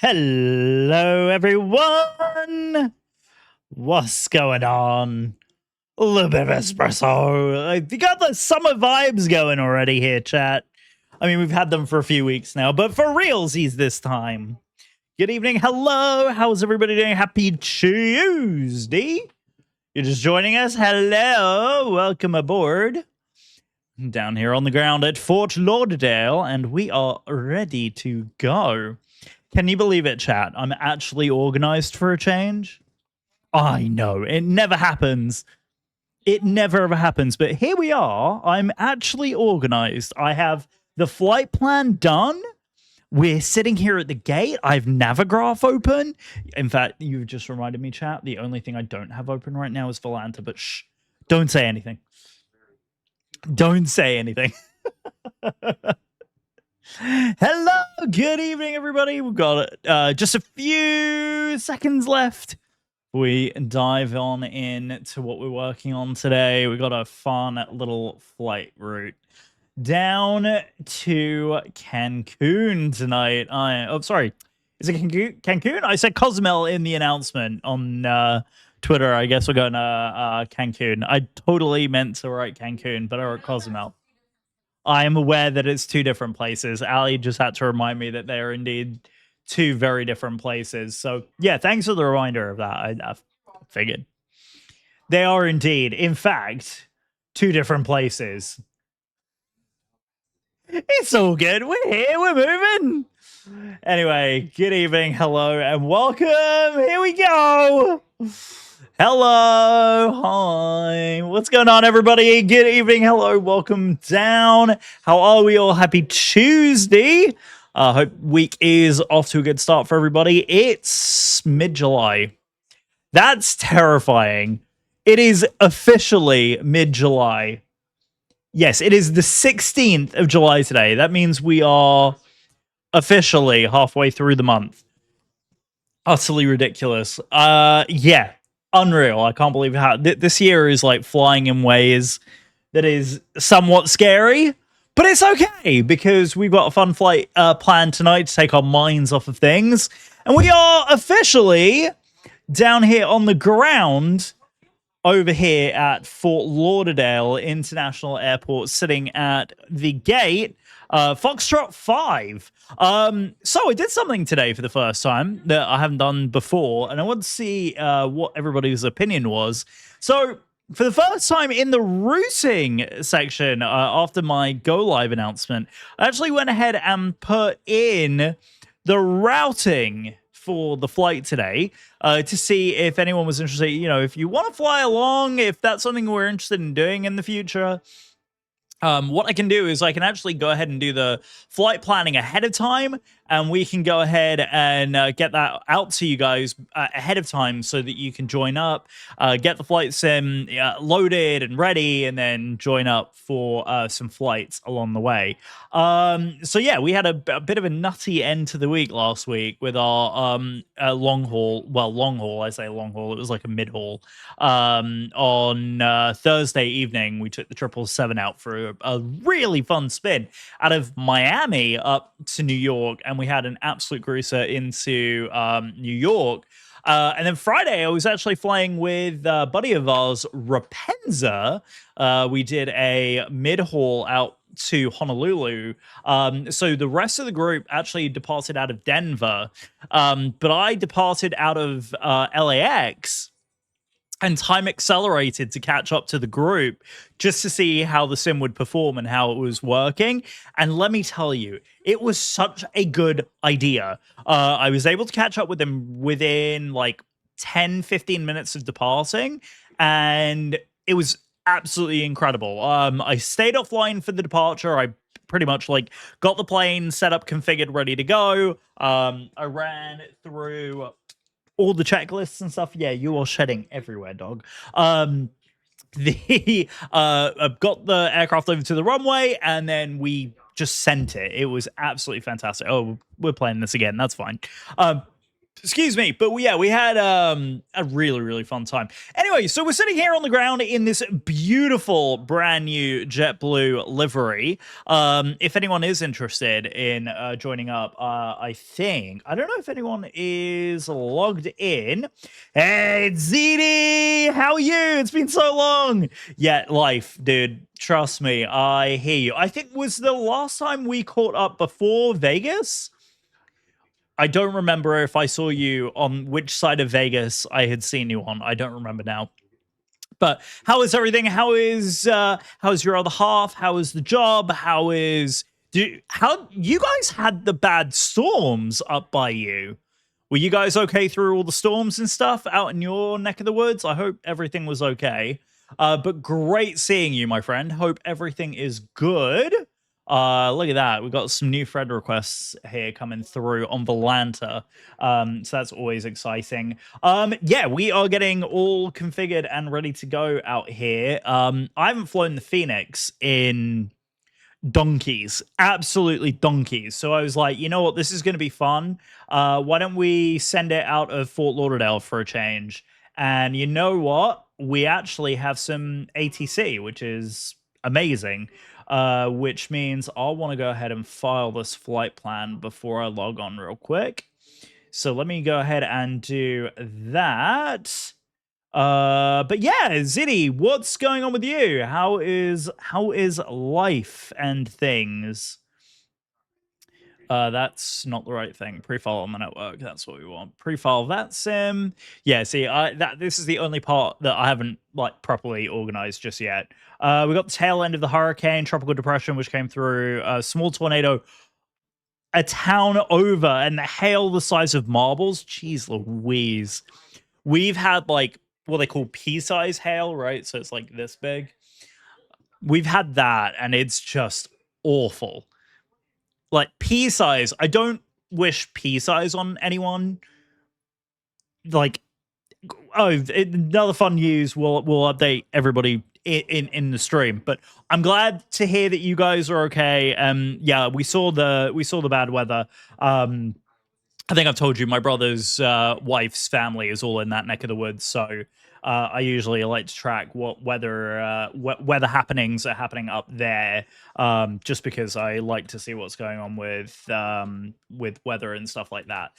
Hello, everyone. What's going on? A little bit of espresso. You got the summer vibes going already here, chat. I mean, we've had them for a few weeks now, but for realsies this time. Good evening. Hello. How's everybody doing? Happy Tuesday. You're just joining us. Hello. Welcome aboard. Down here on the ground at Fort Lauderdale, and we are ready to go. Can you believe it, chat? I'm actually organized for a change. I know, it never happens. It never ever happens, but here we are. I'm actually organized. I have the flight plan done. We're sitting here at the gate. I have Navigraph open. In fact, you've just reminded me, chat, the only thing I don't have open right now is Volanta, but shh, don't say anything. Don't say anything. Hello, good evening, everybody. We've got just a few seconds left. We dive on into what we're working on today. We got a fun little flight route down to Cancun tonight. Sorry, is it Cancun? I said Cozumel in the announcement on Twitter. I guess we're going to Cancun. I totally meant to write Cancun, but I wrote Cozumel. I am aware that it's two different places. Ali just had to remind me that they are indeed two very different places. So, yeah, thanks for the reminder of that. I figured. They are indeed, in fact, two different places. It's all good. We're here. We're moving. Anyway, good evening. Hello and welcome. Here we go. Hello. Hi. What's going on, everybody? Good evening. Hello. Welcome down. How are we all? Happy Tuesday. Hope week is off to a good start for everybody. It's mid-July. That's terrifying. It is officially mid-July. Yes, it is the 16th of July today. That means we are officially halfway through the month. Utterly ridiculous. Yeah. Unreal. I can't believe how this year is like flying in ways that is somewhat scary, but it's okay because we've got a fun flight planned tonight to take our minds off of things. And we are officially down here on the ground over here at Fort Lauderdale International Airport, sitting at the gate. Foxtrot 5. So I did something today for the first time that I haven't done before, and I want to see what everybody's opinion was. So for the first time in the routing section, after my go live announcement, I actually went ahead and put in the routing for the flight today to see if anyone was interested. You know, if you want to fly along, if that's something we're interested in doing in the future. What I can do is I can actually go ahead and do the flight planning ahead of time, and we can go ahead and get that out to you guys ahead of time so that you can join up, get the flight sim loaded and ready, and then join up for some flights along the way. So yeah, we had a bit of a nutty end to the week last week with our long haul. Well, long haul, I say long haul. It was like a mid haul. On Thursday evening, we took the 777 out for a really fun spin out of Miami up to New York, and we had an absolute grueser into New York. And then Friday, I was actually flying with a buddy of ours, Rapenza. We did a mid-haul out to Honolulu. So the rest of the group actually departed out of Denver, but I departed out of LAX. And time accelerated to catch up to the group just to see how the sim would perform and how it was working. And let me tell you, it was such a good idea. I was able to catch up with them within like 10, 15 minutes of departing, and it was absolutely incredible. I stayed offline for the departure. I pretty much like got the plane set up, configured, ready to go. I ran through all the checklists and stuff. Yeah, you are shedding everywhere, dog. I've got the aircraft over to the runway, and then we just sent it. It was absolutely fantastic. Oh, we're playing this again. That's fine. Excuse me, but yeah, we had a really fun time. Anyway, so we're sitting here on the ground in this beautiful brand new JetBlue livery. If anyone is interested in joining up, I don't know if anyone is logged in. Hey, it's ZD, how are you? It's been so long. Yeah, life, dude. Trust me, I hear you. I think was the last time we caught up before Vegas. I don't remember if I saw you on which side of Vegas I had seen you on. I don't remember now. But how is everything? How's your other half? How is the job? How you guys had the bad storms up by you? Were you guys okay through all the storms and stuff out in your neck of the woods? I hope everything was okay. But great seeing you, my friend. Hope everything is good. Look at that. We've got some new friend requests here coming through on Volanta. So that's always exciting. Yeah, we are getting all configured and ready to go out here. I haven't flown the Phoenix in donkeys, absolutely donkeys. So I was like, you know what, this is going to be fun. Why don't we send it out of Fort Lauderdale for a change? And you know what? We actually have some ATC, which is amazing. Which means I'll want to go ahead and file this flight plan before I log on real quick. So let me go ahead and do that. But yeah, Ziddy, what's going on with you? How is life and things? That's not the right thing. Pre-file on the network. That's what we want. Pre-file that sim. Yeah, see, this is the only part that I haven't like properly organized just yet. We got the tail end of the hurricane, tropical depression, which came through. A small tornado, a town over, and the hail the size of marbles. Jeez Louise. We've had like what they call pea-size hail, right? So it's like this big. We've had that, and it's just awful. Like pea size, I don't wish pea size on anyone. Like, another fun news. We'll update everybody in the stream. But I'm glad to hear that you guys are okay. Yeah, we saw the bad weather. I think I've told you my brother's wife's family is all in that neck of the woods, so I usually like to track what weather happenings are happening up there, just because I like to see what's going on with weather and stuff like that.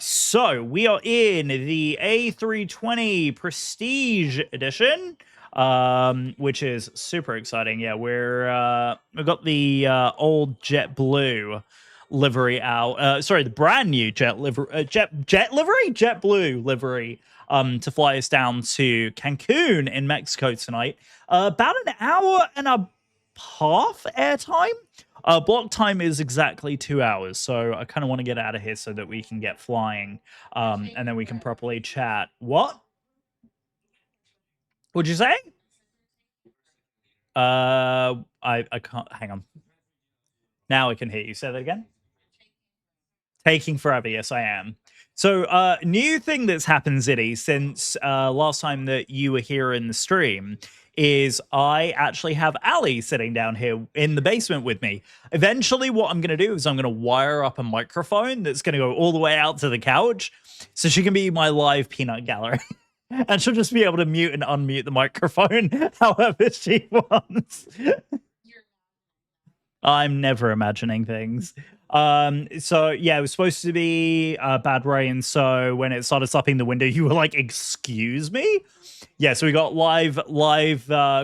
So we are in the A320 Prestige Edition, which is super exciting. Yeah, we've got the old JetBlue livery out. Sorry, the brand new JetBlue livery. To fly us down to Cancun in Mexico tonight. About an hour and a half airtime. Block time is exactly 2 hours, so I kind of want to get out of here so that we can get flying, and then we can properly chat. What? What'd you say? I can't. Hang on. Now I can hear you. Say that again. Taking forever. Yes, I am. So, new thing that's happened, Ziddy, since last time that you were here in the stream is I actually have Ali sitting down here in the basement with me. Eventually, what I'm going to do is I'm going to wire up a microphone that's going to go all the way out to the couch so she can be my live peanut gallery. And she'll just be able to mute and unmute the microphone however she wants. I'm never imagining things. So yeah, it was supposed to be bad rain. So when it started slapping the window, you were like, "Excuse me." Yeah, so we got live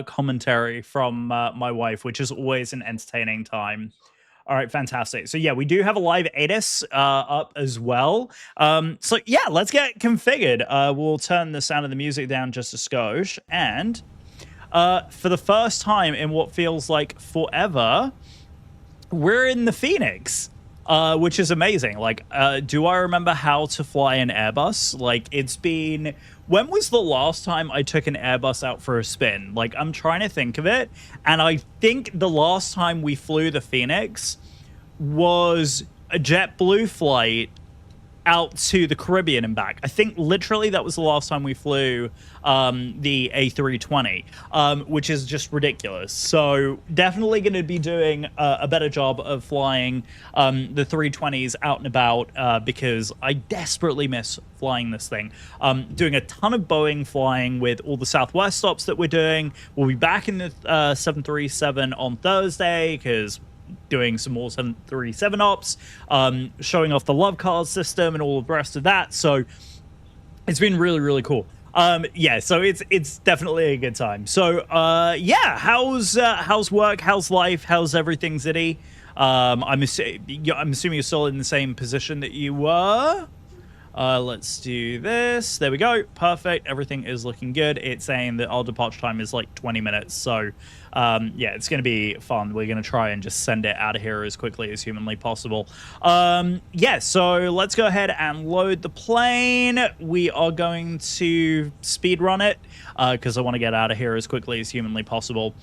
commentary from my wife, which is always an entertaining time. All right, fantastic. So yeah, we do have a live ATIS up as well. So yeah, let's get configured. We'll turn the sound of the music down just a skosh, and for the first time in what feels like forever, we're in the Phoenix. Which is amazing. Like, do I remember how to fly an Airbus? Like, it's been... When was the last time I took an Airbus out for a spin? Like, I'm trying to think of it. And I think the last time we flew the Phoenix was a JetBlue flight out to the Caribbean and back. I think literally that was the last time we flew the A320, which is just ridiculous. So definitely going to be doing a better job of flying the 320s out and about because I desperately miss flying this thing. Doing a ton of Boeing flying with all the Southwest stops that we're doing. We'll be back in the 737 on Thursday because doing some more 737 ops, showing off the love card system and all the rest of that. So it's been really, really cool. Yeah, so it's definitely a good time. So yeah, how's work? How's life? How's everything, Zitty? I'm assuming you're still in the same position that you were. Let's do this. There we go. Perfect. Everything is looking good. It's saying that our departure time is like 20 minutes. So, yeah, it's going to be fun. We're going to try and just send it out of here as quickly as humanly possible. Yeah, so let's go ahead and load the plane. We are going to speed run it because I want to get out of here as quickly as humanly possible.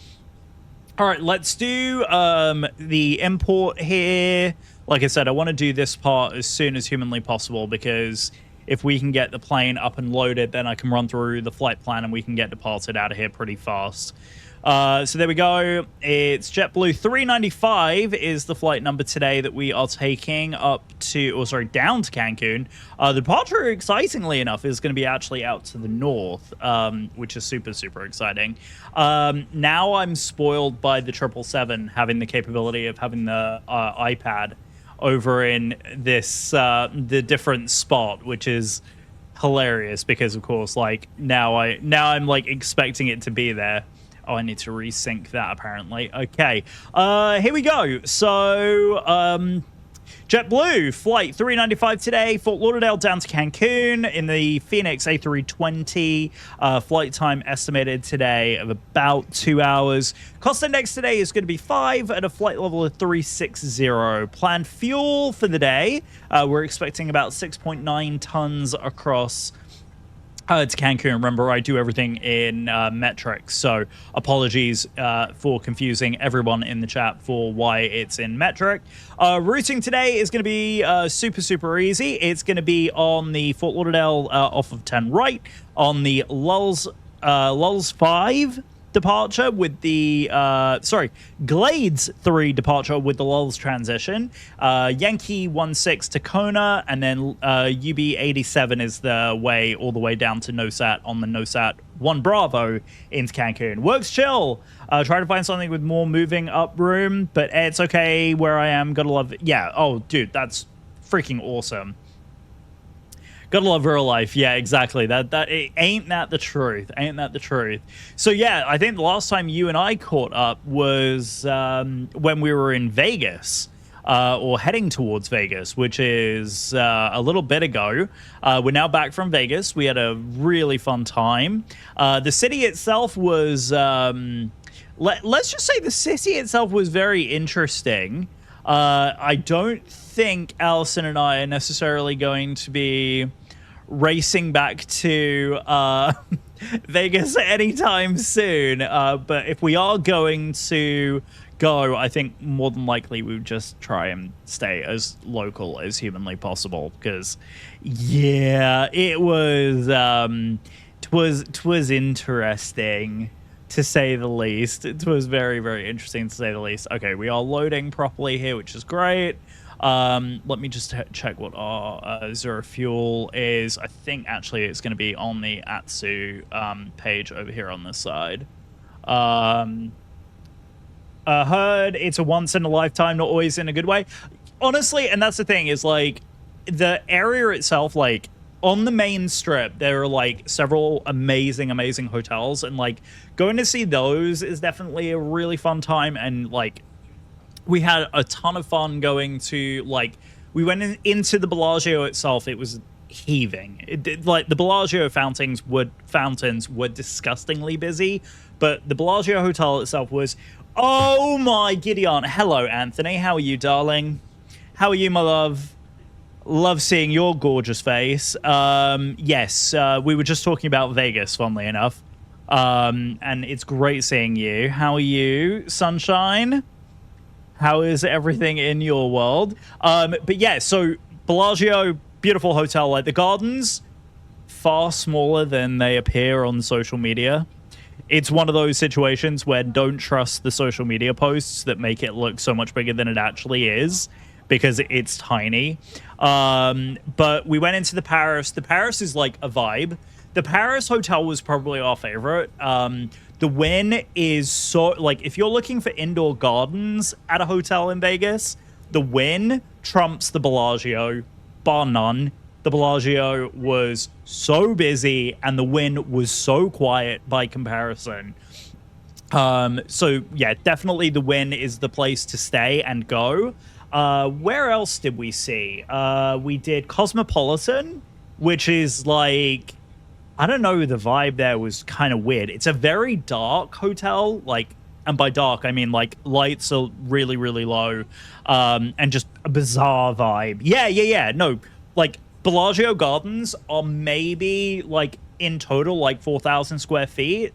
All right, let's do the import here. Like I said, I want to do this part as soon as humanly possible because if we can get the plane up and loaded, then I can run through the flight plan and we can get departed out of here pretty fast. So there we go. It's JetBlue 395 is the flight number today that we are taking up to, or sorry, down to Cancun. The departure, excitingly enough, is going to be actually out to the north, which is super, super exciting. Now I'm spoiled by the 777 having the capability of having the iPad over in this the different spot, which is hilarious because of course like now I'm like expecting it to be there. Oh, I need to resync that apparently. Okay, here we go. So JetBlue flight 395 today, Fort Lauderdale down to Cancun in the Phoenix A320. Flight time estimated today of about 2 hours. Cost index today is going to be 5 at a flight level of 360. Planned fuel for the day, we're expecting about 6.9 tons across to Cancun. Remember, I do everything in metric, so apologies for confusing everyone in the chat for why it's in metric. Routing today is going to be super, super easy. It's going to be on the Fort Lauderdale off of 10 right, on the Lulz 5 departure with the Glades 3 departure with the Lulz transition, Yankee 16 to Kona, and then UB 87 is the way all the way down to NOSAT on the NOSAT 1 Bravo into Cancun. Works chill. Try to find something with more moving up room, but it's okay where I am. Gotta love it. Yeah. Oh, dude, that's freaking awesome. Gotta love real life. Yeah, exactly. Ain't that the truth? Ain't that the truth? So yeah, I think the last time you and I caught up was when we were in Vegas, or heading towards Vegas, which is a little bit ago. We're now back from Vegas. We had a really fun time. The city itself was, let's just say the city itself was very interesting. I don't think Allison and I are necessarily going to be racing back to Vegas anytime soon. But if we are going to go, I think more than likely we would just try and stay as local as humanly possible. Because, yeah, it was interesting, to say the least. It was very, very interesting, to say the least. Okay, we are loading properly here, which is great. Let me just check what our zero fuel is. I think actually it's going to be on the Atsu page over here on this side. Heard it's a once in a lifetime, not always in a good way. Honestly, and that's the thing, is like the area itself, like on the main strip, there are like several amazing hotels, and like going to see those is definitely a really fun time. And like we had a ton of fun going to, like, we went into the Bellagio itself. It was heaving. Like the Bellagio fountains were disgustingly busy, but the Bellagio hotel itself was, oh my Gideon. Hello, Anthony. How are you, darling? How are you, my love? Love seeing your gorgeous face. Yes, we were just talking about Vegas, funnily enough. And it's great seeing you. How are you, sunshine? How is everything in your world? But yeah, so Bellagio, beautiful hotel. Like, the gardens, far smaller than they appear on social media. It's one of those situations where don't trust the social media posts that make it look so much bigger than it actually is, because it's tiny. But we went into the Paris. The Paris is like a vibe. The Paris hotel was probably our favorite. The Wynn is so, like, if you're looking for indoor gardens at a hotel in Vegas, the Wynn trumps the Bellagio, bar none. The Bellagio was so busy and the Wynn was so quiet by comparison. So yeah, definitely the Wynn is the place to stay and go. Where else did we see? We did Cosmopolitan, which is like, I don't know, the vibe there was kind of weird. It's a very dark hotel, like, and by dark, I mean, like, lights are really, really low, and just a bizarre vibe. Yeah. No, like, Bellagio Gardens are maybe, like, in total, like, 4,000 square feet.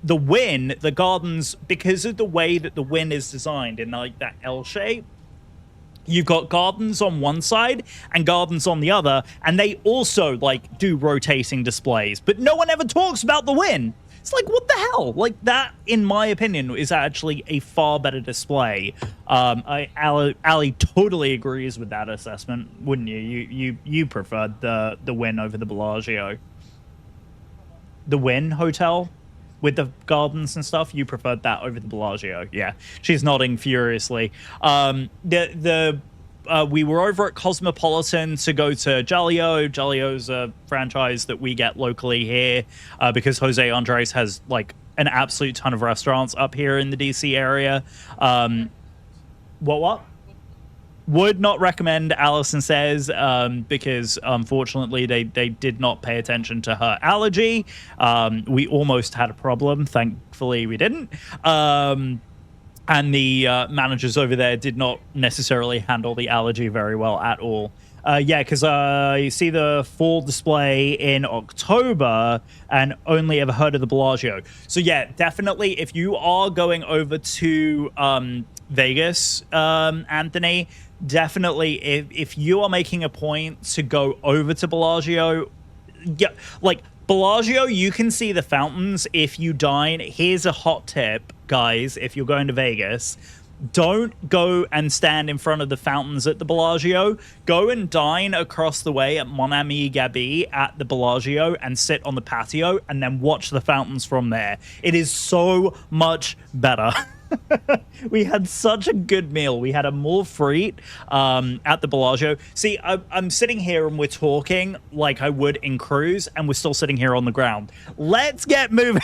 The Wynn, the gardens, because of the way that the Wynn is designed in, like, that L shape, you've got gardens on one side and gardens on the other, and they also, like, do rotating displays. But no one ever talks about the Wynn. It's like, what the hell? Like, that, in my opinion, is actually a far better display. Ali totally agrees with that assessment, wouldn't you? You preferred the Wynn over the Bellagio. The Wynn hotel with the gardens and stuff, you preferred that over the Bellagio. Yeah, she's nodding furiously. We were over at Cosmopolitan to go to Jaleo. Jaleo's a franchise that we get locally here because Jose Andres has, like, an absolute ton of restaurants up here in the DC area. What? Would not recommend, Allison says, because unfortunately they did not pay attention to her allergy. We almost had a problem. Thankfully, we didn't. And the managers over there did not necessarily handle the allergy very well at all. Yeah, because you see the fall display in October and only ever heard of the Bellagio. So yeah, definitely if you are going over to Vegas, Anthony, definitely if you are making a point to go over to Bellagio, yeah, like Bellagio, you can see the fountains if you dine. Here's a hot tip, guys, if you're going to Vegas. Don't go and stand in front of the fountains at the Bellagio. Go and dine across the way at Mon Ami Gabi at the Bellagio and sit on the patio and then watch the fountains from there. It is so much better. We had such a good meal. We had a mole frite at the Bellagio. See, I'm sitting here and we're talking like I would in cruise, and we're still sitting here on the ground. Let's get moving.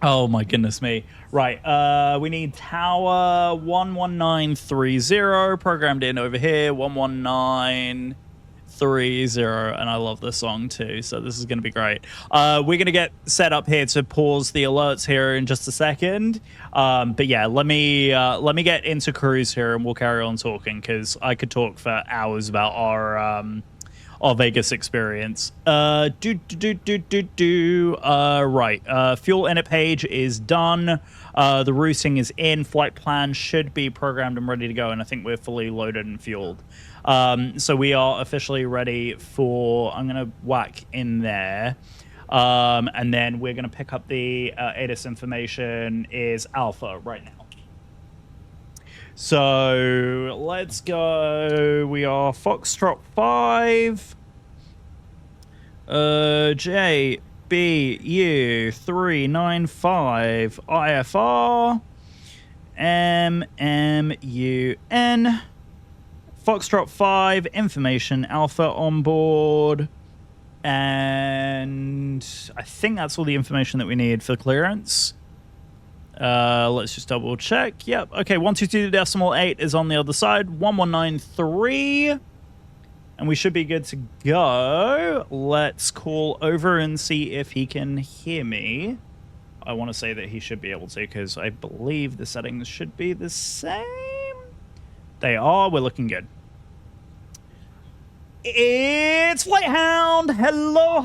Oh my goodness me. Right, we need tower 11930 programmed in over here, 11930, and I love this song too, so this is going to be great. We're going to get set up here to pause the alerts here in just a second, but yeah, let me get into cruise here and we'll carry on talking, because I could talk for hours about our Vegas experience. Right, fuel init page is done. The routing is in. Flight plan should be programmed and ready to go, and I think we're fully loaded and fueled. So we are officially ready for, I'm going to whack in there. And then we're going to pick up the ATIS information is Alpha right now. So let's go. We are Foxtrot 5. JBU 395 IFR MMUN. Foxtrot 5 information Alpha on board. And I think that's all the information that we need for clearance. Let's just double check. Yep. Okay. 122.8 is on the other side. 1193. And we should be good to go. Let's call over and see if he can hear me. I want to say that he should be able to, because I believe the settings should be the same. They are. We're looking good. It's Flighthound. Hello.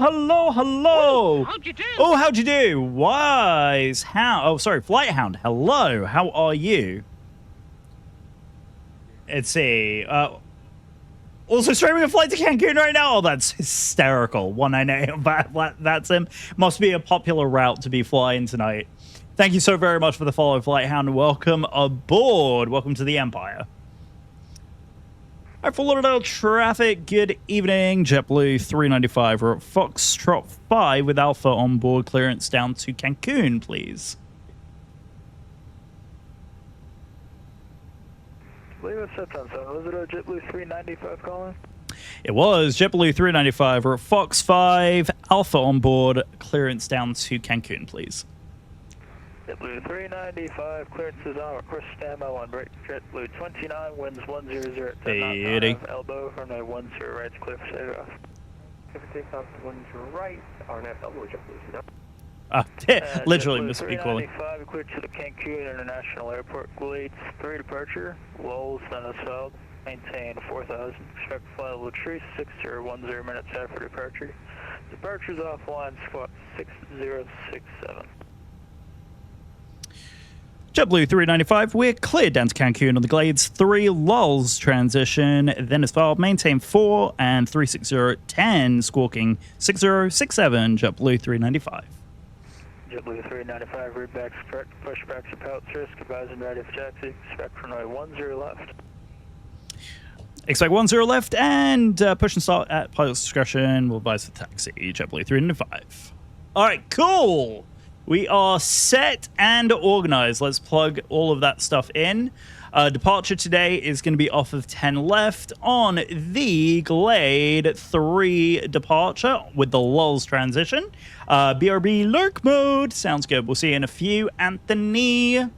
Oh, how'd you do? Oh, how'd you do? Wise. How? Oh, sorry. Flighthound. Hello. How are you? Let's see. Also streaming a flight to Cancun right now. Oh, that's hysterical. 198. That's him. Must be a popular route to be flying tonight. Thank you so very much for the follow, Flight Hound. Welcome aboard. Welcome to the Empire. All right, for Lauderdale traffic, good evening. JetBlue 395. We're at Foxtrot 5 with Alpha on board. Clearance down to Cancun, please. Was it a JetBlue 395 calling? It was JetBlue 395. We're at Fox 5. Alpha on board. Clearance down to Cancun, please. JetBlue 395, clearance is on, request standby on break. JetBlue 29, winds 100 80. elbow, runway 10 right, clear for takeoff. If it takes off to 10 right, RNF elbow, JetBlue, no. Literally JetBlue must be calling. 395, cleared to the Cancun International Airport, Glades 3 departure, Lowell, Senesfeld, maintain 4000, expect flight level tree 6010 minutes after departure. Departures offline, squawk 6067. JetBlue 395, we're cleared down to Cancun on the Glades 3 lulls transition, then as filed, maintain 4 and 36010, squawking 6067, JetBlue 395. JetBlue 395, read backs correct, pushbacks are pilot's risk, advising ready for taxi, expect runway 10 left. Expect 10 left and push and start at pilot's discretion, we'll advise for taxi, JetBlue 395. All right, cool. We are set and organized. Let's plug all of that stuff in. Departure today is going to be off of 10 left on the Glade 3 departure with the lulls transition. BRB lurk mode. Sounds good. We'll see you in a few. Anthony.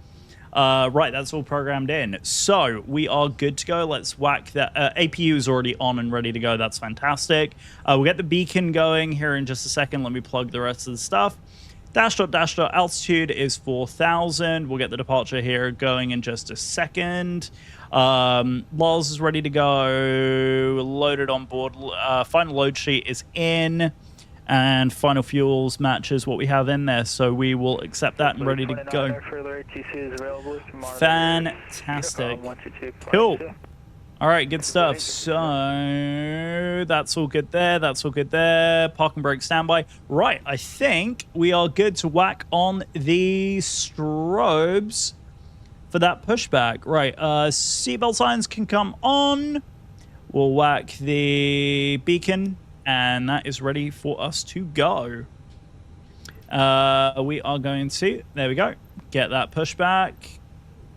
Right, that's all programmed in. So we are good to go. Let's whack that. APU is already on and ready to go. That's fantastic. We'll get the beacon going here in just a second. Let me plug the rest of the stuff. Dash dot, altitude is 4,000. We'll get the departure here going in just a second. Lulls is ready to go. Loaded on board. Final load sheet is in. And final fuels matches what we have in there. So we will accept that and ready to go. Fantastic. Cool. All right, good stuff. So that's all good there. That's all good there. Park and brake standby. Right, I think we are good to whack on the strobes for that pushback. Right, seatbelt signs can come on. We'll whack the beacon, and that is ready for us to go. We are going to, there we go, get that pushback.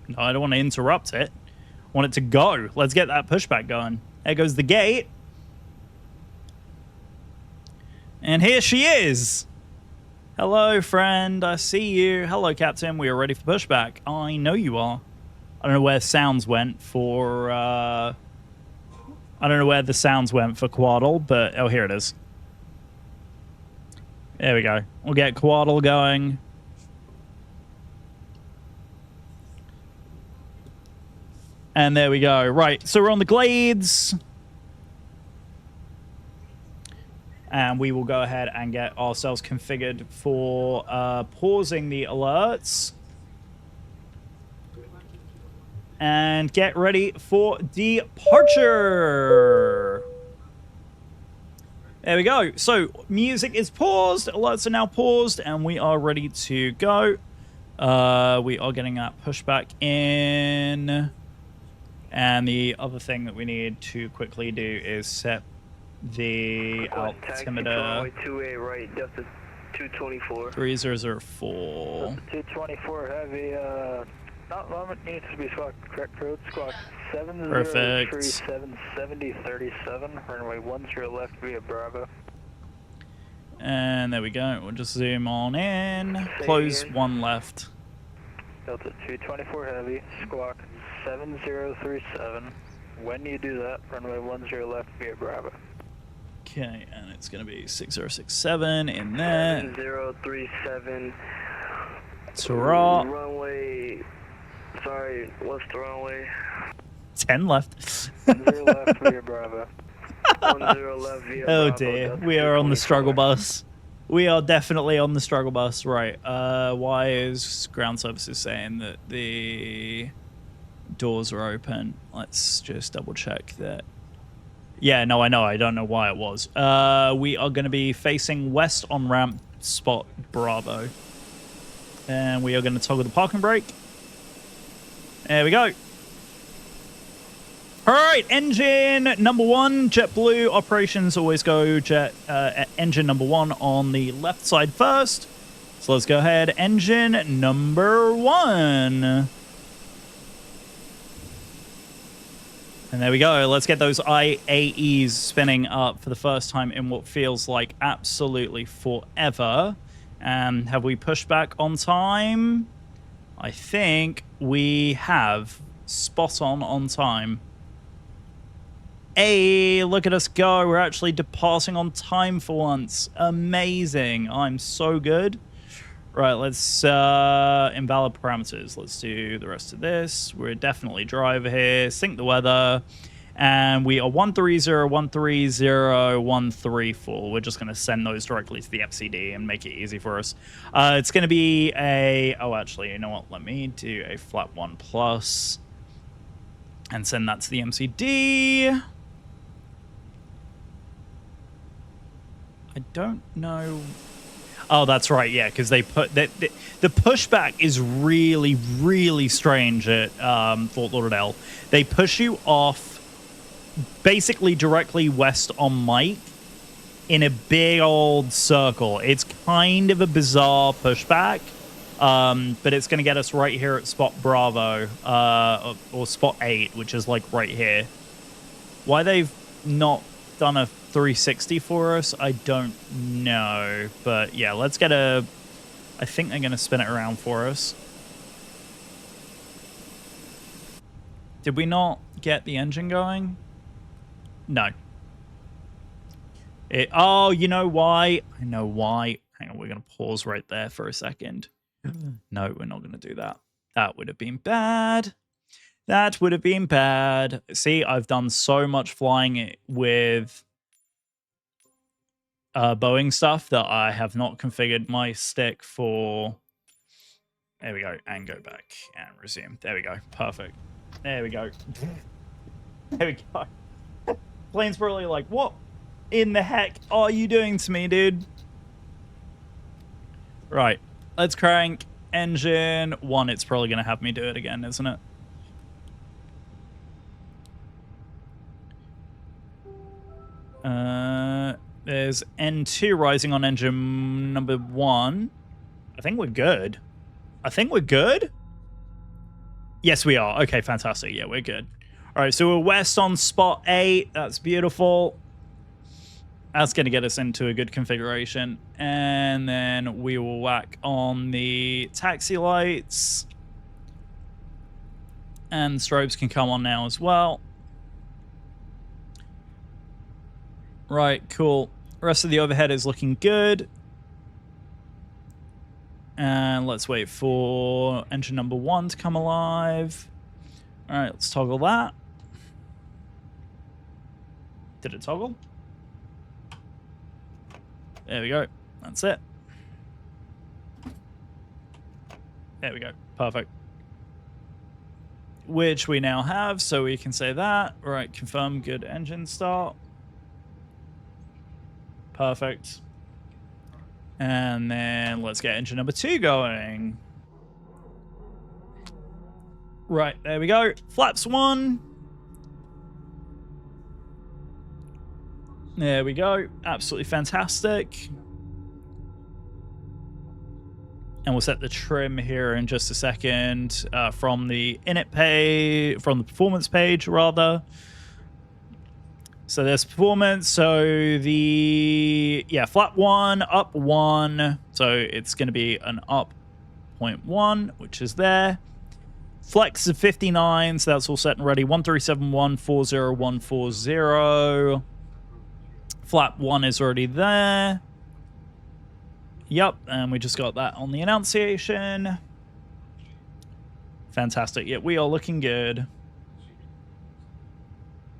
No, I don't want to interrupt it. I want it to go. Let's get that pushback going. There goes the gate. And here she is. Hello, friend. I see you. Hello, Captain. We are ready for pushback. I know you are. I don't know where sounds went for... I don't know where the sounds went for Quaddle, but... Oh, here it is. There we go. We'll get Quaddle going. And there we go. Right, so we're on the Glades. And we will go ahead and get ourselves configured for pausing the alerts. And get ready for departure. There we go. So music is paused. Alerts are now paused. And we are ready to go. We are getting that pushback in. And the other thing that we need to quickly do is set the altimeter. 224. 3004. 224 heavy. Not limit needs to be squawk correct code. Squawk 7037 7037. Runway 10 left via Bravo. And there we go. We'll just zoom on in. Close one left. Delta 224 heavy. Squawk 7037. When you do that, runway 10 left via Bravo. Okay, and it's going to be 6067 in there. 7037. Ta-ra. Runway. Sorry, what's the runway? 10 left. 10 left via Bravo. 10 left via Bravo. Oh dear, we are on the struggle bus. We are definitely on the struggle bus. Right, why is ground services saying that the doors are open? Let's just double check that Yeah, no, I know. I don't know why it was. We are going to be facing west on ramp spot Bravo. And we are going to toggle the parking brake. There we go. All right, engine number 1, JetBlue operations always go engine number 1 on the left side first. So let's go ahead, engine number 1. And there we go. Let's get those IAEs spinning up for the first time in what feels like absolutely forever. Have we pushed back on time? I think we have. Spot on time. Hey, look at us go. We're actually departing on time for once. Amazing. I'm so good. Right, let's invalid parameters. Let's do the rest of this. We're definitely driver here. Sync the weather. And we are 130, 130, 134. We're just going to send those directly to the FCD and make it easy for us. It's going to be a... Oh, actually, you know what? Let me do a flat 1 plus and send that to the MCD. I don't know. Oh, that's right. Yeah, because they put the pushback is really, really strange at Fort Lauderdale. They push you off basically directly west on Mike in a big old circle. It's kind of a bizarre pushback, but it's going to get us right here at spot Bravo or spot 8, which is like right here. Why they've not done a 360 for us, I don't know, but yeah, let's get a... I think they're going to spin it around for us. Did we not get the engine going? No. Oh, you know why? I know why. Hang on, we're going to pause right there for a second. No, we're not going to do that. That would have been bad. That would have been bad. See, I've done so much flying with Boeing stuff that I have not configured my stick for. There we go. And go back and resume. There we go. Perfect. There we go. There we go. Plane's probably like, what in the heck are you doing to me, dude? Right. Let's crank engine 1. It's probably going to have me do it again, isn't it? There's N2 rising on engine number 1. I think we're good. I think we're good. Yes, we are. Okay, fantastic. Yeah, we're good. All right, so we're west on spot 8. That's beautiful. That's going to get us into a good configuration. And then we will whack on the taxi lights. And strobes can come on now as well. Right, cool. Rest of the overhead is looking good. And let's wait for engine number 1 to come alive. All right, let's toggle that. Did it toggle? There we go. That's it. There we go. Perfect. Which we now have, so we can say that. Right, confirm good engine start. Perfect. And then let's get engine number 2 going. Right, there we go. Flaps 1. There we go. Absolutely fantastic. And we'll set the trim here in just a second from the init page, from the performance page, rather. So there's performance. So the, yeah, flap 1, up 1. So it's going to be an up 0.1, which is there. Flex of 59. So that's all set and ready. 1371, 40140. Flap 1 is already there. Yep, and we just got that on the annunciation. Fantastic. Yeah, we are looking good.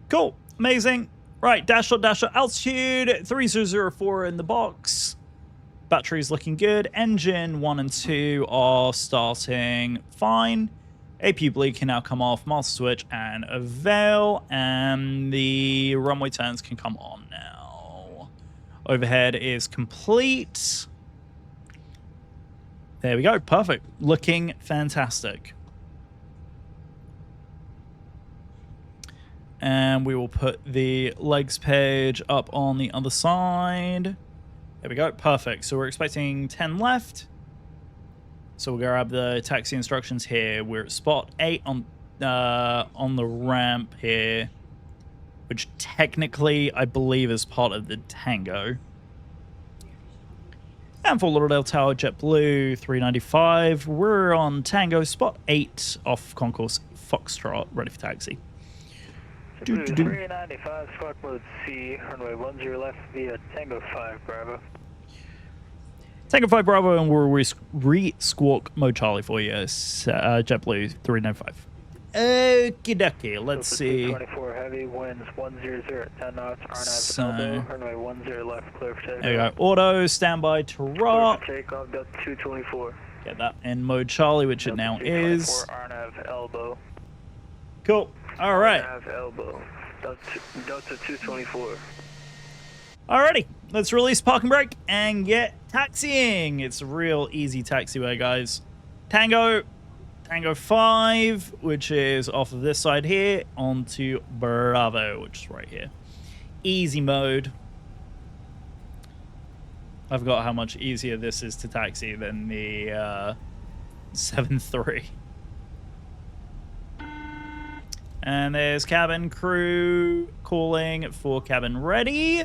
Cool. Amazing. Right, dash altitude 3004 in the box. Battery's looking good. Engine 1 and 2 are starting fine. AP bleed can now come off, master switch and avail, and the runway turns can come on now. Overhead is complete. There we go, perfect. Looking fantastic. And we will put the legs page up on the other side. There we go, perfect. So we're expecting 10 left. So we'll grab the taxi instructions here. We're at spot 8 on the ramp here, which technically I believe is part of the Tango. And for Lauderdale Tower, JetBlue 395. We're on Tango, spot 8 off Concourse Foxtrot, ready for taxi. JetBlue 395, squawk mode C, runway 10 left via Tango 5 Bravo. Tango 5 Bravo, and we'll re-squawk mode Charlie for you. JetBlue 395. Okie dokie, let's see. 24 heavy, winds 100 at 10 knots, RNAV elbow, runway 10 left, clear for takeoff. There we go. Auto, standby to rock. Clear for takeoff, Delta 224. Get that in mode Charlie, which Delta it now 224, is. RNAV elbow. Cool. All right. RNAV elbow. Delta 224. Alrighty, let's release parking brake and get taxiing. It's a real easy taxiway, guys. Tango 5, which is off of this side here, onto Bravo, which is right here. Easy mode. I forgot how much easier this is to taxi than the 7-3. And there's cabin crew calling for cabin ready.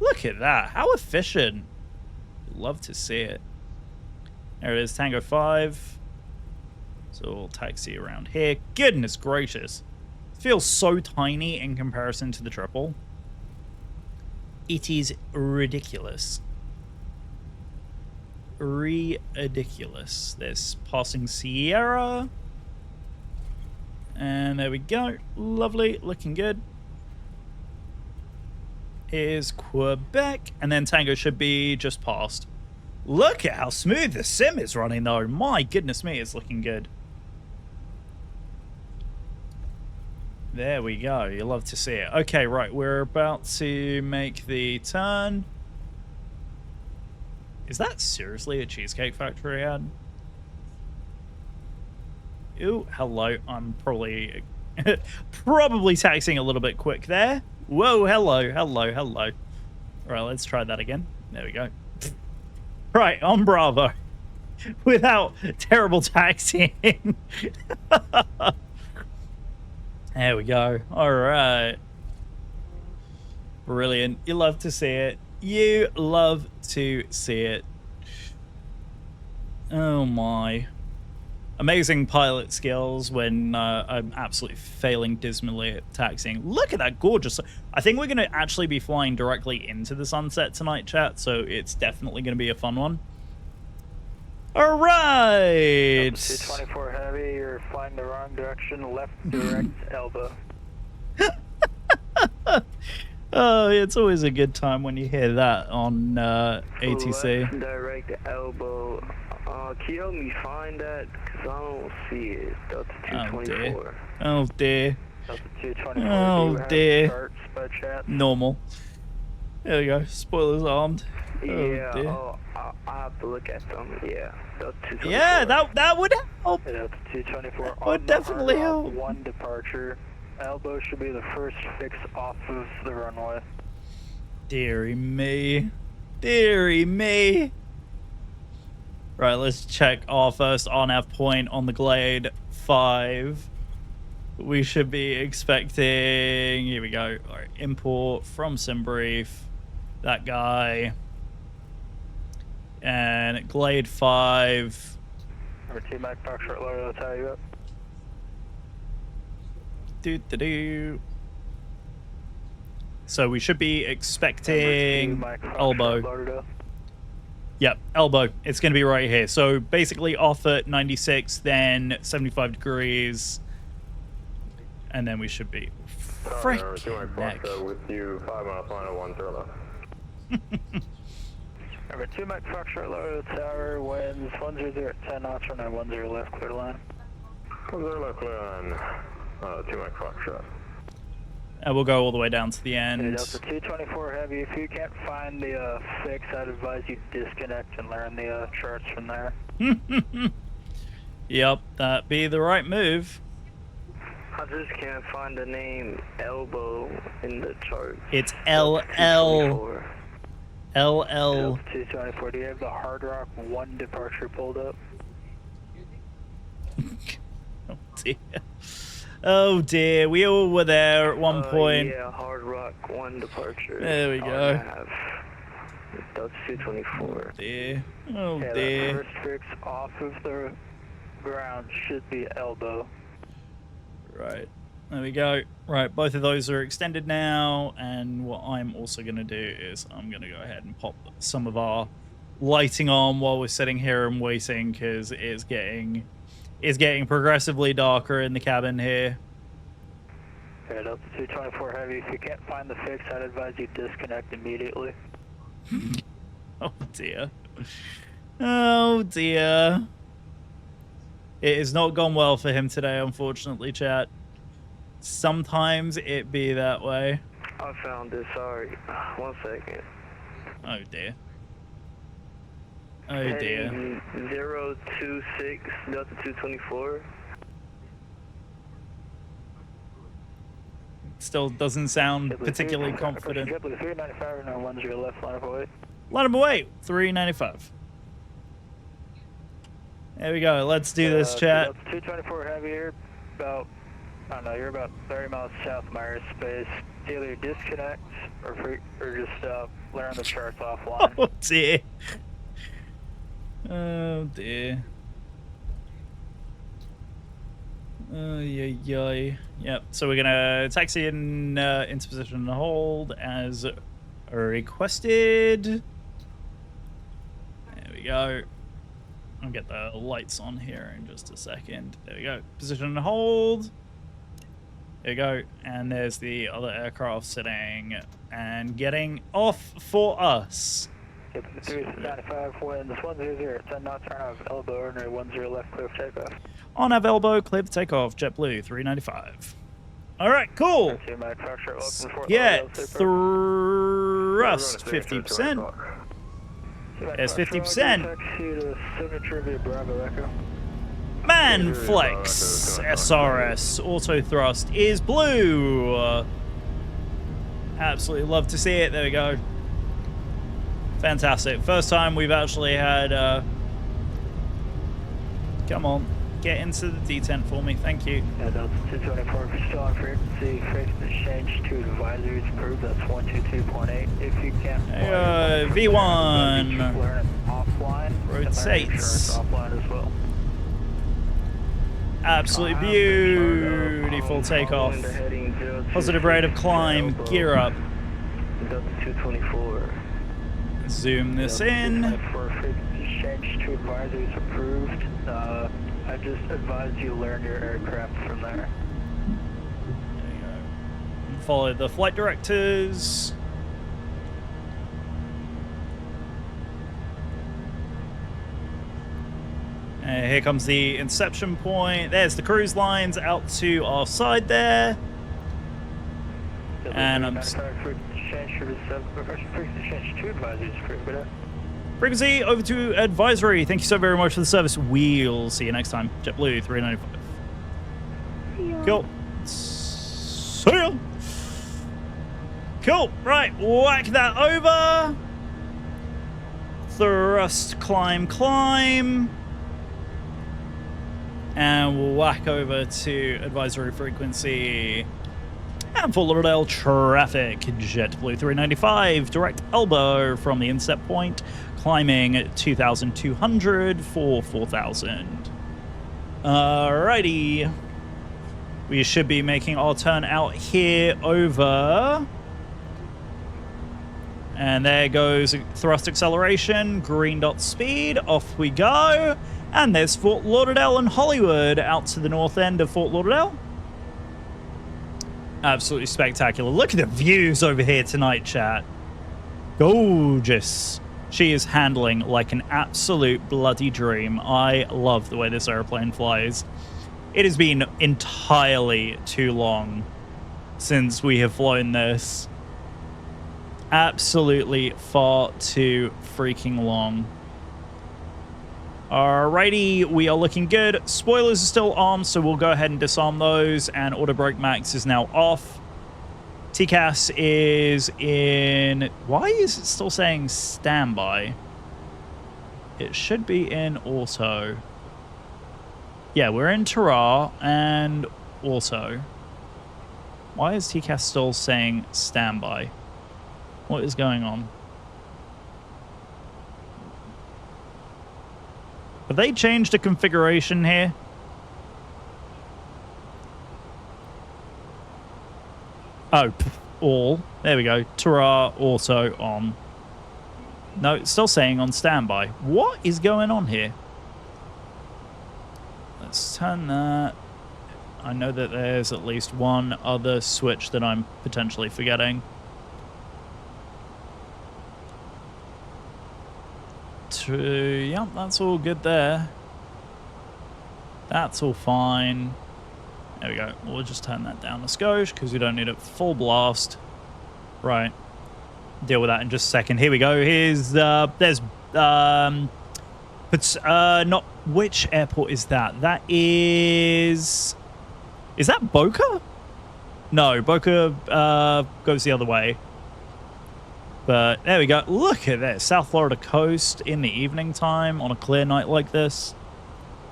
Look at that. How efficient. Love to see it. There it is, Tango 5. So we'll taxi around here. Goodness gracious. It feels so tiny in comparison to the triple. It is ridiculous. Ridiculous. There's passing Sierra. And there we go. Lovely. Looking good. Is Quebec, and then Tango should be just past. Look at how smooth the sim is running, though. My goodness me, it's looking good. There we go. You love to see it. Okay, right, we're about to make the turn. Is that seriously a Cheesecake Factory ad? Ooh, hello. I'm probably taxing a little bit quick there. Whoa, hello. All right, let's try that again. There we go. Right, on Bravo. Without terrible taxiing. There we go. All right. Brilliant. You love to see it. You love to see it. Oh, my. Amazing pilot skills when I'm absolutely failing dismally at taxiing. Look at that gorgeous. I think we're going to actually be flying directly into the sunset tonight, chat, so it's definitely going to be a fun one. All right. 224 heavy, you're flying the wrong direction, left direct elbow. Oh, it's always a good time when you hear that on ATC. Left direct elbow. Can you help me find that? Because I don't see it. Delta 224. Oh, dear. Delta 224. Oh, dear. Charts by chat? Normal. There we go. Spoilers armed. Yeah, dear. I'll have to look at them. Yeah. Delta 224. Yeah, that would help. Delta 224. That would definitely help. One departure. Elbow should be the first fix off of the runway. Deary me. Deary me. Right, let's check our first RNAV point on the Glade 5. We should be expecting... Here we go. All right, import from SimBrief. That guy. And Glade 5. Number 2, Mike Foxtrot, lower the tie you up. Do. So we should be expecting elbow. Yep, elbow. It's going to be right here. So basically off at 96, then 75 degrees. And then we should be... Frick neck. With you, 5 miles, final 1 left. Number 2, Mike Foxtrot, lower the tower, winds 100 at 10 knots, runway 10 left, clear line. 10 clear on 2 Mike Foxtrot. And we'll go all the way down to the Hey, end. Delta 224 Heavy, if you can't find the fix, I'd advise you disconnect and learn the charts from there. Yep, that'd be the right move. I just can't find the name Elbow in the chart. It's LL. LL. Delta 224, do you have the Hard Rock 1 departure pulled up? Oh dear. Oh dear, we all were there at one point. Yeah, Hard Rock 1 departure. There we go. Delta 224. Dear. Oh Yeah, dear. the first fix off of the ground should be elbow. Right. There we go. Right, both of those are extended now, and what I'm also going to do is I'm going to go ahead and pop some of our lighting on while we're sitting here and waiting, because it's getting progressively darker in the cabin here. Yeah, Delta 224 Heavy, if you can't find the fix, I'd advise you disconnect immediately. Oh dear. Oh dear. It has not gone well for him today, unfortunately, chat. Sometimes it be that way. I found this, sorry. 1 second. Oh dear. Oh dear. Heading 026 Delta 224. Still doesn't sound particularly confident. JetBlue 395 and 10 left, line of away. Line him away. 395. There we go. Let's do this, chat. Delta 224 Heavy, you're about, I don't know, you're about 30 miles south of my airspace. Either disconnect or just learn the charts offline. Oh dear. Oh dear. Oh yeah. Yep. So we're gonna taxi in into position and hold as requested. There we go. I'll get the lights on here in just a second. There we go. Position and hold. There we go. And there's the other aircraft sitting and getting off for us. 395 winds 100, 10 knots, turn off elbow, ordinary 10 left, clear for takeoff. On our elbow, clear for takeoff, JetBlue 395. All right, cool. Yeah, thrust 50%. There's 50%. Manflex SRS auto thrust is blue. Absolutely love to see it. There we go. Fantastic. First time we've actually had come on, get into the detent for me, thank you. Yeah, Delta 224, if you're still on frequency, change to advisories approved, that's 122.8. If you can't V1 learn offline, rotates. Offline as well. Absolutely beautiful takeoff. Positive rate of climb, gear up. Delta 224. Zoom this in. Change to advisories approved. I just advise you learn your aircraft from there. There you go. Follow the flight directors. And here comes the inception point. There's the cruise lines out to our side there. And I'm frequency over to advisory. Thank you so very much for the service. We'll see you next time. JetBlue 395. Cool. See ya. Cool. Right, whack that over. Thrust, climb, climb. And we'll whack over to advisory frequency. And Fort Lauderdale traffic, JetBlue 395, direct elbow from the inset point, climbing 2,200 for 4,000. Alrighty. We should be making our turn out here over. And there goes thrust acceleration, green dot speed, off we go. And there's Fort Lauderdale and Hollywood out to the north end of Fort Lauderdale. Absolutely spectacular. Look at the views over here tonight, chat. Gorgeous. She is handling like an absolute bloody dream. I love the way this airplane flies. It has been entirely too long since we have flown this. Absolutely far too freaking long. Alrighty, we are looking good. Spoilers are still armed, so we'll go ahead and disarm those, and auto brake max is now off. TCAS is in... Why is it still saying standby? It should be in auto. Yeah, we're in Terra and auto. Why is TCAS still saying standby? What is going on? Have they changed the configuration here? Oh, all. There we go. Terra auto on. No, it's still saying on standby. What is going on here? Let's turn that. I know that there's at least one other switch that I'm potentially forgetting. Yep, that's all good there. That's all fine. There we go. We'll just turn that down a skosh because we don't need it full blast. Right. Deal with that in just a second. Here we go. Here's there's not which airport is that? That is that Boca? No, Boca goes the other way. But there we go. Look at this. South Florida coast in the evening time on a clear night like this.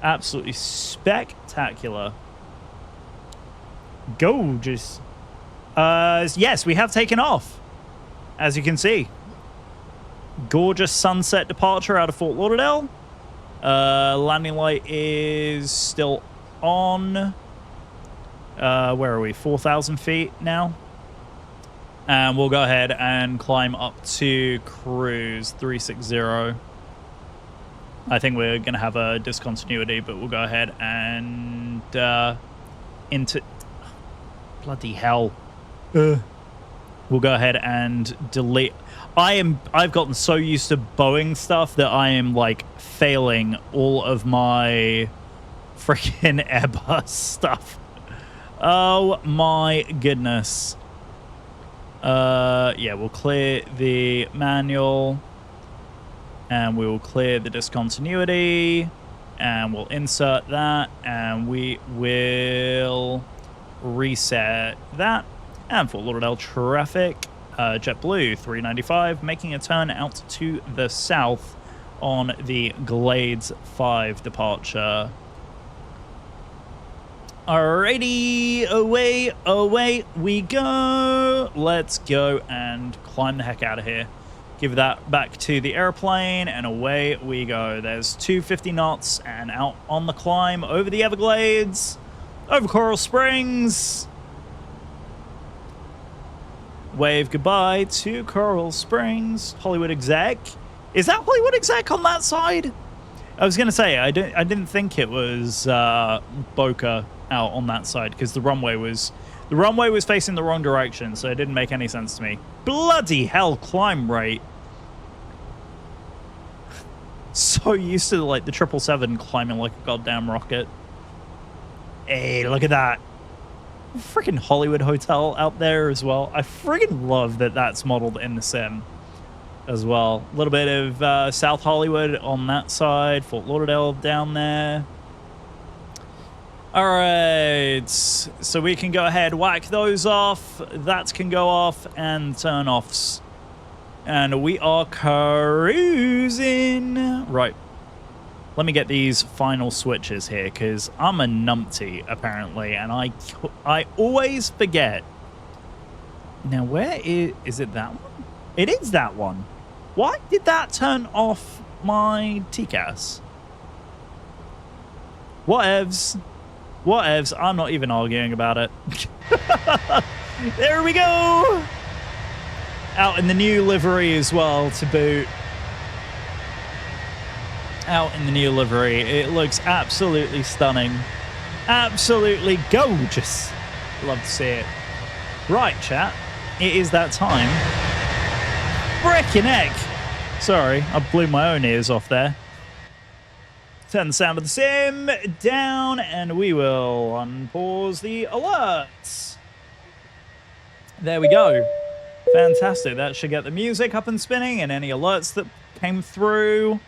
Absolutely spectacular. Gorgeous. Yes, we have taken off. As you can see. Gorgeous sunset departure out of Fort Lauderdale. Landing light is still on. Where are we? 4,000 feet now. And we'll go ahead and climb up to cruise 360. I think we're going to have a discontinuity, but we'll go ahead and into... Bloody hell. We'll go ahead and delete... I've gotten so used to Boeing stuff that I am, like, failing all of my freaking Airbus stuff. Oh, my goodness. Yeah, we'll clear the manual and we will clear the discontinuity and we'll insert that and we will reset that. And Fort Lauderdale traffic, JetBlue 395 making a turn out to the south on the Glades 5 departure. Alrighty, away we go. Let's go and climb the heck out of here. Give that back to the airplane and away we go. There's 250 knots and out on the climb over the Everglades, over Coral Springs. Wave goodbye to Coral Springs. Hollywood exec. Is that Hollywood exec on that side? I was gonna say I didn't think it was Boca out on that side because the runway was facing the wrong direction, so it didn't make any sense to me. Bloody hell, climb rate. So used to like the 777 climbing like a goddamn rocket. Hey, look at that. Freaking Hollywood Hotel out there as well. I freaking love that that's modeled in the sim as well. A little bit of South Hollywood on that side, Fort Lauderdale down there. All right, so we can go ahead, whack those off. That can go off and turn offs. And we are cruising. Right. Let me get these final switches here because I'm a numpty apparently, and I always forget. Now, where is it that one? It is that one. Why did that turn off my TCAS? Whatevs. Whatevs. I'm not even arguing about it. There we go. Out in the new livery as well to boot. Out in the new livery. It looks absolutely stunning. Absolutely gorgeous. Love to see it. Right, chat. It is that time. Frickin' heck. Sorry, I blew my own ears off there. Turn the sound of the sim down, and we will unpause the alerts. There we go. Fantastic. That should get the music up and spinning, and any alerts that came through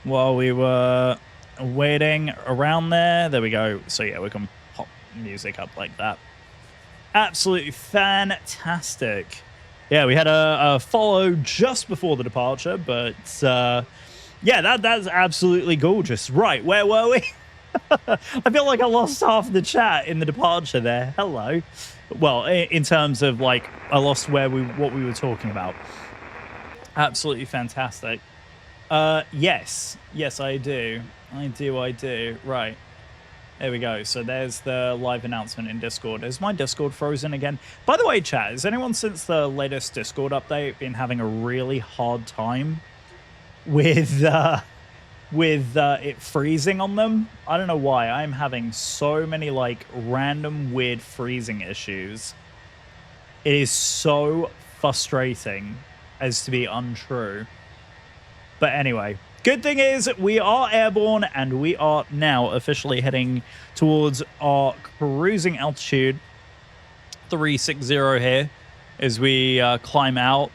while we were waiting around there. There we go. So yeah, we can pop music up like that. Absolutely fantastic. Yeah, we had a follow just before the departure, but yeah, that's absolutely gorgeous. Right, where were we? I feel like I lost half the chat in the departure there. Hello. Well, in terms of like, I lost what we were talking about. Absolutely fantastic. Yes, I do. I do. Right. There we go. So there's the live announcement in Discord. Is my Discord frozen again? By the way, chat, has anyone since the latest Discord update been having a really hard time with it freezing on them? I don't know why. I'm having so many like random weird freezing issues. It is so frustrating as to be untrue. But anyway, good thing is we are airborne and we are now officially heading towards our cruising altitude 360 here as we climb out.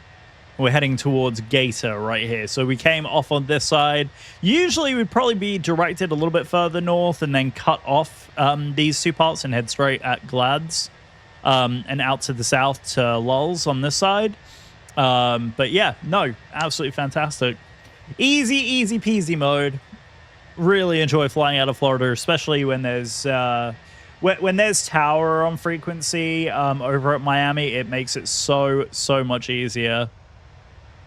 We're heading towards Gator right here. So we came off on this side. Usually we'd probably be directed a little bit further north and then cut off these two parts and head straight at Glads and out to the south to Lulz on this side. But yeah, no, absolutely fantastic. Easy peasy mode. Really enjoy flying out of Florida, especially when there's tower on frequency over at Miami. It makes it so much easier.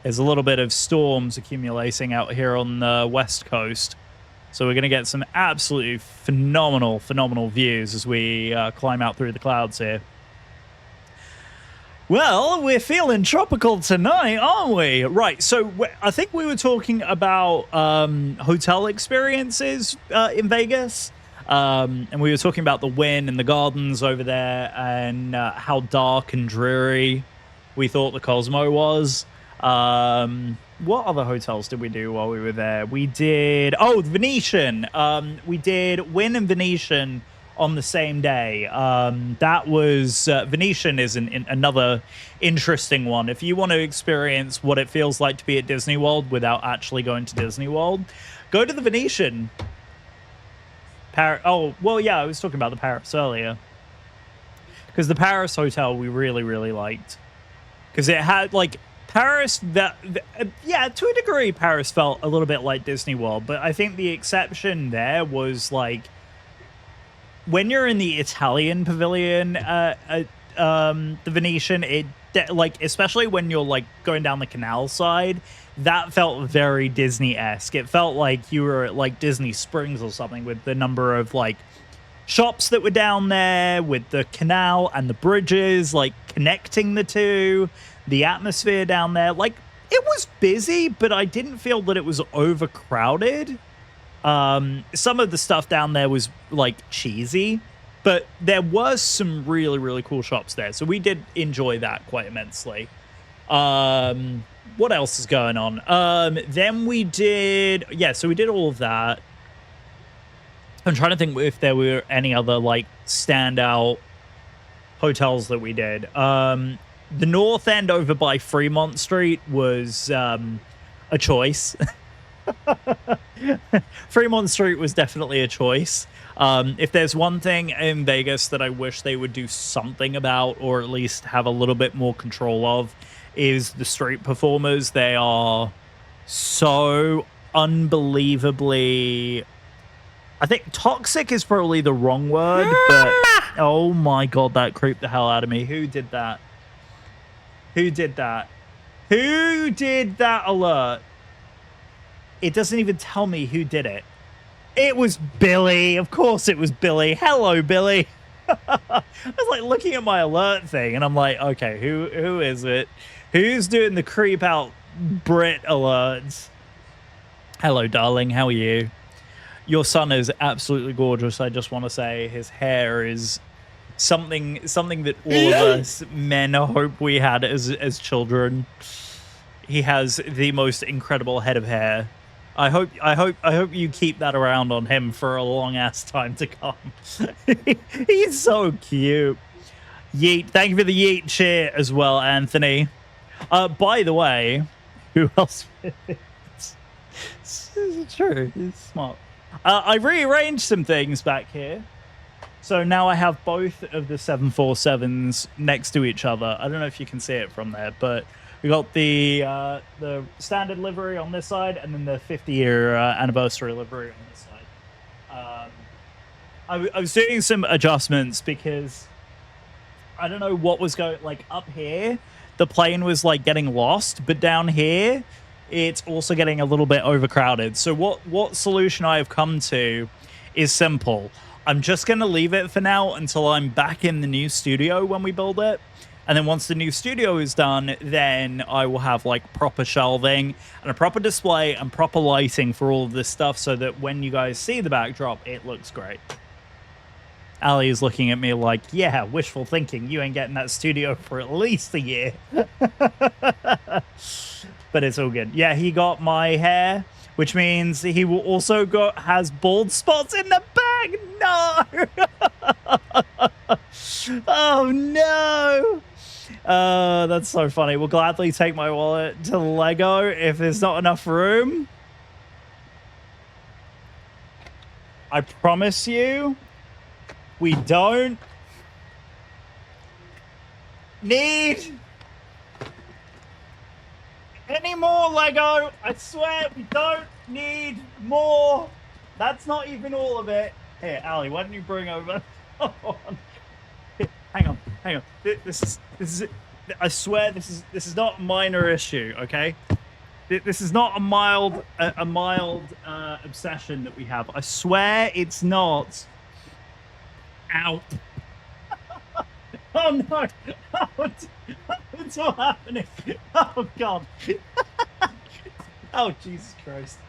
There's a little bit of storms accumulating out here on the west coast, so we're going to get some absolutely phenomenal views as we climb out through the clouds here. Well, we're feeling tropical tonight, aren't we? Right, so I think we were talking about hotel experiences in Vegas. And we were talking about the wind and the gardens over there and how dark and dreary we thought the Cosmo was. What other hotels did we do while we were there? We did... Oh, the Venetian. We did Wynn and Venetian on the same day. That was Venetian is another interesting one. If you want to experience what it feels like to be at Disney World without actually going to Disney World, go to the Venetian. Oh, well, yeah, I was talking about the Paris earlier. Because the Paris hotel we really liked. Because it had, like, Paris, yeah, to a degree, Paris felt a little bit like Disney World. But I think the exception there was, like, when you're in the Italian pavilion, the Venetian, like, especially when you're, like, going down the canal side, that felt very Disney-esque. It felt like you were at, like, Disney Springs or something with the number of, like, shops that were down there, with the canal and the bridges, like, connecting the two, the atmosphere down there. Like, it was busy, but I didn't feel that it was overcrowded. Some of the stuff down there was like cheesy, but there was some really cool shops there, so we did enjoy that quite immensely. What else is going on? Then we did, yeah, so we did all of that. I'm trying to think if there were any other like standout hotels that we did. The north end over by Fremont Street was a choice. Fremont Street was definitely a choice. If there's one thing in Vegas that I wish they would do something about, or at least have a little bit more control of, is the street performers. They are so unbelievably... I think toxic is probably the wrong word, but oh my god, that creeped the hell out of me. Who did that? Who did that? Who did that alert? It doesn't even tell me who did it. It was Billy. Of course it was Billy. Hello, Billy. I was like looking at my alert thing and I'm like, okay, who is it? Who's doing the creep out Brit alerts? Hello, darling. How are you? Your son is absolutely gorgeous. I just want to say his hair is something that all of us men hope we had as children. He has the most incredible head of hair. I hope you keep that around on him for a long ass time to come. He's so cute. Yeet, thank you for the yeet cheer as well, Anthony. By the way, who else? It's true, it's smart. I rearranged some things back here. So now I have both of the 747s next to each other. I don't know if you can see it from there, but we got the standard livery on this side, and then the 50-year anniversary livery on this side. I was doing some adjustments because I don't know what was going, like up here, the plane was like getting lost, but down here, it's also getting a little bit overcrowded. So what solution I have come to is simple. I'm just going to leave it for now until I'm back in the new studio when we build it. And then once the new studio is done, then I will have like proper shelving and a proper display and proper lighting for all of this stuff so that when you guys see the backdrop, it looks great. Ali is looking at me like, yeah, wishful thinking. You ain't getting that studio for at least a year. But it's all good. Yeah, he got my hair, which means he will also has bald spots in the back. No! Oh, no! That's so funny. We'll gladly take my wallet to Lego if there's not enough room. I promise you, we don't need any more Lego. I swear we don't need more. That's not even all of it. Here, Ali, why don't you bring over? Here, hang on. This is. I swear this is not a minor issue. Okay, this is not a mild obsession that we have. I swear it's not. Ow. Oh no! What's all happening? Oh god! Oh Jesus Christ!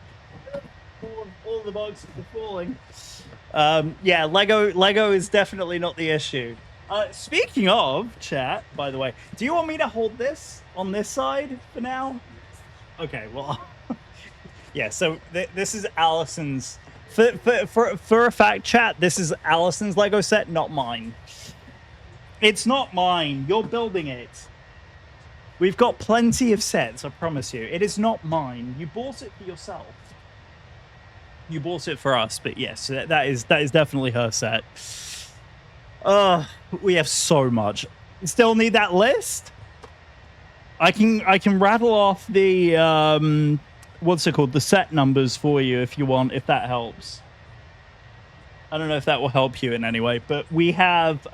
All the bugs are falling. Yeah, Lego is definitely not the issue. Speaking of chat, by the way, do you want me to hold this on this side for now? Okay, well, yeah. So this is Allison's. For a fact, chat, this is Allison's Lego set, not mine. It's not mine. You're building it. We've got plenty of sets, I promise you. It is not mine. You bought it for yourself. You bought it for us, but yes, that is definitely her set. We have so much. Still need that list? I can rattle off the what's it called? The set numbers for you if you want, if that helps. I don't know if that will help you in any way, but we have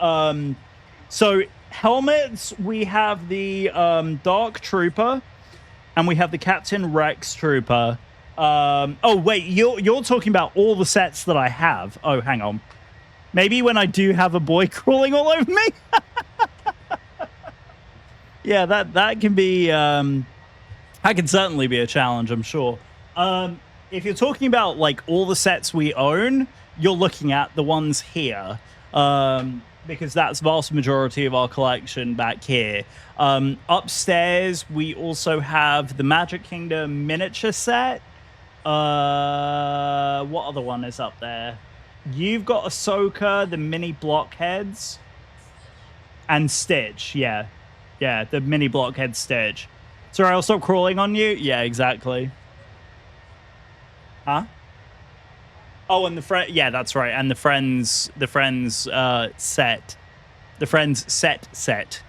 so helmets, we have the Dark Trooper, and we have the Captain Rex Trooper. Oh wait, you're talking about all the sets that I have. Oh, hang on. Maybe when I do have a boy crawling all over me. Yeah, that can be that can certainly be a challenge, I'm sure. If you're talking about like all the sets we own, you're looking at the ones here. Because that's the vast majority of our collection back here. Upstairs, we also have the Magic Kingdom miniature set. What other one is up there? You've got Ahsoka, the mini blockheads, and Stitch. Yeah, the mini blockhead Stitch. Sorry, I'll stop crawling on you. Yeah, exactly. Huh? Oh, and the friend. Yeah, that's right. And the friends set, the friends set,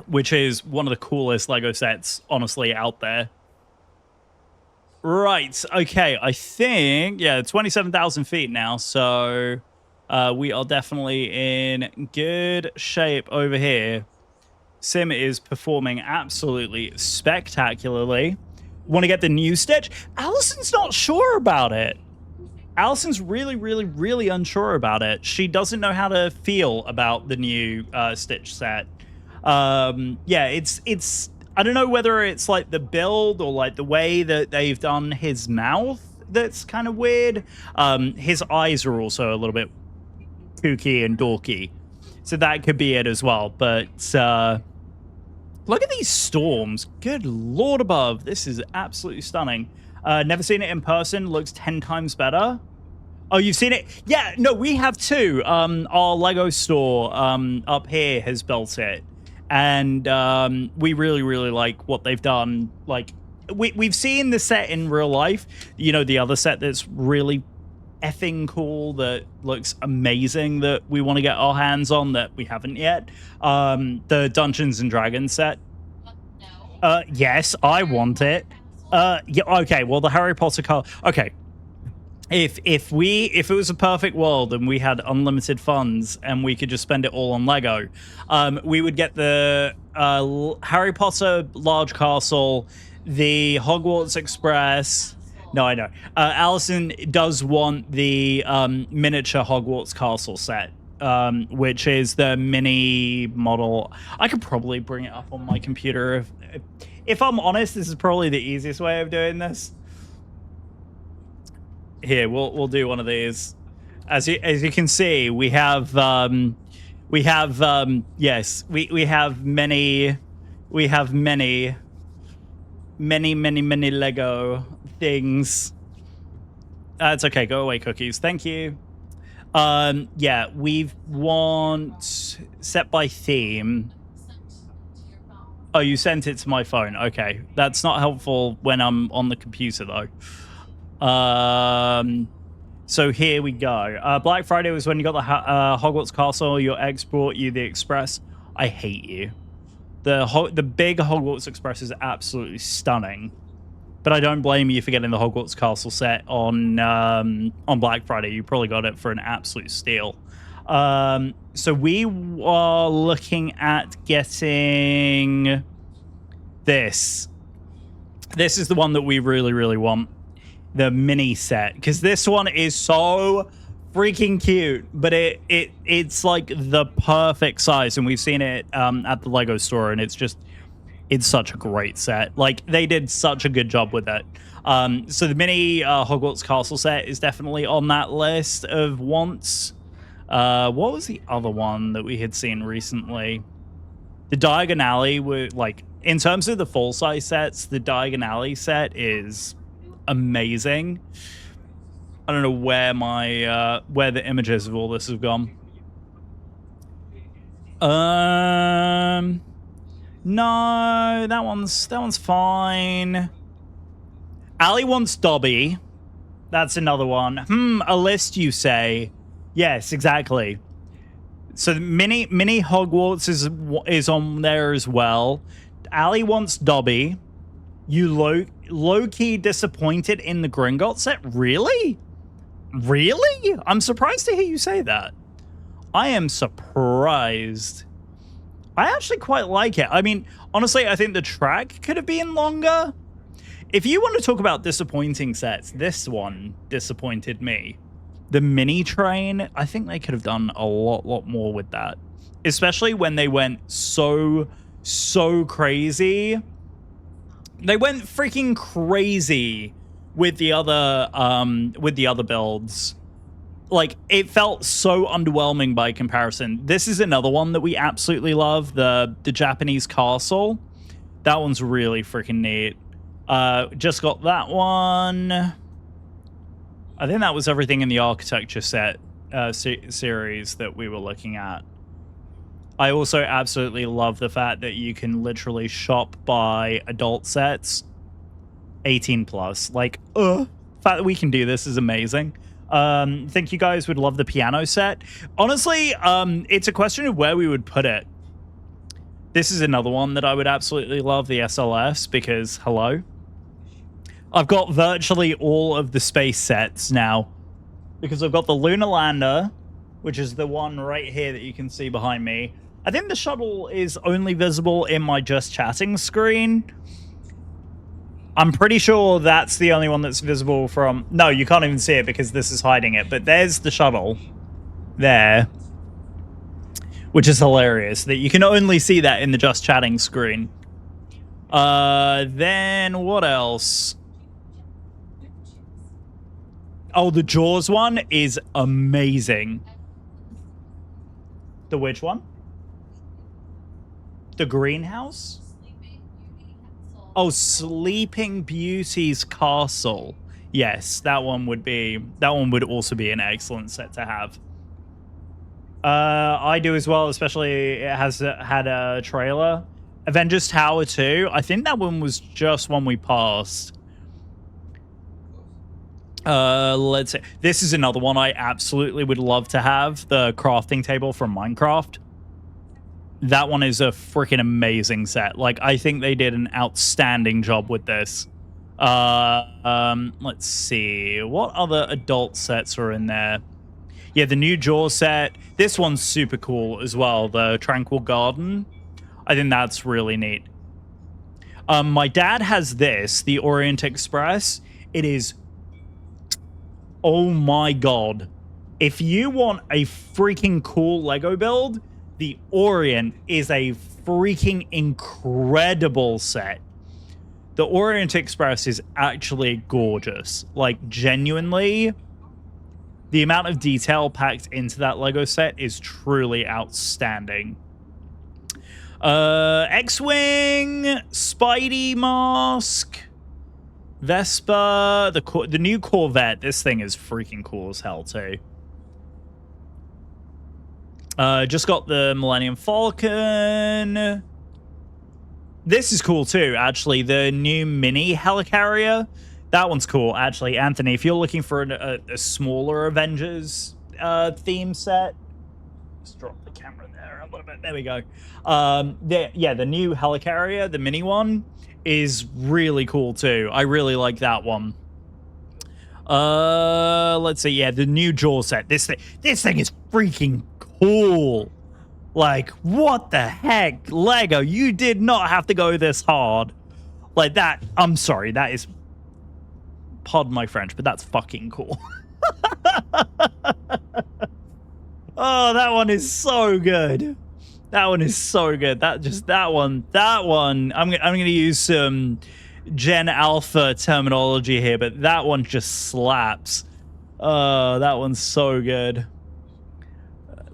which is one of the coolest Lego sets, honestly, out there. Right. Okay. I think, yeah, 27,000 feet now. So we are definitely in good shape over here. Sim is performing absolutely spectacularly. Want to get the new Stitch? Allison's not sure about it. Allison's really unsure about it. She doesn't know how to feel about the new Stitch set. Yeah, it's I don't know whether it's like the build or like the way that they've done his mouth that's kind of weird. His eyes are also a little bit kooky and dorky. So that could be it as well. But look at these storms. Good Lord above. This is absolutely stunning. Never seen it in person. Looks 10 times better. Oh, you've seen it? Yeah, no, we have too. Our Lego store up here has built it. And we really, really like what they've done. Like, we've seen the set in real life. You know, the other set that's really effing cool, that looks amazing, that we want to get our hands on, that we haven't yet. The Dungeons and Dragons set. Yes, I want it. Yeah, okay, well, the Harry Potter car. Okay. If it was a perfect world and we had unlimited funds and we could just spend it all on Lego, we would get the Harry Potter large castle, the Hogwarts Express. No, I know. Allison does want the miniature Hogwarts castle set, which is the mini model. I could probably bring it up on my computer. If I'm honest, this is probably the easiest way of doing this. Here, we'll do one of these. As you can see, we have many Lego things. It's okay. Go away, cookies. Thank you. Yeah, we want set by theme. Oh, you sent it to my phone. Okay, that's not helpful when I'm on the computer though. So here we go. Black Friday was when you got the Hogwarts Castle. Your ex brought you the Express. I hate you. The big Hogwarts Express is absolutely stunning, but I don't blame you for getting the Hogwarts Castle set on Black Friday. You probably got it for an absolute steal. So we are looking at getting this. This is the one that we really, really want. The mini set, because this one is so freaking cute, but it's like the perfect size, and we've seen it at the Lego store, and it's such a great set. Like, they did such a good job with it. So the mini Hogwarts Castle set is definitely on that list of wants. What was the other one that we had seen recently? The Diagon Alley were, like, in terms of the full size sets, the Diagon Alley set is amazing. I don't know where my where the images of all this have gone. No, that one's fine. Ali wants Dobby. That's another one. A list, you say? Yes, exactly. So mini Hogwarts is on there as well. Ali wants Dobby. You low-key disappointed in the Gringotts set? Really? Really? I'm surprised to hear you say that. I am surprised. I actually quite like it. I mean, honestly, I think the track could have been longer. If you want to talk about disappointing sets, this one disappointed me. The mini train, I think they could have done a lot more with that. Especially when they went so crazy. They went freaking crazy with the other builds. Like, it felt so underwhelming by comparison. This is another one that we absolutely love, the Japanese castle. That one's really freaking neat. Just got that one. I think that was everything in the architecture set series that we were looking at. I also absolutely love the fact that you can literally shop by adult sets, 18 plus. Like, the fact that we can do this is amazing. Think you guys would love the piano set. Honestly, it's a question of where we would put it. This is another one that I would absolutely love, the SLS, because, hello. I've got virtually all of the space sets now, because I've got the Lunar Lander, which is the one right here that you can see behind me. I think the shuttle is only visible in my just chatting screen. I'm pretty sure that's the only one that's visible from... No, you can't even see it because this is hiding it. But there's the shuttle. There. Which is hilarious. That you can only see that in the just chatting screen. Then what else? Oh, the Jaws one is amazing. The which one? The greenhouse? Oh, Sleeping Beauty's Castle. Yes, that one would also be an excellent set to have. I do as well, especially it has had a trailer. Avengers Tower 2. I think that one was just one we passed. Let's see. This is another one I absolutely would love to have. The crafting table from Minecraft. That one is a freaking amazing set. Like, I think they did an outstanding job with this. Let's see. What other adult sets are in there? Yeah, the new Jaw set. This one's super cool as well. The Tranquil Garden. I think that's really neat. My dad has this, the Orient Express. It is... Oh my god. If you want a freaking cool Lego build, the Orient is a freaking incredible set. The Orient Express is actually gorgeous. Like, genuinely, the amount of detail packed into that Lego set is truly outstanding. X-Wing, Spidey mask, Vespa, the new Corvette. This thing is freaking cool as hell too. Just got the Millennium Falcon. This is cool too, actually. The new mini helicarrier. That one's cool, actually. Anthony, if you're looking for a smaller Avengers theme set, just drop the camera there a little bit. There we go. The new helicarrier, the mini one, is really cool too. I really like that one. Let's see. Yeah, the new Jaw set. This thing is freaking cool. Like, what the heck, Lego? You did not have to go this hard. Like that. I'm sorry. That is, pardon my French, but that's fucking cool. Oh, that one is so good. That one is so good. That one. I'm gonna use some Gen Alpha terminology here, but that one just slaps. That one's so good.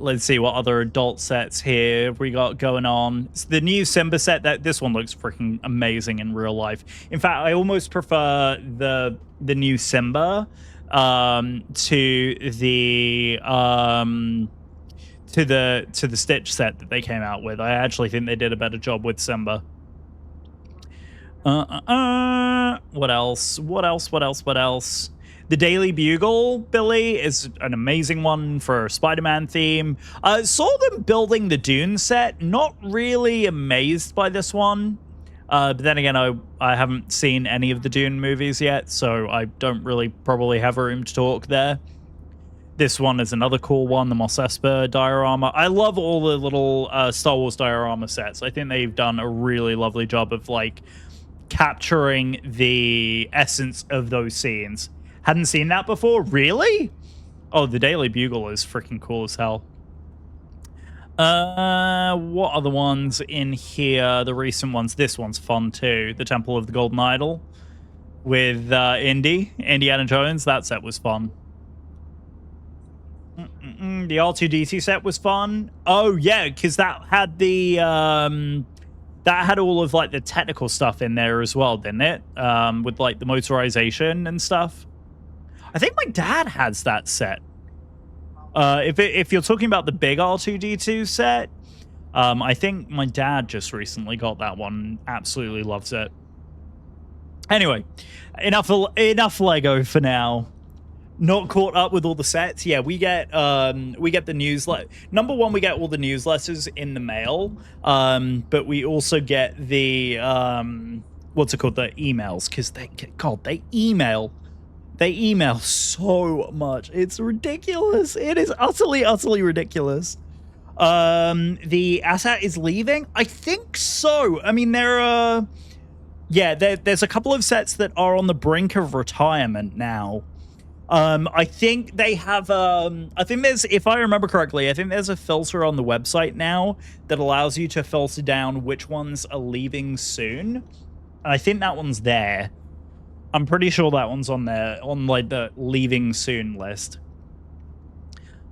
Let's see what other adult sets here we got going on. It's the new Simba set. This one looks freaking amazing in real life. In fact, I almost prefer the new Simba to the Stitch set that they came out with. I actually think they did a better job with Simba. What else? The Daily Bugle, Billy, is an amazing one for a Spider-Man theme. Saw them building the Dune set. Not really amazed by this one. But then again, I haven't seen any of the Dune movies yet, so I don't really probably have room to talk there. This one is another cool one, the Mos Espa diorama. I love all the little Star Wars diorama sets. I think they've done a really lovely job of, like, capturing the essence of those scenes. Hadn't seen that before? Really? Oh, the Daily Bugle is freaking cool as hell. What are the ones in here? The recent ones. This one's fun too. The Temple of the Golden Idol with Indiana Jones. That set was fun. The R2-D2 set was fun. Oh yeah, because that had the that had all of, like, the technical stuff in there as well, didn't it? With, like, the motorization and stuff. I think my dad has that set. If you're talking about the big R2-D2 set, I think my dad just recently got that one. Absolutely loves it. Anyway, enough Lego for now. Not caught up with all the sets. Yeah, we get the newsletter. Number one, we get all the newsletters in the mail, but we also get the what's it called, the emails, because they email. They email so much. It's ridiculous. It is utterly ridiculous. The ASAT is leaving? I think so. I mean, there's a couple of sets that are on the brink of retirement now. I think they have, I think there's, if I remember correctly, I think there's a filter on the website now that allows you to filter down which ones are leaving soon. And I think that one's there. I'm pretty sure that one's on there, on, like, the leaving soon list.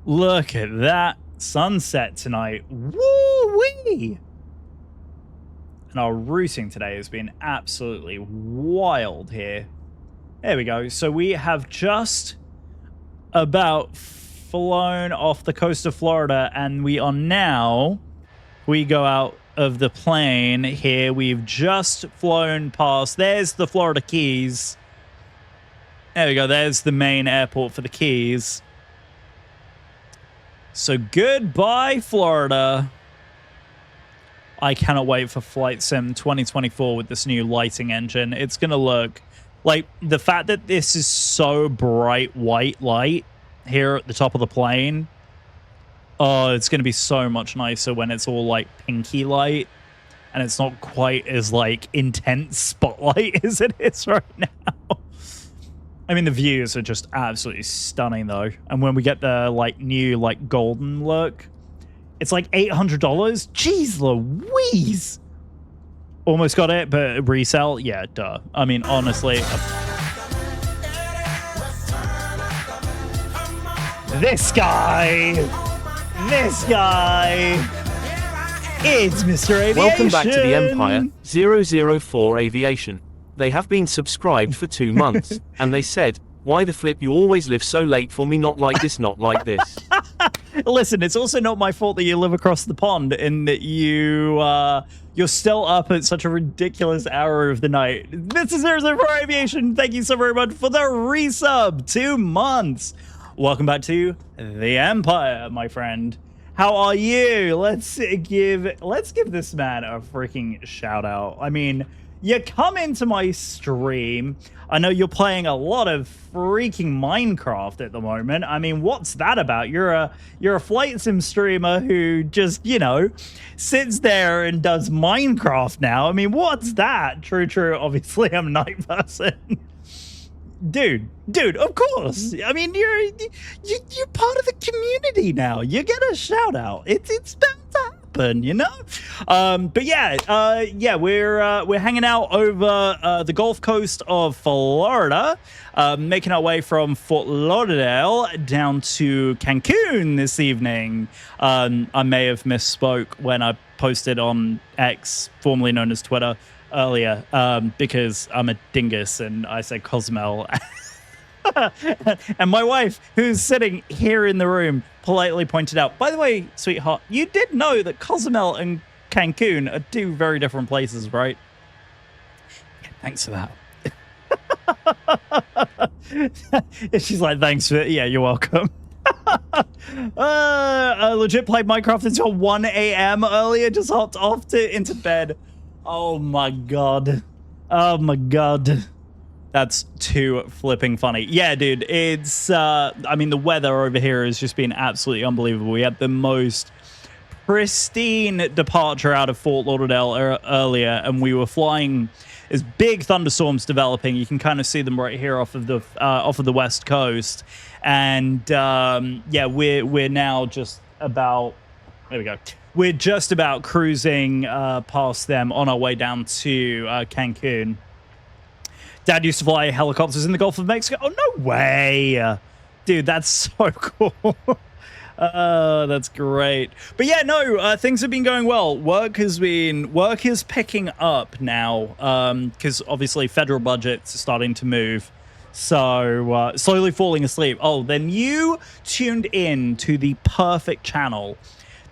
Look at that sunset tonight. Woo-wee! And our routing today has been absolutely wild here. There we go. So we have just about flown off the coast of Florida, and we are now, we go out of the plane here. We've just flown past. There's the Florida Keys. There we go. There's the main airport for the Keys. So goodbye, Florida. I cannot wait for Flight Sim 2024 with this new lighting engine. It's going to look like the fact that this is so bright white light here at the top of the plane. Oh, it's going to be so much nicer when it's all like pinky light and it's not quite as like intense spotlight as it is right now. I mean, the views are just absolutely stunning though. And when we get the like new like golden look, it's like $800. Jeez Louise. Almost got it, but resell? Yeah, duh. I mean, honestly. This guy. It's Mr. Aviation. Welcome back to the Empire, 004 Aviation. They have been subscribed for 2 months, and they said, why the flip you always live so late for me, not like this, not like this. Listen, it's also not my fault that you live across the pond in that you're still up at such a ridiculous hour of the night. This is 004 Aviation. Thank you so very much for the resub. 2 months. Welcome back to the Empire, my friend. How are you? Let's give this man a freaking shout out. I mean, you come into my stream. I know you're playing a lot of freaking Minecraft at the moment. I mean, what's that about? You're a flight sim streamer who just, you know, sits there and does Minecraft now. I mean, what's that? True. Obviously, I'm a night person. Dude, of course. I mean, you're part of the community now. You get a shout out. It's bound to happen, you know. But yeah, we're hanging out over the Gulf Coast of Florida, making our way from Fort Lauderdale down to Cancun this evening. I may have misspoke when I posted on X, formerly known as Twitter, earlier, because I'm a dingus and I said Cozumel. And my wife, who's sitting here in the room, politely pointed out, by the way, sweetheart, you did know that Cozumel and Cancun are 2 very different places, right? Yeah, thanks for that. She's like, thanks for it. Yeah, you're welcome. I legit played Minecraft until 1 a.m. earlier, just hopped off into bed. Oh my god. That's too flipping funny. Yeah, dude, it's I mean, the weather over here has just been absolutely unbelievable. We had the most pristine departure out of Fort Lauderdale earlier, and we were flying as big thunderstorms developing. You can kind of see them right here off of the west coast. And yeah, we're now just about, there we go. We're just about cruising past them on our way down to Cancun. Dad used to fly helicopters in the Gulf of Mexico. Oh, no way. Dude, that's so cool. That's great. But yeah, no, things have been going well. Work is picking up now, because obviously federal budgets are starting to move. So slowly falling asleep. Oh, then you tuned in to the perfect channel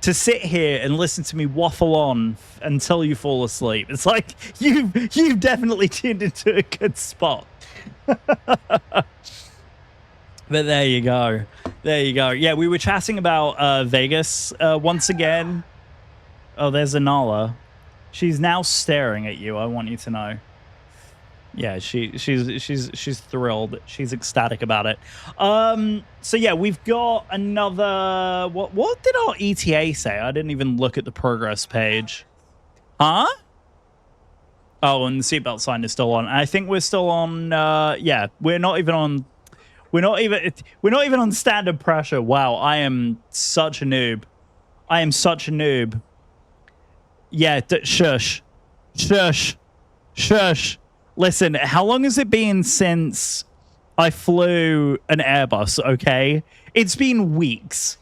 to sit here and listen to me waffle on until you fall asleep. It's like you've definitely tuned into a good spot. But there you go. Yeah, we were chatting about Vegas once again. Oh, there's Anala. She's now staring at you. I want you to know. Yeah, she's thrilled. She's ecstatic about it. So yeah, we've got another. What did our ETA say? I didn't even look at the progress page. Huh? Oh, and the seatbelt sign is still on. I think we're still on. Yeah, we're not even on standard pressure. Wow, I am such a noob. Yeah, shush. Listen, how long has it been since I flew an Airbus, okay? It's been weeks.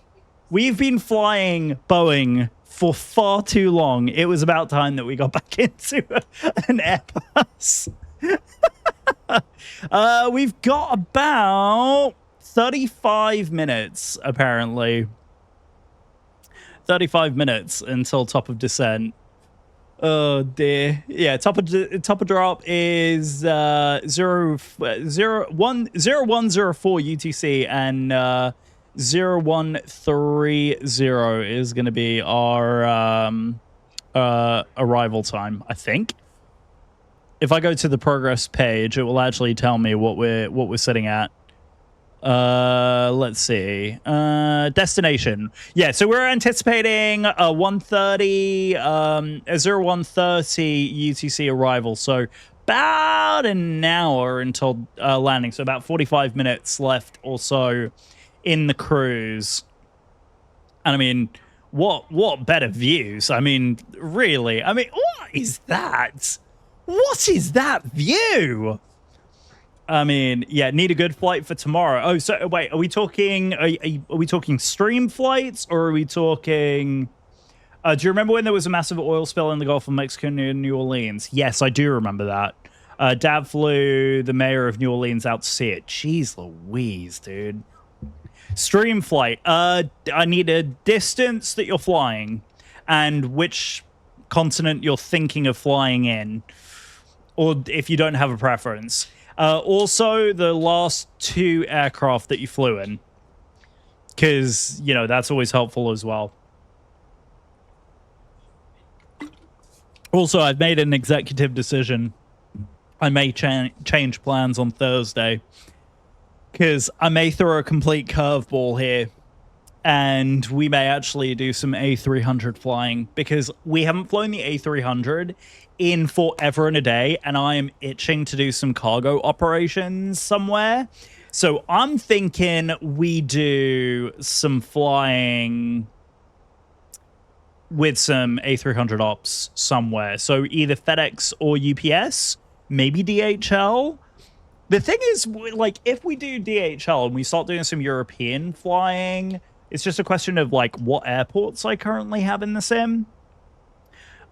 We've been flying Boeing for far too long. It was about time that we got back into an Airbus. We've got about 35 minutes, apparently. 35 minutes until top of descent. Oh dear. Yeah, top of drop is 0104 UTC, and 0130 is going to be our arrival time, I think. If I go to the progress page, it will actually tell me what we're sitting at. Let's see. Destination. Yeah, so we're anticipating a 0130 UTC arrival. So about an hour until landing. So about 45 minutes left or so in the cruise. And I mean, what better views? I mean, really? I mean, what is that? What is that view? I mean, yeah, need a good flight for tomorrow. Oh, so wait, are we talking? Are we talking stream flights, or are we talking? Do you remember when there was a massive oil spill in the Gulf of Mexico near New Orleans? Yes, I do remember that. Dad flew the mayor of New Orleans out to see it. Jeez Louise, dude. Stream flight. I need a distance that you're flying, and which continent you're thinking of flying in, or if you don't have a preference. Also, the last 2 aircraft that you flew in, because, you know, that's always helpful as well. Also, I've made an executive decision. I may change plans on Thursday, because I may throw a complete curveball here, and we may actually do some A300 flying, because we haven't flown the A300 in forever and a day, and I am itching to do some cargo operations somewhere. So I'm thinking we do some flying with some A300 ops somewhere. So either FedEx or UPS, maybe DHL. The thing is, like, if we do DHL and we start doing some European flying, it's just a question of, like, what airports I currently have in the sim.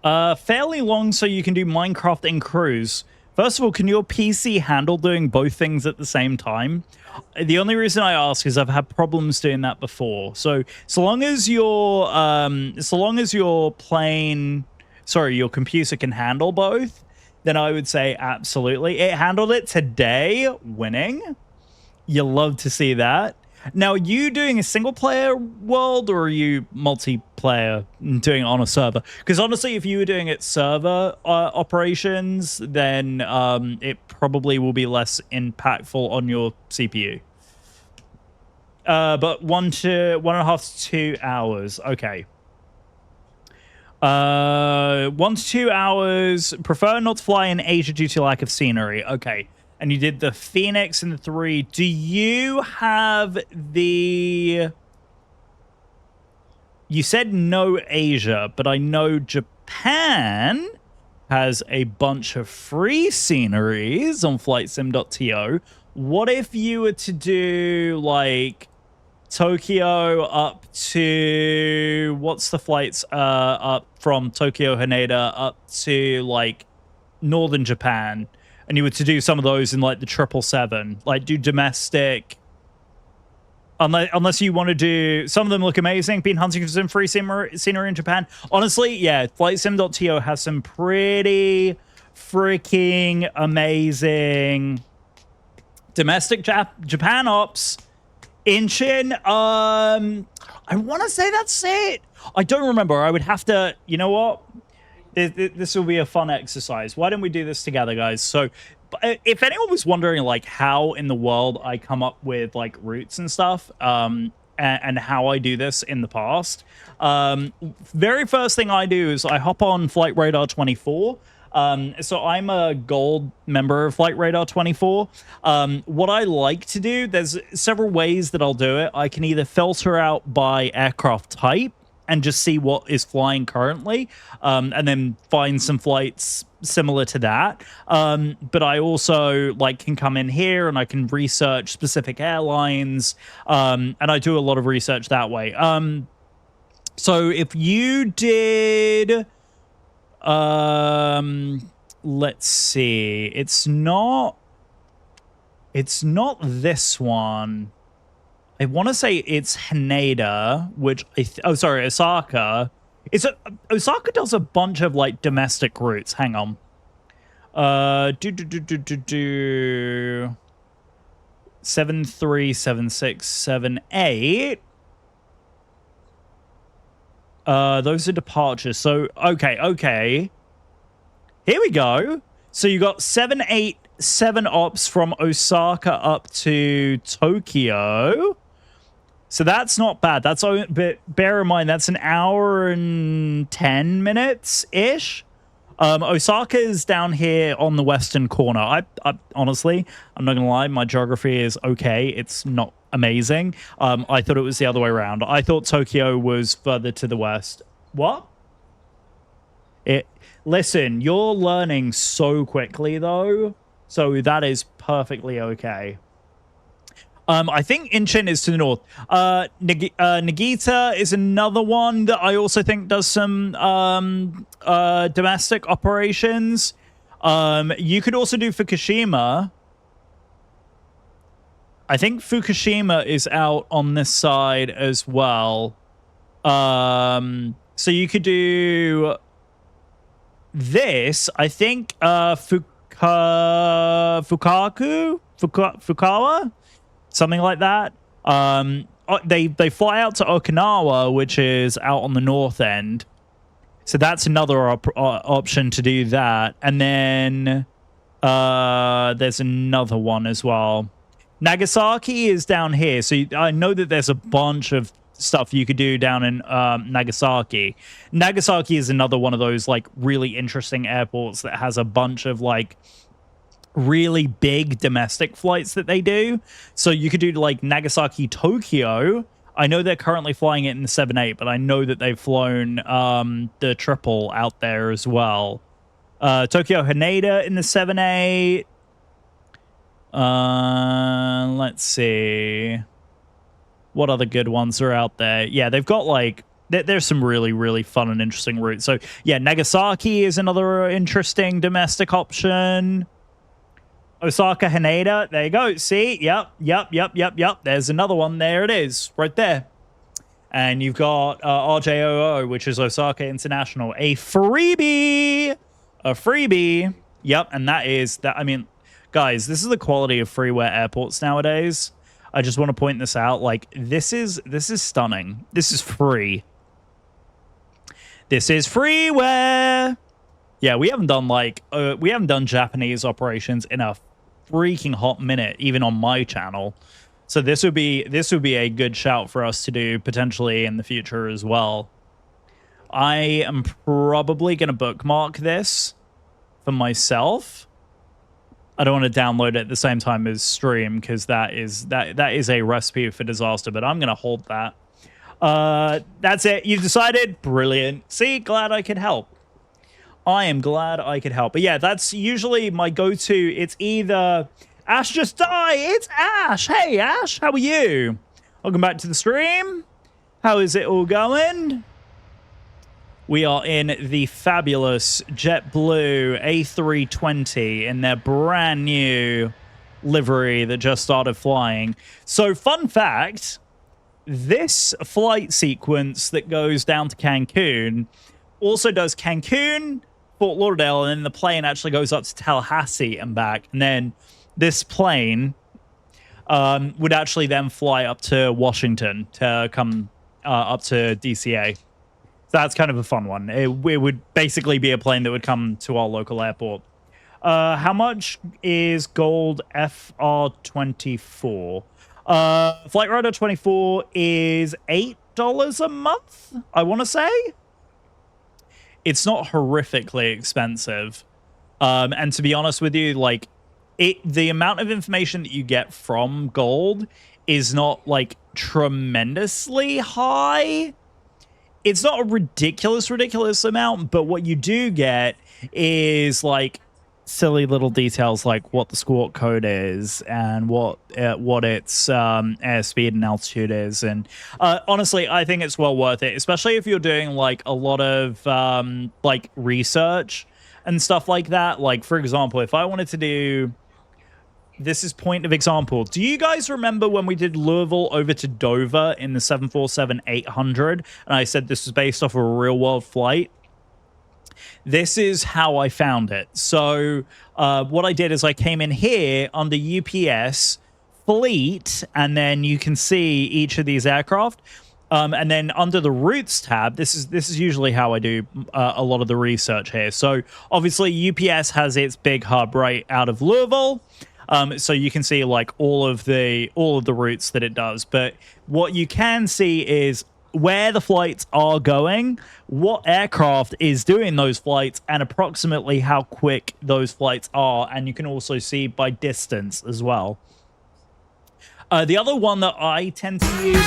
Fairly long so you can do Minecraft and cruise. First of all, can your PC handle doing both things at the same time? The only reason I ask is I've had problems doing that before. So long as your your computer can handle both, then I would say absolutely. It handled it today, winning. You love to see that. Now, are you doing a single-player world, or are you multiplayer doing it on a server? Because honestly, if you were doing it server operations, then it probably will be less impactful on your CPU. But 1.5 to 2 hours. Okay. 1 to 2 hours. Prefer not to fly in Asia due to lack of scenery. Okay. And you did the Phoenix and the 3. Do you have the... You said no Asia, but I know Japan has a bunch of free sceneries on flightsim.to. What if you were to do, like, Tokyo up to... What's the flights up from Tokyo, Haneda, up to, like, northern Japan? And you were to do some of those in, like, the 777. Like, do domestic... Unless you want to do... Some of them look amazing. Been hunting for some free scenery in Japan. Honestly, yeah, flightsim.to has some pretty freaking amazing domestic Japan ops. Inchin, I want to say that's it. I don't remember. I would have to... You know what? This will be a fun exercise. Why don't we do this together, guys? So, if anyone was wondering, like, how in the world I come up with, like, routes and stuff, and how I do this in the past, very first thing I do is I hop on Flight Radar 24. So I'm a gold member of Flight Radar 24. What I like to do, there's several ways that I'll do it. I can either filter out by aircraft type and just see what is flying currently, and then find some flights similar to that. But I also, like, can come in here and I can research specific airlines, and I do a lot of research that way. So if you did, let's see, it's not this one. I want to say it's Haneda, which Osaka. Osaka does a bunch of like domestic routes. Hang on. 737678. Those are departures. So okay. Here we go. So you got 787 ops from Osaka up to Tokyo. So that's not bad. But bear in mind that's an hour and 10 minutes ish. Osaka is down here on the western corner. I honestly, I'm not gonna lie, my geography is okay. It's not amazing. I thought it was the other way around. I thought Tokyo was further to the west. What? Listen, you're learning so quickly though, so that is perfectly okay. I think Incheon is to the north. Nagita is another one that I also think does some domestic operations. You could also do Fukushima. I think Fukushima is out on this side as well. So you could do this. I think Fukawa? Something like that. They fly out to Okinawa, which is out on the north end. So that's another option to do that. And then there's another one as well. Nagasaki is down here. So I know that there's a bunch of stuff you could do down in Nagasaki. Nagasaki is another one of those like really interesting airports that has a bunch of like really big domestic flights that they do. So you could do like Nagasaki Tokyo. I know they're currently flying it in the 7-8, but I know that they've flown the triple out there as well. Tokyo Haneda in the 7-8. Let's see what other good ones are out there. Yeah, they've got like there's some really, really fun and interesting routes. So yeah, Nagasaki is another interesting domestic option. Osaka Haneda, there you go. See, yep. There's another one. There it is, right there. And you've got RJOO, which is Osaka International, a freebie. Yep, and that is that. I mean, guys, this is the quality of freeware airports nowadays. I just want to point this out. Like, this is stunning. This is free. This is freeware. Yeah, we haven't done Japanese operations in a freaking hot minute, even on my channel. So this would be a good shout for us to do potentially in the future as well. I am probably going to bookmark this for myself. I don't want to download it at the same time as stream because that is a recipe for disaster, but I'm going to hold that. That's it. You've decided? Brilliant. See, glad I could help. I am glad I could help. But yeah, that's usually my go-to. It's either Ash just die. It's Ash. Hey, Ash, how are you? Welcome back to the stream. How is it all going? We are in the fabulous JetBlue A320 in their brand new livery that just started flying. So, fun fact, this flight sequence that goes down to Cancun also does Cancun, Fort Lauderdale, and then the plane actually goes up to Tallahassee and back. And then this plane would actually then fly up to Washington to come up to DCA. So that's kind of a fun one. It would basically be a plane that would come to our local airport. How much is Gold FR24? Flight Rider 24 is $8 a month, I want to say. It's not horrifically expensive. And to be honest with you, like, the amount of information that you get from Gold is not, like, tremendously high. It's not a ridiculous amount, but what you do get is, like, silly little details like what the squawk code is and what its airspeed and altitude is. And honestly, I think it's well worth it, especially if you're doing like a lot of like research and stuff like that. Like, for example, if I wanted to do, this is point of example. Do you guys remember when we did Louisville over to Dover in the 747-800? And I said this was based off of a real world flight. This is how I found it. So what I did is I came in here under UPS fleet, and then you can see each of these aircraft. And then under the routes tab, this is usually how I do a lot of the research here. So obviously UPS has its big hub right out of Louisville. So you can see like all of the routes that it does. But what you can see is where the flights are going, what aircraft is doing those flights, and approximately how quick those flights are. And you can also see by distance as well. The other one that I tend to use...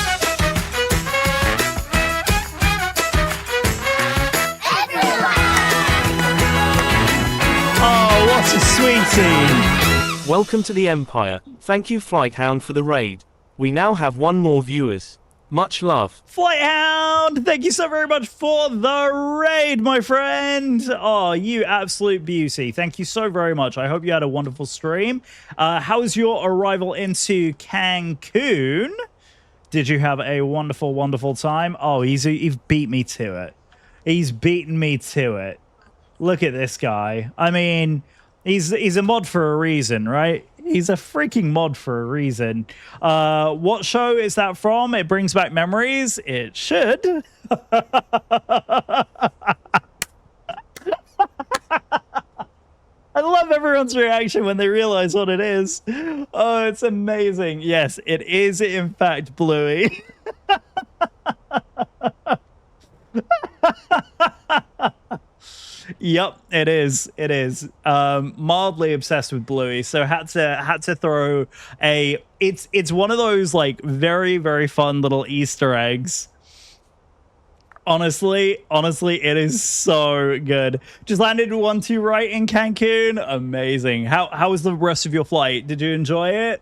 Oh, what a sweetie! Welcome to the Empire. Thank you, Flighthound, for the raid. We now have one more viewers. Much love. Flighthound, thank you so very much for the raid, my friend. Oh, you absolute beauty. Thank you so very much. I hope you had a wonderful stream. How was your arrival into Cancun? Did you have a wonderful, wonderful time? Oh, he's beat me to it. He's beaten me to it. Look at this guy. I mean, he's a mod for a reason, right? He's a freaking mod for a reason. What show is that from? It brings back memories. It should. I love everyone's reaction when they realize what it is. Oh, it's amazing. Yes, it is in fact Bluey. Yep, it is. It is. Mildly obsessed with Bluey, so had to throw a. It's one of those like very, very fun little Easter eggs. Honestly, it is so good. Just landed 1-2 right in Cancun. Amazing. How was the rest of your flight? Did you enjoy it?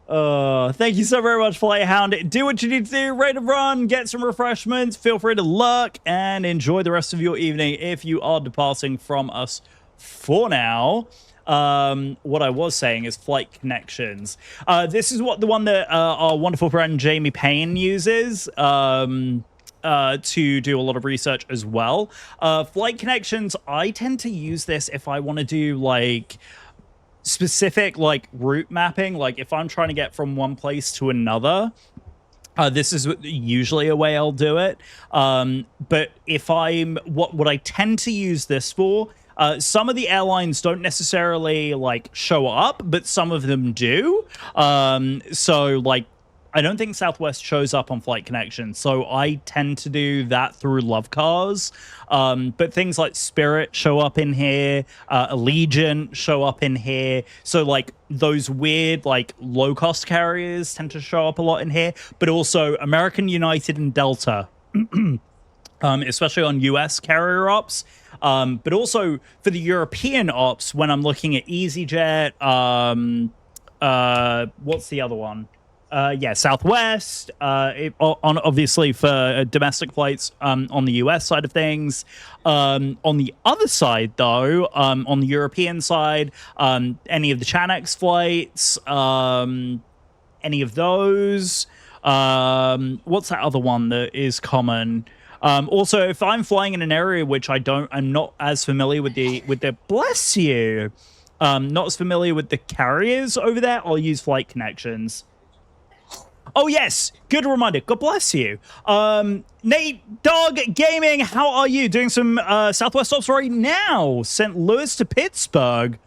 Thank you so very much, Flighthound. Do what you need to do. Rate and run. Get some refreshments. Feel free to lurk and enjoy the rest of your evening if you are departing from us for now. What I was saying is flight connections. This is the one that our wonderful friend Jamie Payne uses to do a lot of research as well. Flight connections, I tend to use this if I want to do like specific like route mapping, like if I'm trying to get from one place to another. This is usually a way I'll do it. But if I'm what I tend to use this for, some of the airlines don't necessarily like show up, but some of them do. So like I don't think Southwest shows up on Flight Connections, so I tend to do that through Love Cars. But things like Spirit show up in here, Allegiant show up in here. So like those weird like low-cost carriers tend to show up a lot in here, but also American, United, and Delta, especially on US carrier ops. But also for the European ops, when I'm looking at EasyJet, what's the other one? Yeah, Southwest, obviously for domestic flights on the US side of things. On the other side, though, on the European side, any of the Chanex flights, any of those. What's that other one that is common? Also, if I'm flying in an area which I'm not as familiar with the bless you, not as familiar with the carriers over there, I'll use Flight Connections. Oh, yes. Good reminder. God bless you. Nate Dog Gaming, how are you? Doing some Southwest ops right now. St. Louis to Pittsburgh.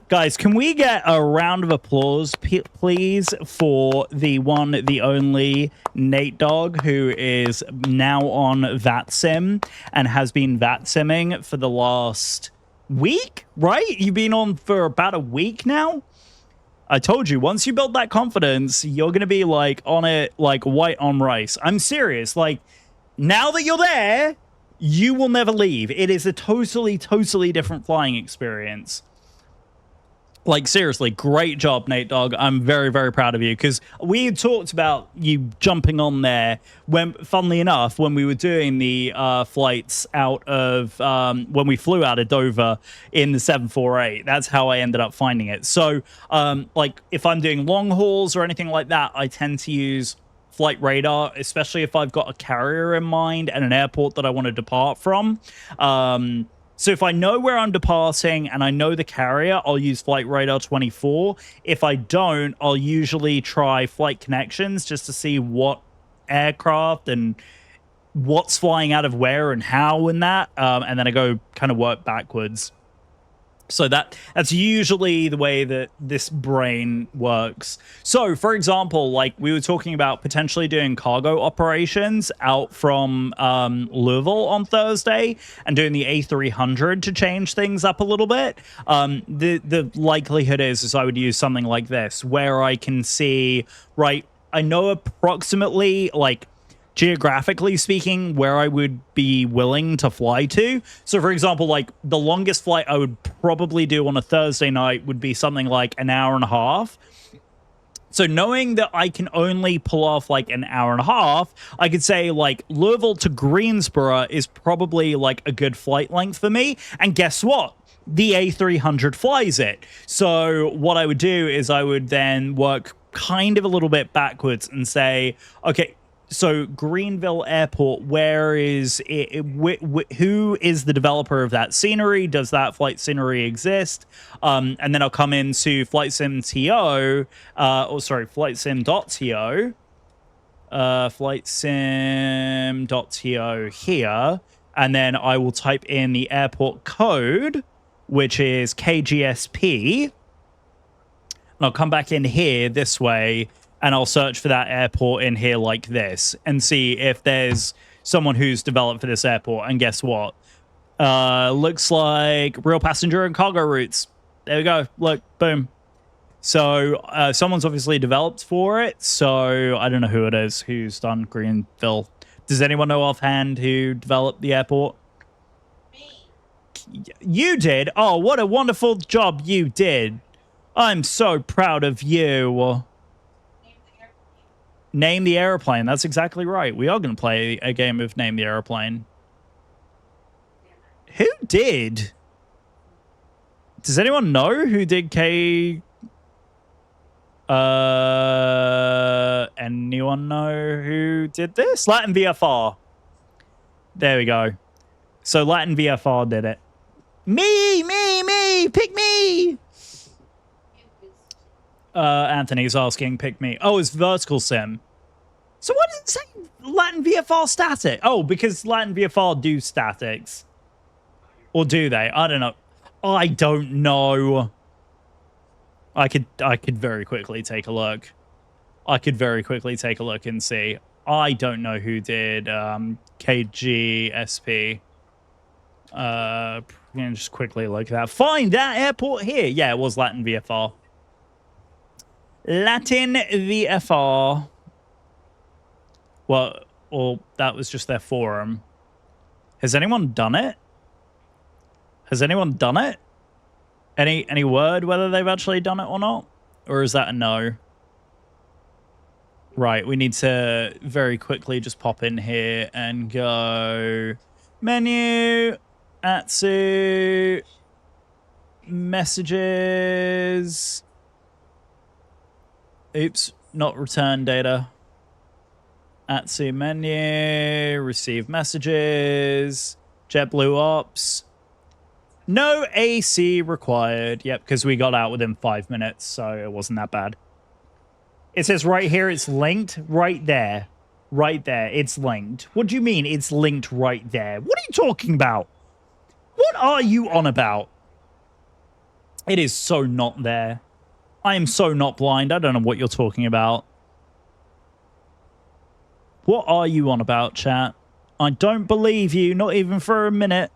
Guys, can we get a round of applause, please, for the one, the only Nate Dog, who is now on VATSIM and has been VATSIMing for the last week, right? You've been on for about a week now? I told you, once you build that confidence, you're going to be like on it like white on rice. I'm serious. Like now that you're there, you will never leave. It is a totally, totally different flying experience. Like, seriously, great job, Nate Dogg. I'm very, very proud of you, because we talked about you jumping on there when, funnily enough, when we were doing the flights out of, when we flew out of Dover in the 748. That's how I ended up finding it. So, like, if I'm doing long hauls or anything like that, I tend to use flight radar, especially if I've got a carrier in mind and an airport that I want to depart from. So if I know where I'm departing and I know the carrier, I'll use Flight Radar 24. If I don't, I'll usually try Flight Connections just to see what aircraft and what's flying out of where and how and that. And then I go kind of work backwards. So that's usually the way that this brain works. So, for example, like we were talking about potentially doing cargo operations out from Louisville on Thursday and doing the A300 to change things up a little bit. The likelihood is I would use something like this, where I can see, right, I know approximately, like, geographically speaking, where I would be willing to fly to. So, for example, like the longest flight I would probably do on a Thursday night would be something like an hour and a half. So knowing that I can only pull off like an hour and a half, I could say like Louisville to Greensboro is probably like a good flight length for me. And guess what? The A300 flies it. So what I would do is I would then work kind of a little bit backwards and say, okay, so Greenville Airport, where is it? Who is the developer of that scenery? Does that flight scenery exist? And then I'll come into FlightSim.to, FlightSim.to, FlightSim.to here, and then I will type in the airport code, which is KGSP, and I'll come back in here this way, and I'll search for that airport in here like this and see if there's someone who's developed for this airport. And guess what? Looks like Real Passenger and Cargo Routes. There we go. Look, boom. So someone's obviously developed for it. So I don't know who it is who's done Greenville. Does anyone know offhand who developed the airport? Me. You did? Oh, what a wonderful job you did. I'm so proud of you. Name the airplane. That's exactly right. We are going to play a game of Name the Airplane. Who did? Does anyone know who did anyone know who did this? Latin VFR. There we go. So Latin VFR did it. Me! Pick me! Anthony's asking, pick me. Oh, it's vertical sim. So what did it say? Latin VFR static? Oh, because Latin VFR do statics. Or do they? I don't know. I don't know. I could very quickly take a look. I could very quickly take a look and see. I don't know who did KGSP. Just quickly look at that. Find that airport here. Yeah, it was Latin VFR. Latin VFR. Well, or that was just their forum. Has anyone done it? Has anyone done it? Any word whether they've actually done it or not? Or is that a no? Right, we need to very quickly just pop in here and go menu, Atsu, messages. Oops, not return data. Atsu menu, receive messages, JetBlue Ops. No AC required. Yep, because we got out within 5 minutes, so it wasn't that bad. It says right here it's linked. Right there. Right there. It's linked. What do you mean it's linked right there? What are you talking about? What are you on about? It is so not there. I am so not blind. I don't know what you're talking about. What are you on about, chat? I don't believe you, not even for a minute.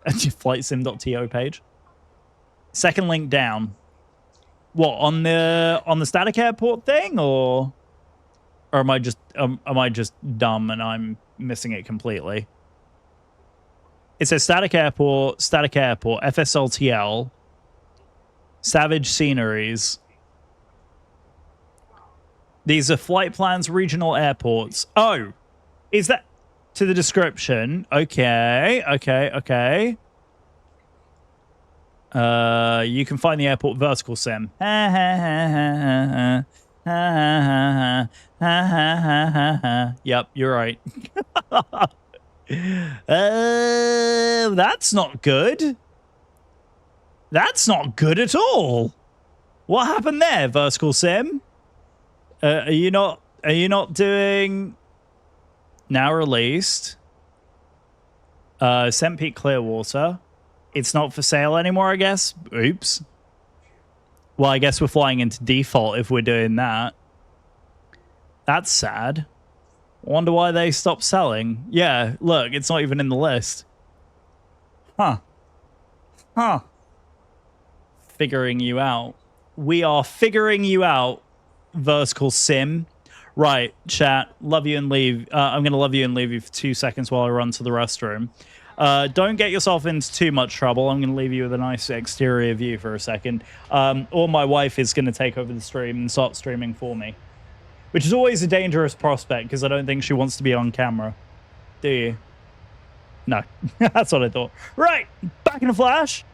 At your FlightSim.to page. Second link down. What, on the static airport thing, or? Or am I just dumb and I'm missing it completely? It says static airport, FSLTL, Savage Sceneries. These are flight plans, regional airports. Oh, is that to the description? Okay. You can find the airport vertical sim. Yep, you're right. That's not good. That's not good at all. What happened there, vertical sim? Are you not doing now released? St. Pete Clearwater. It's not for sale anymore, I guess. Oops. Well, I guess we're flying into default if we're doing that. That's sad. Wonder why they stopped selling. Yeah, look, it's not even in the list. Huh. Figuring you out. We are figuring you out, vertical sim. Right, chat. Love you and leave. I'm going to love you and leave you for 2 seconds while I run to the restroom. Don't get yourself into too much trouble. I'm going to leave you with a nice exterior view for a second. Or my wife is going to take over the stream and start streaming for me. Which is always a dangerous prospect because I don't think she wants to be on camera. Do you? No. That's what I thought. Right. Back in a flash.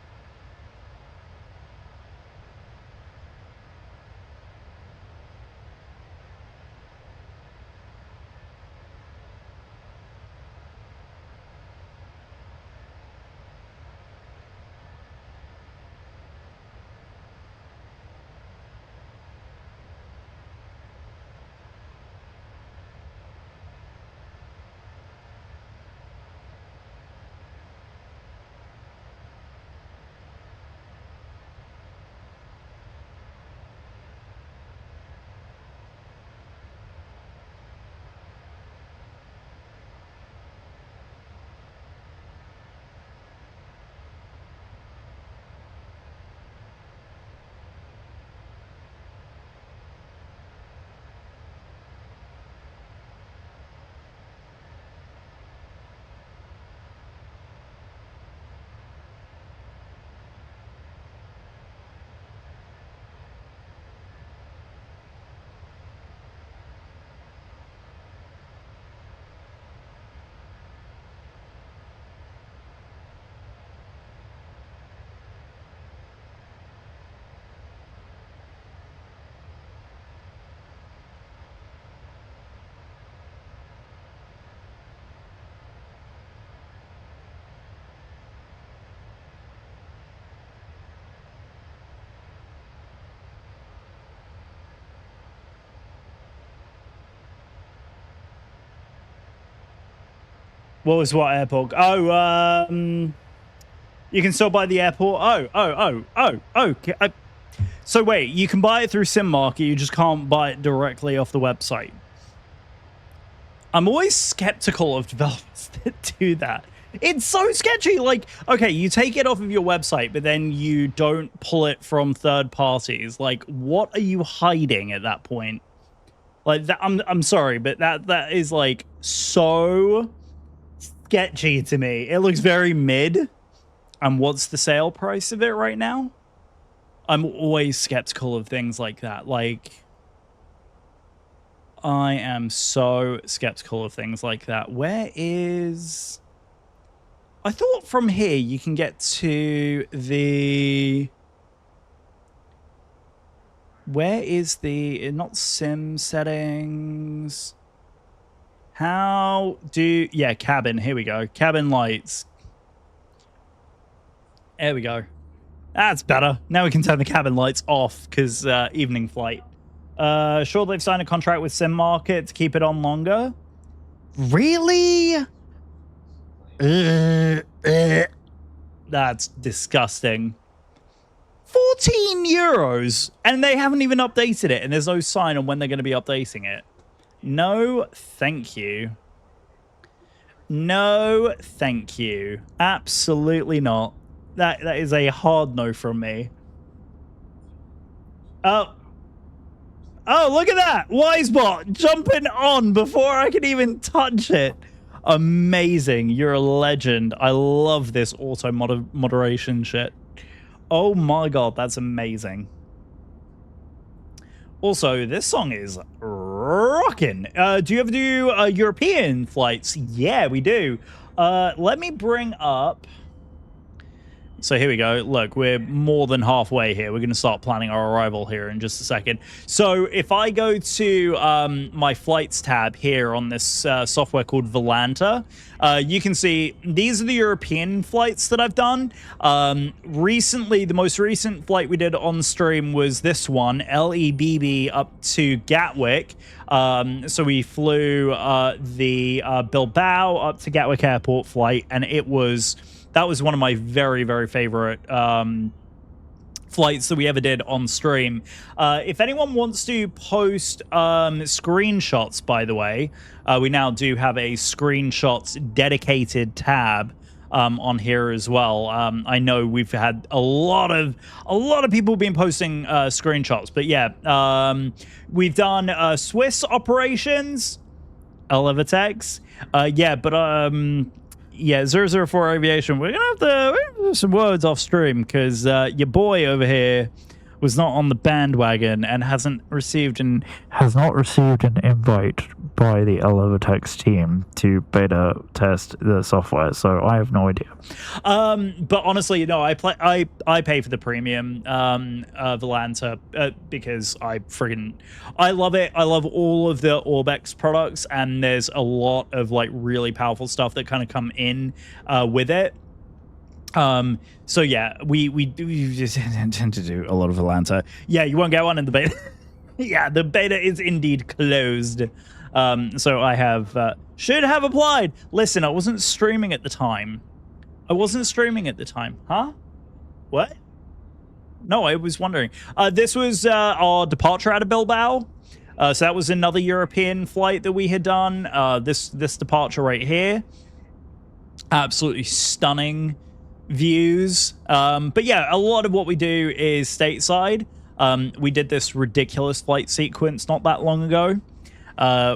What was what airport? Oh, you can still buy the airport. Okay. So wait, you can buy it through Sim Market. You just can't buy it directly off the website. I'm always skeptical of developers that do that. It's so sketchy. Like, okay, you take it off of your website, but then you don't pull it from third parties. Like, what are you hiding at that point? Like, that, I'm sorry, but that is like so sketchy to me. It looks very mid. And what's the sale price of it right now? I'm always skeptical of things like that. Like, I am so skeptical of things like that. Where is... I thought from here you can get to the... Where is the... Not sim settings... How do... Yeah, cabin. Here we go. Cabin lights. There we go. That's better. Now we can turn the cabin lights off because evening flight. Sure, they've signed a contract with Sim Market to keep it on longer. Really? That's disgusting. 14 euros. And they haven't even updated it. And there's no sign on when they're going to be updating it. No, thank you. No, thank you. Absolutely not. That is a hard no from me. Oh. Oh, look at that. Wisebot jumping on before I can even touch it. Amazing. You're a legend. I love this auto moderation shit. Oh my god, that's amazing. Also, this song is rocking. Do you ever do European flights? Yeah, we do. Let me bring up... So here we go. Look, we're more than halfway here. We're going to start planning our arrival here in just a second. So if I go to my flights tab here on this software called Volanta, you can see these are the European flights that I've done. Recently, the most recent flight we did on stream was this one, LEBB up to Gatwick. So we flew the Bilbao up to Gatwick Airport flight, and that was one of my very, very favorite flights that we ever did on stream. If anyone wants to post screenshots, by the way, we now do have a screenshots dedicated tab on here as well. I know we've had a lot of people been posting screenshots, but yeah, we've done Swiss operations, Elevatex, yeah, but yeah, 004 Aviation, we're gonna have to some words off stream because your boy over here was not on the bandwagon and has not received an invite by the Elevatex team to beta test the software, so I have no idea. But honestly, no, I pay for the premium Volanta because I love it. I love all of the Orbex products, and there's a lot of like really powerful stuff that kind of come in with it. So yeah, we just intend to do a lot of Volanta. Yeah, you won't get one in the beta. Yeah, the beta is indeed closed. So I should have applied. Listen, I wasn't streaming at the time. Huh? What? No, I was wondering. This was our departure out of Bilbao. So that was another European flight that we had done. This departure right here. Absolutely stunning views. But yeah, a lot of what we do is stateside. We did this ridiculous flight sequence not that long ago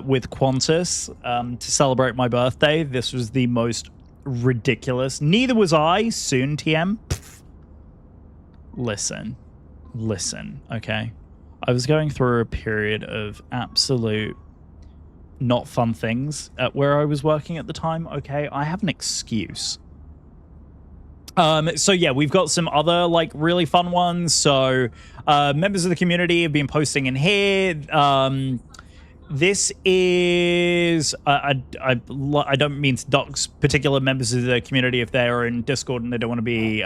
with Qantas to celebrate my birthday. This was the most ridiculous. Neither was I. Soon, TM. Pfft. Listen, okay? I was going through a period of absolute not fun things at where I was working at the time, okay? I have an excuse. So yeah, we've got some other like really fun ones. So members of the community have been posting in here. This is I don't mean to dox particular members of the community if they're in Discord and they don't want to be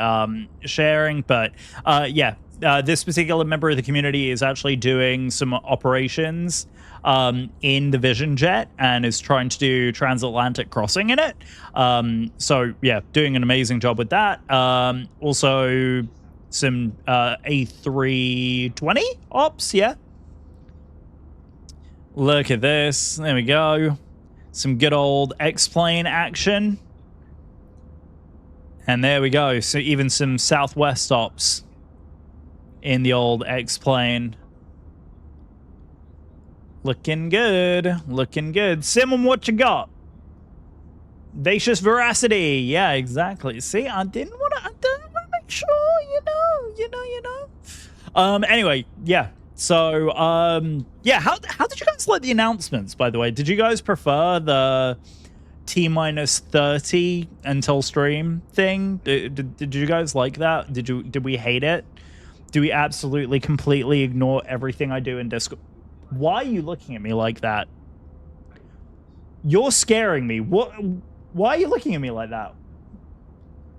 sharing, but yeah, this particular member of the community is actually doing some operations in the Vision Jet and is trying to do transatlantic crossing in it. So yeah, doing an amazing job with that. Also some A320 ops, yeah. Look at this. There we go. Some good old X-plane action. And there we go. So even some Southwest ops in the old X-plane. Looking good. Looking good. Simon, what you got? Vacious veracity. Yeah, exactly. See, I didn't want to make sure, you know. Anyway, yeah. So, yeah, how did you guys like the announcements, by the way? Did you guys prefer the T-30 until stream thing? Did you guys like that? Did we hate it? Do we absolutely, completely ignore everything I do in Discord? Why are you looking at me like that? You're scaring me. What? Why are you looking at me like that?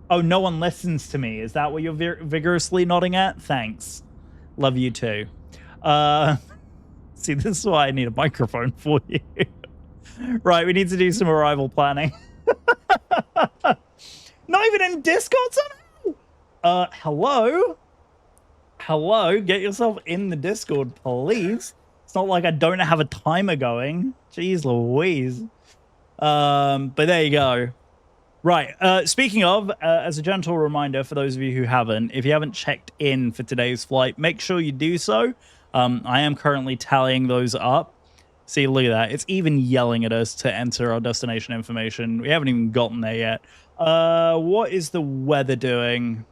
Oh, no one listens to me. Is that what you're vigorously nodding at? Thanks. Love you too. See, this is why I need a microphone for you. Right, we need to do some arrival planning. Not even in Discord somehow? Hello? Hello? Get yourself in the Discord, please. It's not like I don't have a timer going. Jeez Louise. But there you go. Right, speaking of, as a gentle reminder for those of you who haven't, if you haven't checked in for today's flight, make sure you do so. I am currently tallying those up. See, look at that. It's even yelling at us to enter our destination information. We haven't even gotten there yet. What is the weather doing?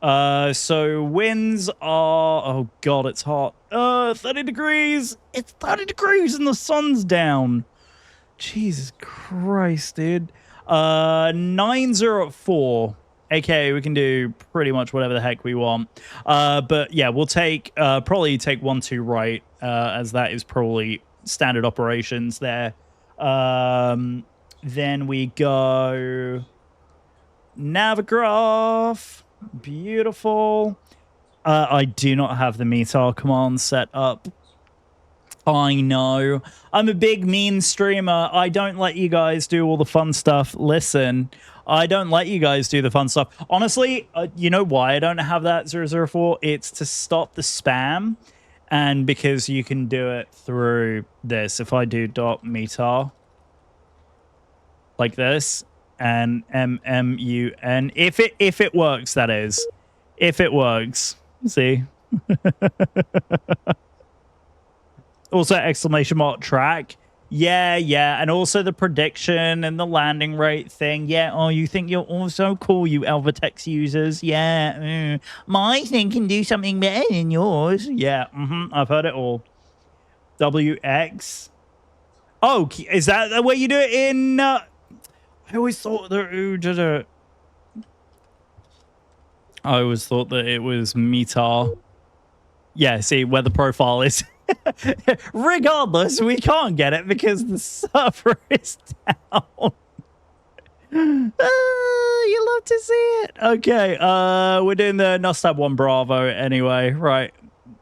So winds are... Oh, God, it's hot. 30 degrees. It's 30 degrees and the sun's down. Jesus Christ, dude. 904. Okay, we can do pretty much whatever the heck we want. But yeah, we'll take probably take 1-2 right, as that is probably standard operations there. Then we go Navigraph. Beautiful. I do not have the METAR command set up. I know. I'm a big mean streamer. I don't let you guys do all the fun stuff. Listen, I don't let you guys do the fun stuff. Honestly, you know why I don't have that 004? It's to stop the spam, and because you can do it through this. If I do .metar like this and MMUN, if it works, that is, if it works. See. Also, exclamation mark track. Yeah, and also the prediction and the landing rate thing. Yeah, oh, you think you're also cool, you Alvatex users? Yeah, my thing can do something better than yours. Yeah, I've heard it all. WX. Oh, is that the way you do it in... I always thought that it was METAR. Yeah, see, where the profile is... Regardless, we can't get it because the server is down. You love to see it. Okay, we're doing the Nostab 1 Bravo anyway, right?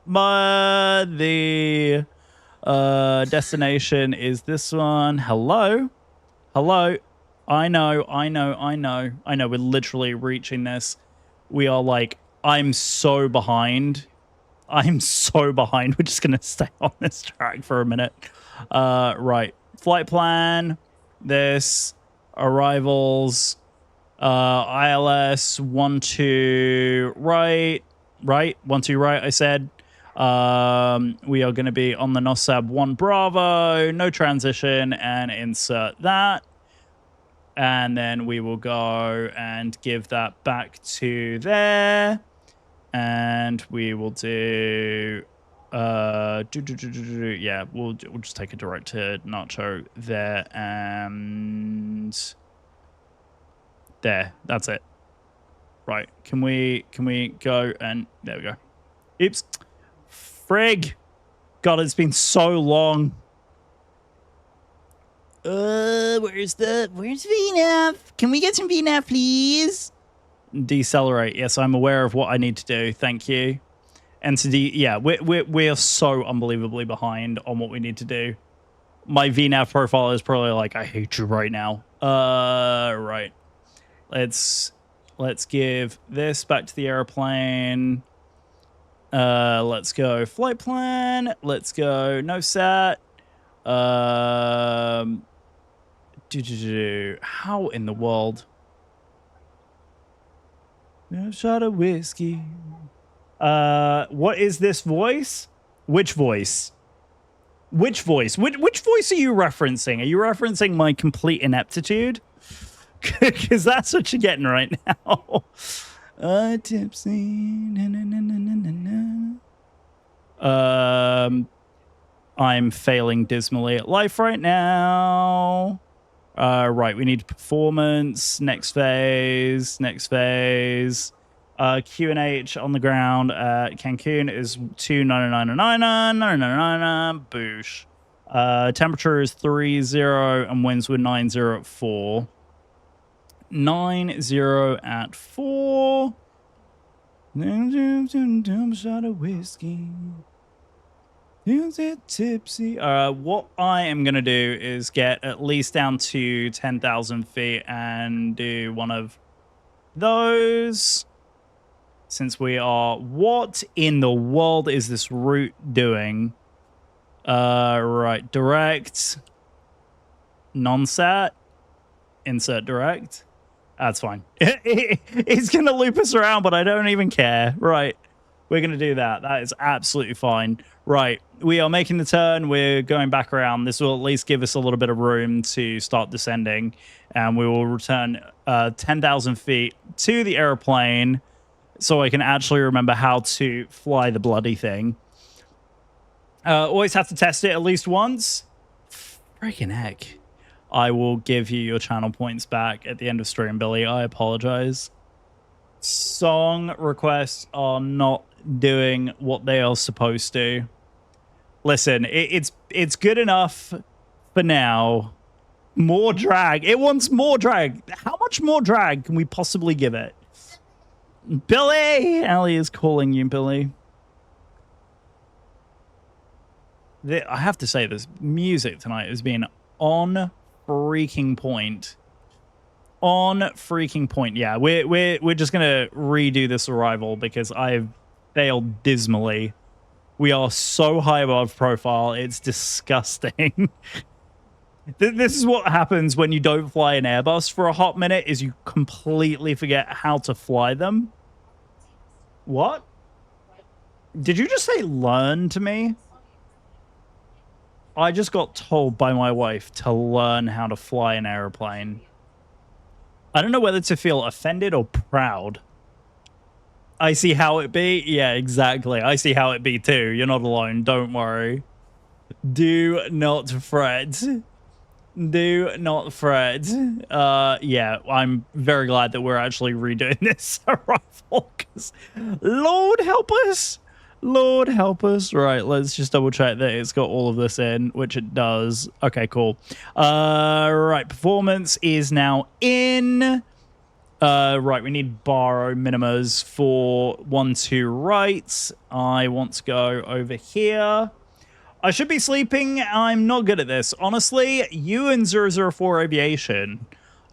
The destination is this one. Hello. I know. We're literally reaching this. We are like, I'm so behind. We're just going to stay on this track for a minute. Right. Flight plan. This. Arrivals. ILS. 1-2 right. 1-2 right, I said. We are going to be on the Nosab 1 Bravo. No transition. And insert that. And then we will go and give that back to there. And we will do, yeah, we'll just take a direct to Nacho there and there. That's it. Right. Can we go and there we go. Oops. Frig. God, it's been so long. Where's VNAV? Can we get some VNAV, please? Decelerate. Yes, I'm aware of what I need to do. Thank you. And to yeah, we're so unbelievably behind on what we need to do. My VNAV profile is probably like, I hate you right now. Right. Let's give this back to the airplane. Let's go flight plan. Let's go no sat. How in the world? A shot of whiskey. What is this voice? Which voice? Which voice? Which voice are you referencing? Are you referencing my complete ineptitude? Because that's what you're getting right now. Tipsy. Na, na, na, na, na, na. I'm failing dismally at life right now. Right, we need performance. Next phase. QNH on the ground at Cancun is 29999. Boosh. Temperature is 30 and winds were 90 at 4. 90 at 4. Shot of whiskey. Is it tipsy? What I am going to do is get at least down to 10,000 feet and do one of those. Since we are... What in the world is this route doing? Right. Direct. Non-sat. Insert direct. That's fine. It's going to loop us around, but I don't even care. Right. We're going to do that. That is absolutely fine. Right. We are making the turn. We're going back around. This will at least give us a little bit of room to start descending. And we will return 10,000 feet to the airplane so I can actually remember how to fly the bloody thing. Always have to test it at least once. Freaking heck. I will give you your channel points back at the end of stream, Billy. I apologize. Song requests are not doing what they are supposed to. Listen, it's good enough for now. More drag. It wants more drag. How much more drag can we possibly give it? Billy! Allie is calling you, Billy. I have to say, this music tonight has been on freaking point. On freaking point. Yeah, we're just gonna redo this arrival because I've failed dismally. We are so high above profile, it's disgusting. This is what happens when you don't fly an Airbus for a hot minute, is you completely forget how to fly them. What? Did you just say learn to me? I just got told by my wife to learn how to fly an airplane. I don't know whether to feel offended or proud. I see how it be. Yeah, exactly. I see how it be too. You're not alone. Don't worry. Do not fret. Do not fret. Yeah, I'm very glad that we're actually redoing this arrival, because Lord help us. Lord help us. Right, let's just double check that it's got all of this in, which it does. Okay, cool. Right, performance is now in. Right, we need borrow minimas for 1-2 right. I want to go over here. I should be sleeping. I'm not good at this. Honestly, you and 004 Aviation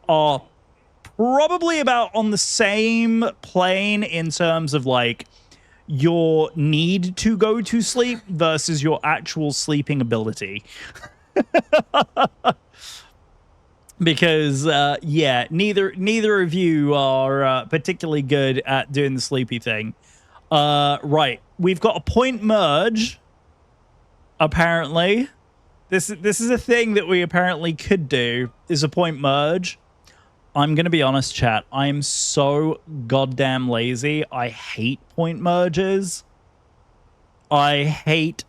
are probably about on the same plane in terms of, like, your need to go to sleep versus your actual sleeping ability. Because, yeah, neither of you are particularly good at doing the sleepy thing. Right, we've got a point merge, apparently. This is a thing that we apparently could do, is a point merge. I'm going to be honest, chat. I am so goddamn lazy. I hate point merges. I hate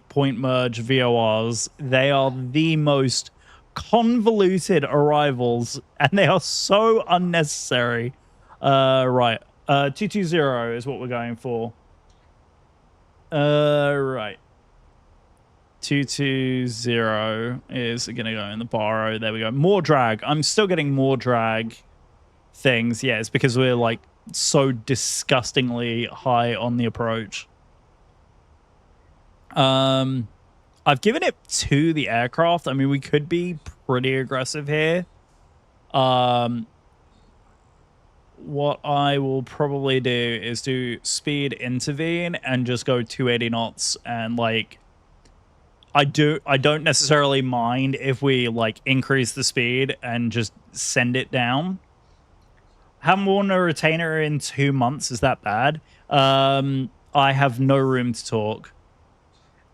point merge VORs. They are the most convoluted arrivals, and they are so unnecessary. Right. 220 is what we're going for. Right. 220 is going to go in the borrow. There we go. More drag. I'm still getting more drag things. Yeah, it's because we're, like, so disgustingly high on the approach. I've given it to the aircraft. I mean, we could be pretty aggressive here. What I will probably do is do speed intervene and just go 280 knots and, like, I don't necessarily mind if we, like, increase the speed and just send it down. Haven't worn a retainer in 2 months. Is that bad? I have no room to talk.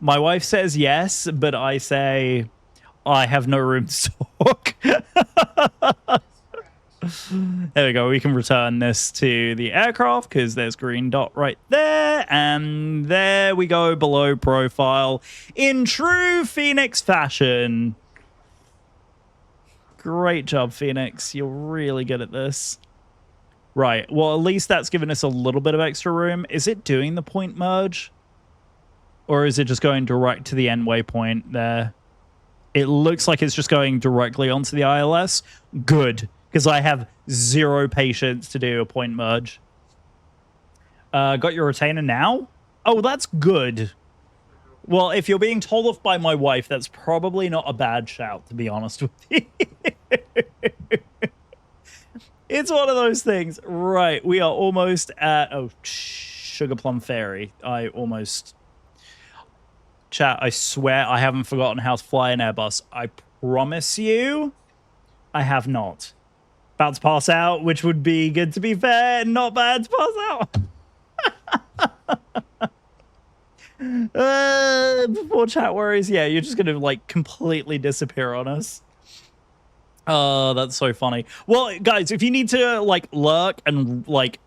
My wife says yes, but I say I have no room to talk. There we go. We can return this to the aircraft because there's green dot right there. And there we go, below profile in true Phoenix fashion. Great job, Phoenix. You're really good at this. Right. Well, at least that's given us a little bit of extra room. Is it doing the point merge? Or is it just going direct to the end waypoint there? It looks like it's just going directly onto the ILS. Good. Because I have zero patience to do a point merge. Got your retainer now? Oh, that's good. Well, if you're being told off by my wife, that's probably not a bad shout, to be honest with you. It's one of those things. Right, we are almost at... Oh, Sugar Plum Fairy. I almost... Chat, I swear I haven't forgotten how to fly an Airbus. I promise you, I have not. About to pass out, which would be good to be fair, and not bad to pass Before chat worries, yeah, you're just gonna like completely disappear on us. Oh, that's so funny. Well, guys, if you need to like lurk and like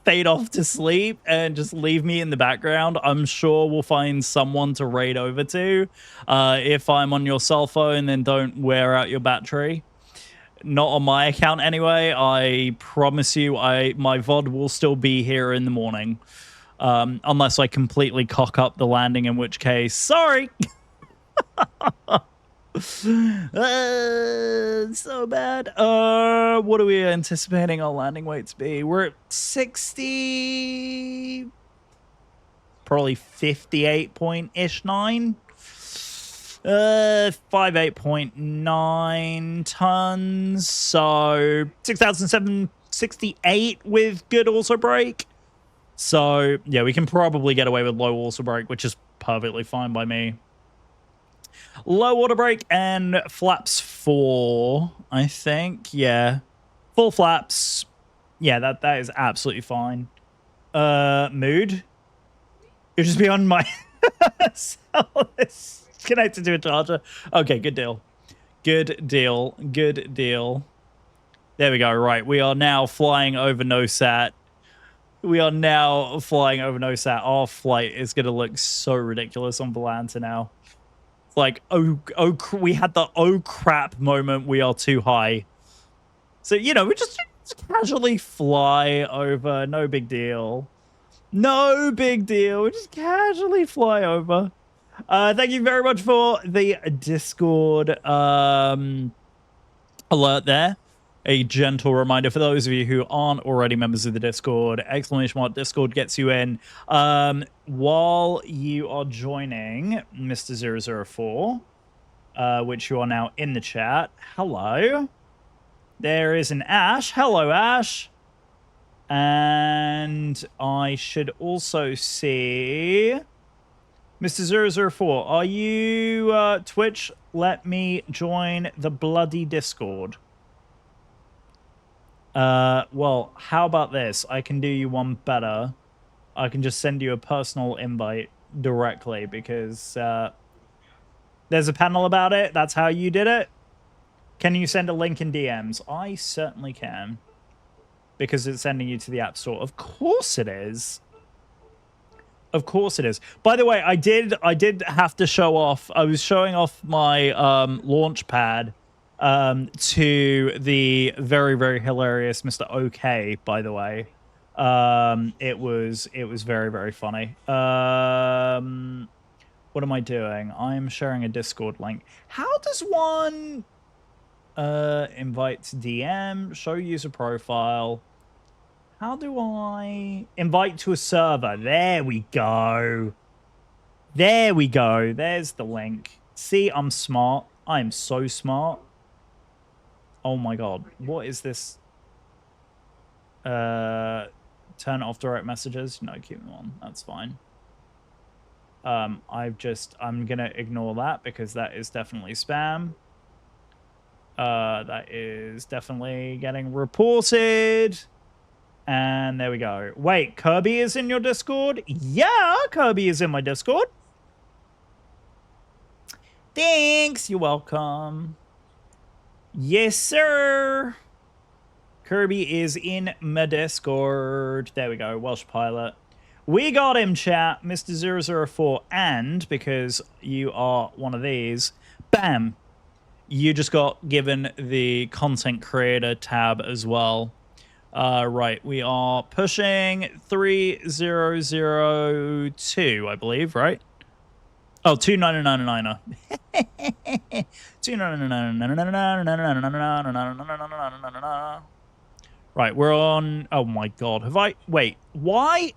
fade off to sleep and just leave me in the background, I'm sure we'll find someone to raid over to. If I'm on your cell phone, then don't wear out your battery. Not on my account anyway. I promise you, my VOD will still be here in the morning. Unless I completely cock up the landing, in which case, sorry. So bad. What are we anticipating our landing weight to be? We're at 60, probably 58.ish 9. 58.9 tons. So 6,768 with good also break. So yeah, we can probably get away with low also break, which is perfectly fine by me. Low water break and flaps 4, I think. Yeah. Full flaps. Yeah, that is absolutely fine. Mood. You're just beyond my cell is connected to a charger. Okay, good deal. Good deal. Good deal. There we go. Right. We are now flying over NOSAT. We are now flying over NOSAT. Our flight is going to look so ridiculous on Volanta now. Like, we had the oh crap moment. We are too high. So, you know, we just casually fly over. No big deal. No big deal. We just casually fly over. Thank you very much for the Discord alert there. A gentle reminder for those of you who aren't already members of the Discord, exclamation mark Discord gets you in. While you are joining Mr. 004, which you are now in the chat, hello. There is an Ash. Hello, Ash. And I should also see Mr. 004. Are you Twitch? Let me join the bloody Discord. Well, how about this? I can do you one better. I can just send you a personal invite directly because there's a panel about it. That's how you did it. Can you send a link in DMs? I certainly can. Because it's sending you to the App Store. Of course it is. Of course it is. By the way, I did have to show off. I was showing off my launch pad to the very, very hilarious Mr. OK, by the way. It was very, very funny. What am I doing? I'm sharing a Discord link. How does one invite to DM, show user profile? How do I invite to a server? There we go. There we go. There's the link. See, I'm smart. I am so smart. Oh my god, what is this? Turn off direct messages. No, keep them on. That's fine. I'm gonna ignore that because that is definitely spam. That is definitely getting reported. And there we go. Wait, Kirby is in your Discord? Yeah, Kirby is in my Discord. Thanks, you're welcome. Yes, sir. Kirby is in my Discord. There we go, Welsh Pilot. We got him, chat, Mr. 004. And because you are one of these, bam, you just got given the content creator tab as well. Right, we are pushing 3002, I believe, right? Oh, 2999er. 2999. Right, we're on. Oh my god, have I? Wait, why?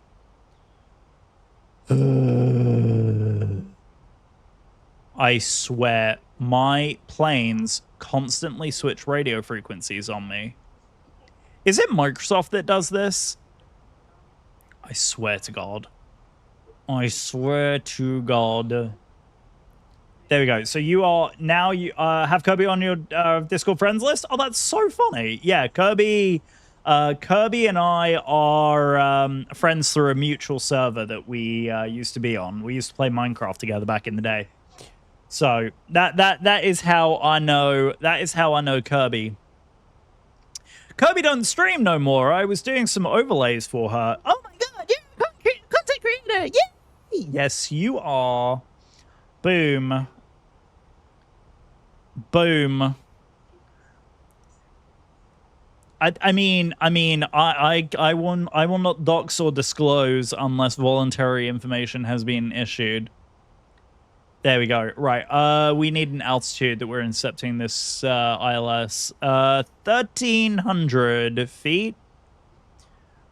I swear, my planes constantly switch radio frequencies on me. Is it Microsoft that does this? I swear to God. I swear to God. There we go. So you are now, you have Kirby on your Discord friends list. Oh, that's so funny. Yeah, Kirby Kirby and I are friends through a mutual server that we used to be on. We used to play Minecraft together back in the day. So that is how I know. That is how I know Kirby. Kirby doesn't stream no more. I was doing some overlays for her. Oh my god! Yeah, content creator. Yay! Yes, you are. Boom. Boom. I mean, I will not dox or disclose unless voluntary information has been issued. There we go. Right. We need an altitude that we're incepting this ILS. 1,300 feet.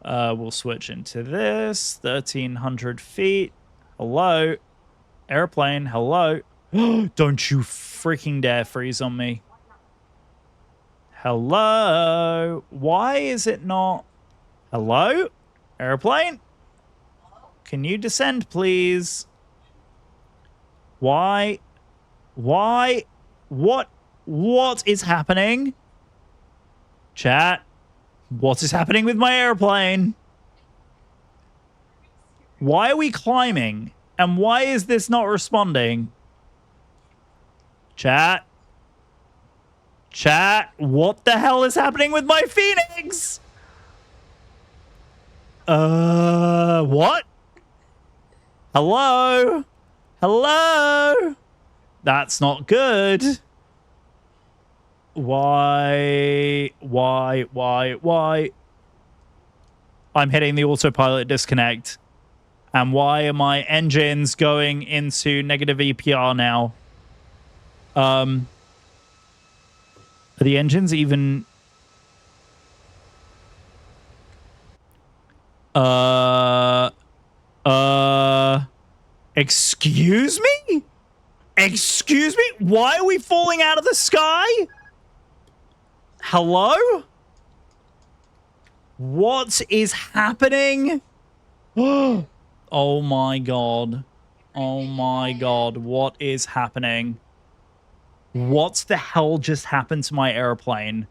We'll switch into this. 1,300 feet. Hello. Airplane. Hello. Don't you freaking dare freeze on me. Hello? Why is it not? Hello? Airplane? Can you descend, please? Why? Why? What is happening? Chat. What is happening with my airplane? Why are we climbing? And why is this not responding? Chat. Chat, what the hell is happening with my Phoenix? What? Hello? Hello? That's not good. Why? I'm hitting the autopilot disconnect. And why are my engines going into negative EPR now? Are the engines even... Excuse me? Excuse me? Why are we falling out of the sky? Hello? What is happening? Oh my god. Oh my god. What is happening? What the hell just happened to my airplane?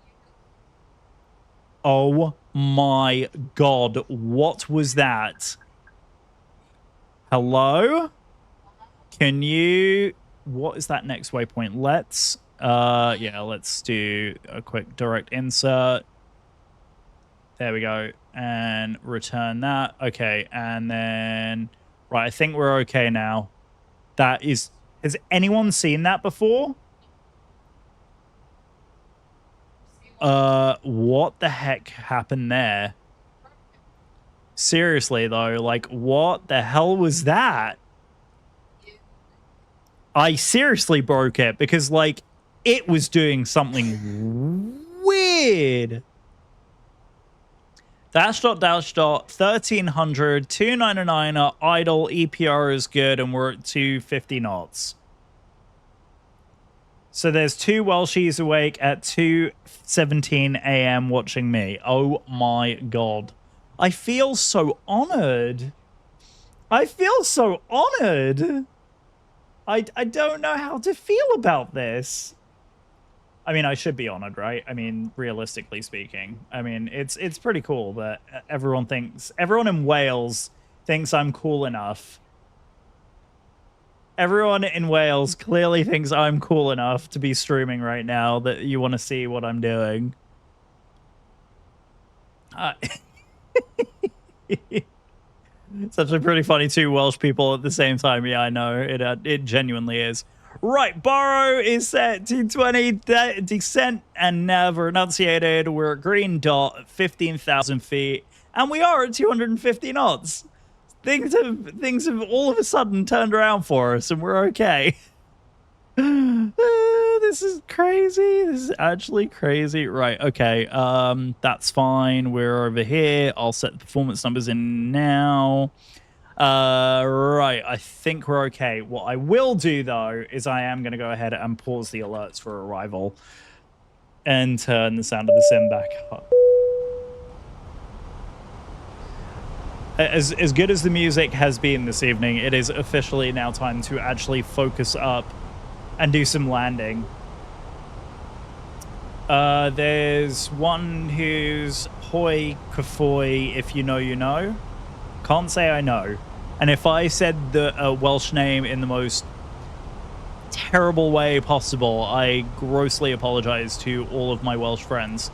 Oh my god. What was that? Hello? Can you... What is that next waypoint? Let's... yeah, let's do a quick direct insert. There we go. And return that. Okay, and then... Right, I think we're okay now. That is... Has anyone seen that before? What the heck happened there? Seriously, though, like, what the hell was that? I seriously broke it because, like, it was doing something weird. Dash dot, 1300, 299 idle, EPR is good, and we're at 250 knots. So there's two Welshies awake at 2:17 a.m. watching me. Oh my god. I feel so honored. I feel so honored. I don't know how to feel about this. I mean, I should be honored, right? I mean, realistically speaking. I mean, it's pretty cool that everyone in Wales thinks I'm cool enough. Everyone in Wales clearly thinks I'm cool enough to be streaming right now that you want to see what I'm doing. It's actually pretty funny, two Welsh people at the same time. Yeah, I know. It genuinely is. Right, borrow is set to 20, descent and never enunciated. We're at green dot at 15,000 feet, and we are at 250 knots. Things have all of a sudden turned around for us, and we're okay. This is crazy. This is actually crazy. Right, okay. That's fine. We're over here. I'll set the performance numbers in now. Right, I think we're okay. What I will do, though, is I am going to go ahead and pause the alerts for arrival and turn the sound of the sim back up. As good as the music has been this evening, it is officially now time to actually focus up and do some landing. There's one who's hoi kafoi, if you know, you know. Can't say I know. And if I said the Welsh name in the most terrible way possible, I grossly apologize to all of my Welsh friends.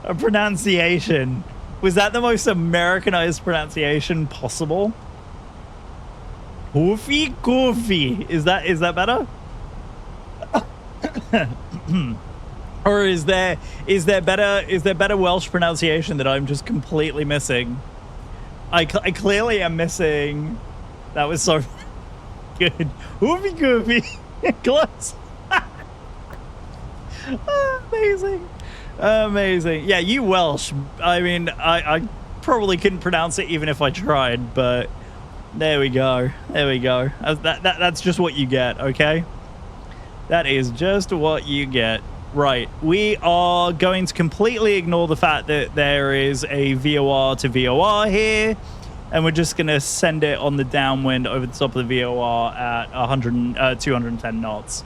A pronunciation. Was that the most Americanized pronunciation possible? Coffee. Is that better? Or is there better Welsh pronunciation that I'm just completely missing? I clearly am missing. That was so good. Goofy. Close. Amazing. Yeah, you Welsh. I mean, I probably couldn't pronounce it even if I tried, but there we go. That's just what you get, okay? That is just what you get. Right, we are going to completely ignore the fact that there is a VOR to VOR here, and we're just going to send it on the downwind over the top of the VOR at 210 knots.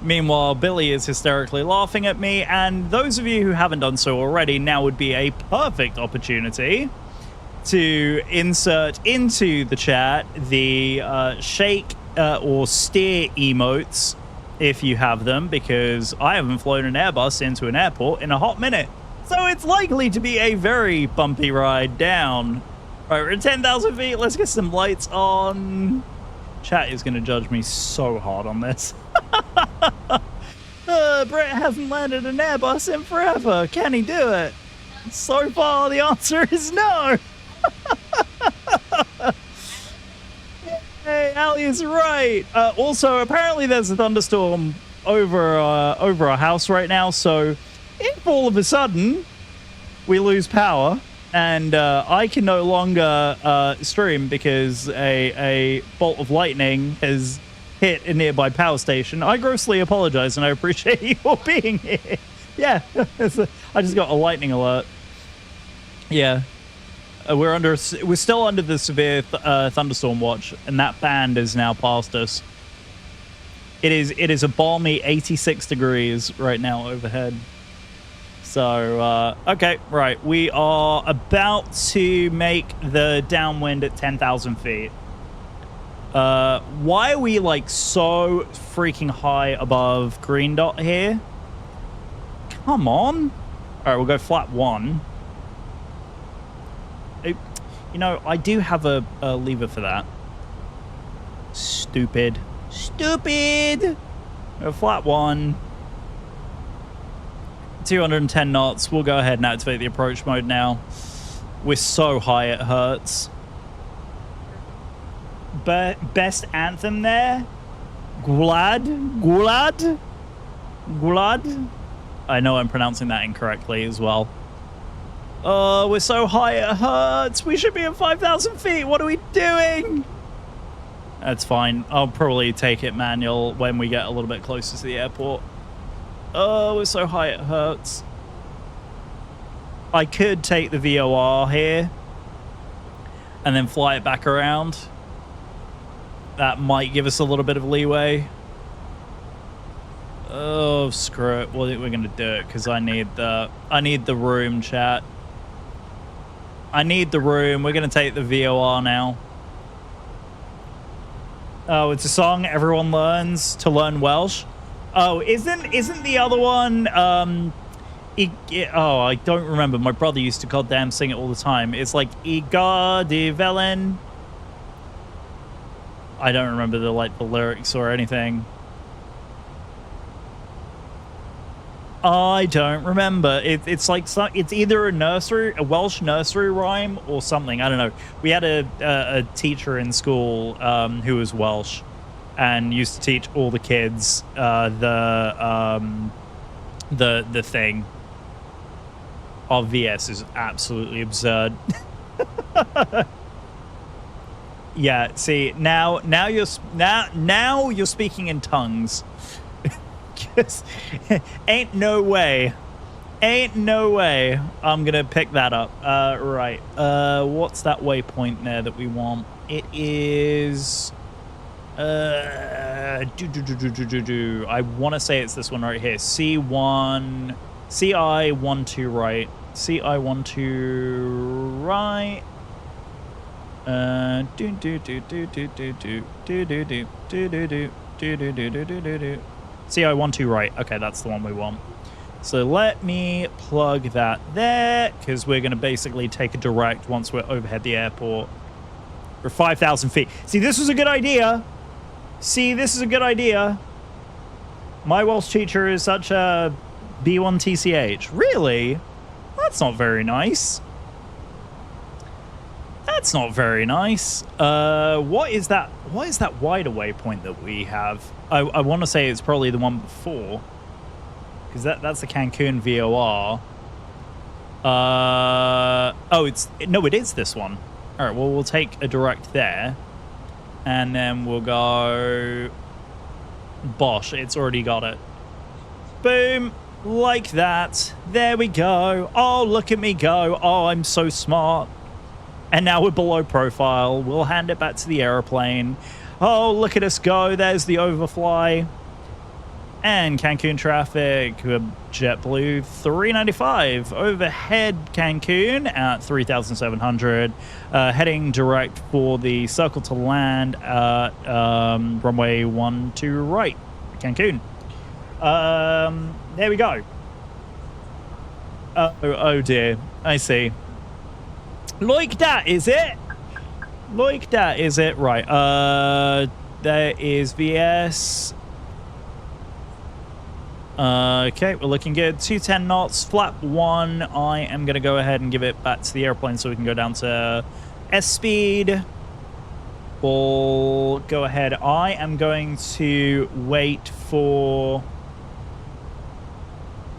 Meanwhile, Billy is hysterically laughing at me, and those of you who haven't done so already, now would be a perfect opportunity to insert into the chat the shake or steer emotes, if you have them, because I haven't flown an Airbus into an airport in a hot minute. So it's likely to be a very bumpy ride down. All right, we're at 10,000 feet. Let's get some lights on. Chat is going to judge me so hard on this. Brett hasn't landed an Airbus in forever. Can he do it? So far, the answer is no. Hey, Ali is right. Also, apparently there's a thunderstorm over our house right now. So if all of a sudden we lose power and I can no longer stream because a bolt of lightning has hit a nearby power station, I grossly apologize and I appreciate you all being here. Yeah, I just got a lightning alert. Yeah. We're still under the severe thunderstorm watch, and that band is now past us. It is a balmy 86 degrees right now overhead. So okay, right, we are about to make the downwind at 10,000 feet. Why are we like so freaking high above green dot here? Come on. All right, we'll go flat 1. You know, I do have a lever for that. Stupid. Flat 1. 210 knots. We'll go ahead and activate the approach mode now. We're so high it hurts. But best anthem there? Gulad? I know I'm pronouncing that incorrectly as well. Oh, we're so high it hurts. We should be at 5,000 feet. What are we doing? That's fine. I'll probably take it manual when we get a little bit closer to the airport. Oh, we're so high it hurts. I could take the VOR here and then fly it back around. That might give us a little bit of leeway. Oh, screw it. Well, we're going to do it because I need the room, chat. I need the room. We're going to take the VOR now. Oh, it's a song everyone learns to learn Welsh. Oh, isn't the other one? Oh, I don't remember. My brother used to goddamn sing it all the time. It's like Iga di Velen. I don't remember the lyrics or anything. I don't remember. It's like it's either a Welsh nursery rhyme or something. I don't know. We had a teacher in school who was Welsh and used to teach all the kids the thing. Our VS is absolutely absurd. Yeah. See now you're speaking in tongues. Ain't no way I'm gonna pick that up. Right, what's that waypoint there that we want? It is I want to say it's this one right here. C1, CI12 right. CI12 right. CI12 right. Okay, that's the one we want. So let me plug that there, because we're going to basically take a direct once we're overhead the airport. We're 5,000 feet. See, this was a good idea. This is a good idea. My Welsh teacher is such a B1 TCH. Really? That's not very nice. That's not very nice. What is that? What is that wide away point that we have? I want to say it's probably the one before, because that's the Cancun VOR. Oh, it is this one. All right, well, we'll take a direct there, and then we'll go. Bosh, it's already got it. Boom, like that. There we go. Oh, look at me go. Oh, I'm so smart. And now we're below profile. We'll hand it back to the airplane. Oh, look at us go. There's the overfly. And Cancun traffic, JetBlue 395. Overhead Cancun at 3,700. Heading direct for the circle to land at runway 12 right, Cancun. There we go. Oh dear. I see. Like that, is it? Like that, is it? Right. There is VS. Okay, we're looking good. 210 knots, flap 1. I am going to go ahead and give it back to the airplane so we can go down to S speed. We'll go ahead. I am going to wait for...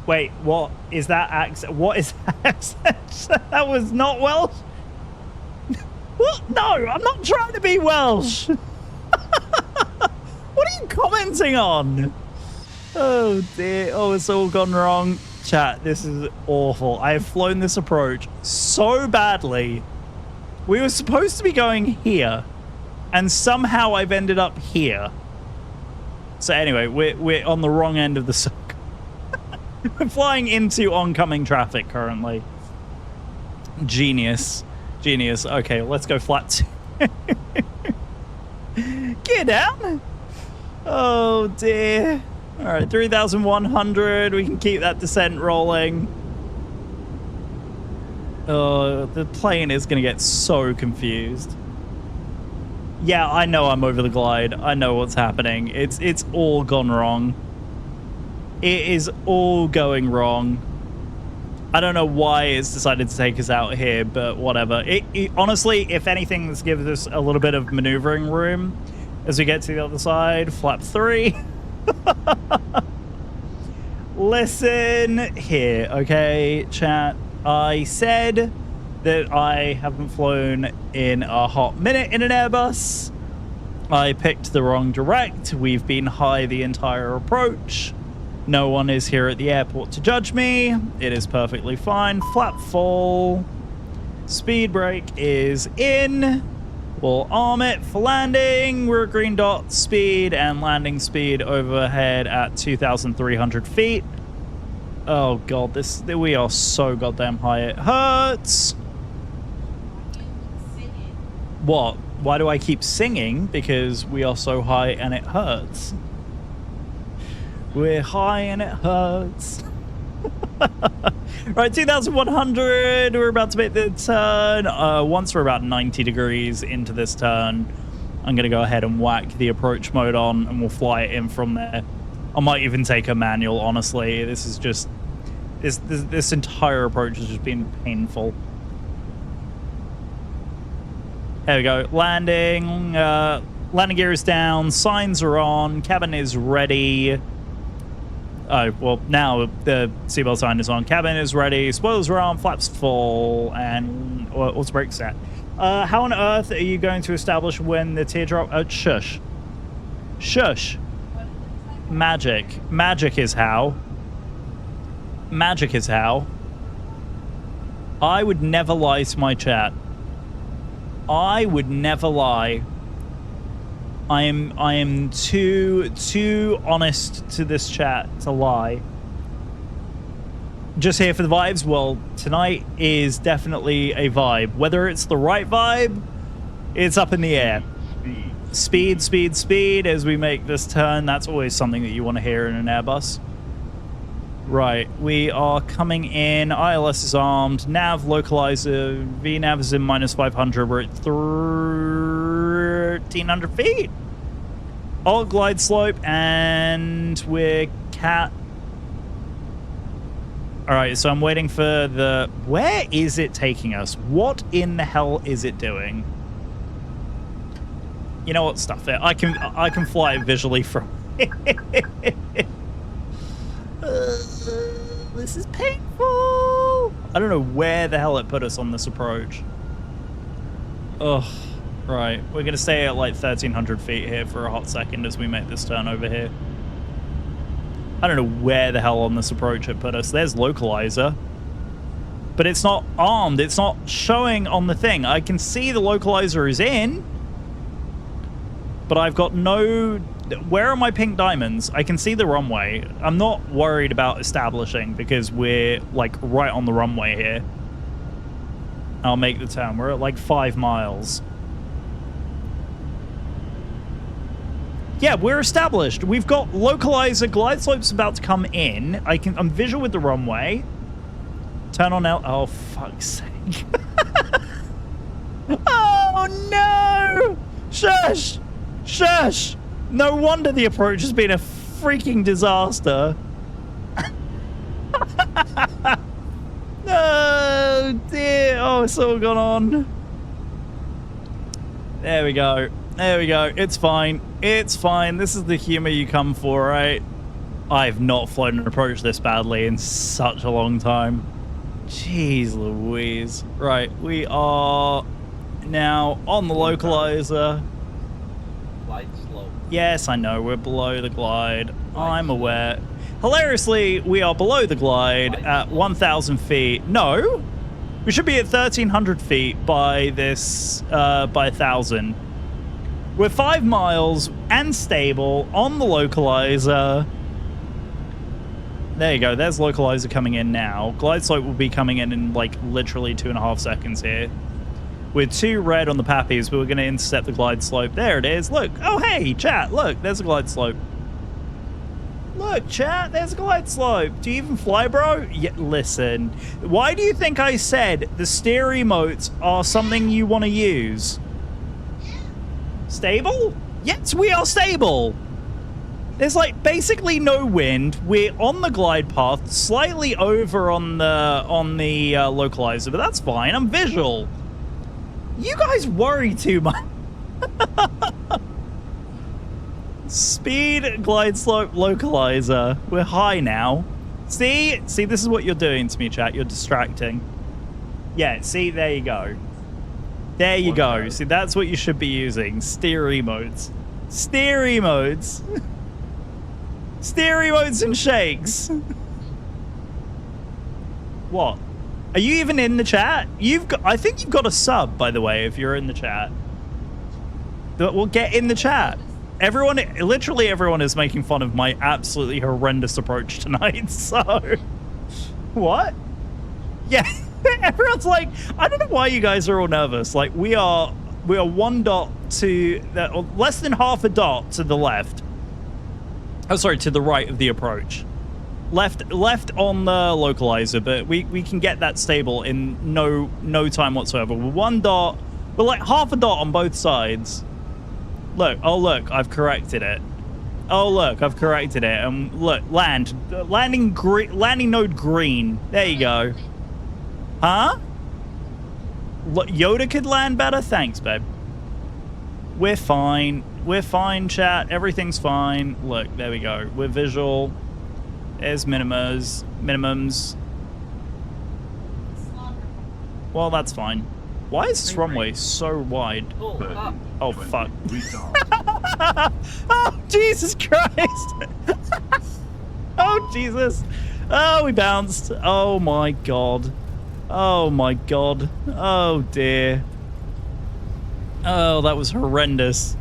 Wait, what is that accent? What is that accent? That was not Welsh? What? No, I'm not trying to be Welsh. What are you commenting on? Oh dear. Oh, it's all gone wrong. Chat, this is awful. I have flown this approach so badly. We were supposed to be going here, and somehow I've ended up here. So anyway, we're on the wrong end of the circle. We're flying into oncoming traffic currently. Genius. Genius. Okay, let's go flat 2. Get down. Oh dear. All right, 3,100. We can keep that descent rolling. Oh, the plane is going to get so confused. Yeah, I know I'm over the glide. I know what's happening. It's all gone wrong. It is all going wrong. I don't know why it's decided to take us out here, but whatever. It honestly, if anything, this gives us a little bit of maneuvering room as we get to the other side. Flap 3. Listen here, okay, chat. I said that I haven't flown in a hot minute in an Airbus. I picked the wrong direct. We've been high the entire approach. No one is here at the airport to judge me. It is perfectly fine. Flap full. Speed brake is in. We'll arm it for landing. We're at green dot speed and landing speed overhead at 2,300 feet. Oh god, we are so goddamn high. It hurts. What? Why do I keep singing? Because we are so high and it hurts. We're high and it hurts. Right, 2,100. We're about to make the turn. Once we're about 90 degrees into this turn, I'm going to go ahead and whack the approach mode on and we'll fly it in from there. I might even take a manual, honestly. This is just... This entire approach has just been painful. There we go. Landing. Landing gear is down. Signs are on. Cabin is ready. Oh, well, now the seatbelt sign is on. Cabin is ready. Spoilers are on. Flaps full. And auto brake set. How on earth are you going to establish when the teardrop... shush. Shush. Magic. Magic is how. Magic is how. I would never lie to my chat. I would never lie. I am too honest to this chat to lie. Just here for the vibes. Well, tonight is definitely a vibe. Whether it's the right vibe, it's up in the air. Speed, speed, speed as we make this turn. That's always something that you want to hear in an Airbus. Right, we are coming in. ILS is armed. Nav localizer. VNav is in -500. We're at 1,300 feet. All glide slope, and we're cat. All right, so I'm waiting for the... Where is it taking us? What in the hell is it doing? You know what? Stuff it. I can fly it visually from... This is painful. I don't know where the hell it put us on this approach. Ugh. Right, we're gonna stay at like 1,300 feet here for a hot second as we make this turn over here. I don't know where the hell on this approach it put us. There's localizer, but it's not armed. It's not showing on the thing. I can see the localizer is in, but I've got no... Where are my pink diamonds? I can see the runway. I'm not worried about establishing because we're like right on the runway here. I'll make the turn. We're at like 5 miles. Yeah, we're established. We've got localizer. Glide slope's about to come in. I'm visual with the runway. Turn on L. Oh, fuck's sake. Oh, no. Shush. Shush. No wonder the approach has been a freaking disaster. Oh, dear. Oh, it's all gone on. There we go. There we go. It's fine. It's fine. This is the humor you come for, right? I've not flown an approach this badly in such a long time. Jeez Louise. Right, we are now on the localizer. Glide slope. Yes, I know. We're below the glide. I'm aware. Hilariously, we are below the glide at 1,000 feet. No, we should be at 1,300 feet by this, by 1,000. We're 5 miles and stable on the localizer. There you go. There's localizer coming in now. Glide slope will be coming in like literally 2.5 seconds here. We're 2 red on the pappies, but we're going to intercept the glide slope. There it is. Look. Oh, hey, chat. Look, there's a glide slope. Look, chat, there's a glide slope. Do you even fly, bro? Yeah, listen. Why do you think I said the steer emotes are something you want to use? Stable? Yes, we are stable. There's like basically no wind. We're on the glide path, slightly over on the localizer, but that's fine. I'm visual. You guys worry too much. Speed, glide slope, localizer. We're high now. See, this is what you're doing to me, chat. You're distracting. Yeah, see, there you go. There you go. See, that's what you should be using. Steer emotes. Steer emotes. Steer emotes and shakes. What? Are you even in the chat? I think you've got a sub, by the way, if you're in the chat. We'll get in the chat. Everyone, literally everyone is making fun of my absolutely horrendous approach tonight, so... What? Yeah, everyone's like, I don't know why you guys are all nervous. Like, we are 1 dot to... less than half a dot to the left. Oh, sorry, to the right of the approach. Left on the localizer, but we can get that stable in no time whatsoever. We're 1 dot... We're like half a dot on both sides. Look, oh look, I've corrected it. Oh look, I've corrected it. Look, landing node green. There you go. Huh? Look, Yoda could land better? Thanks, babe. We're fine. We're fine, chat. Everything's fine. Look, there we go. We're visual. There's minimums. Well, that's fine. Why is this runway so wide? Oh, fuck. Oh, Jesus Christ. Oh, Jesus. Oh, we bounced. Oh, my God. Oh, my God. Oh, dear. Oh, that was horrendous.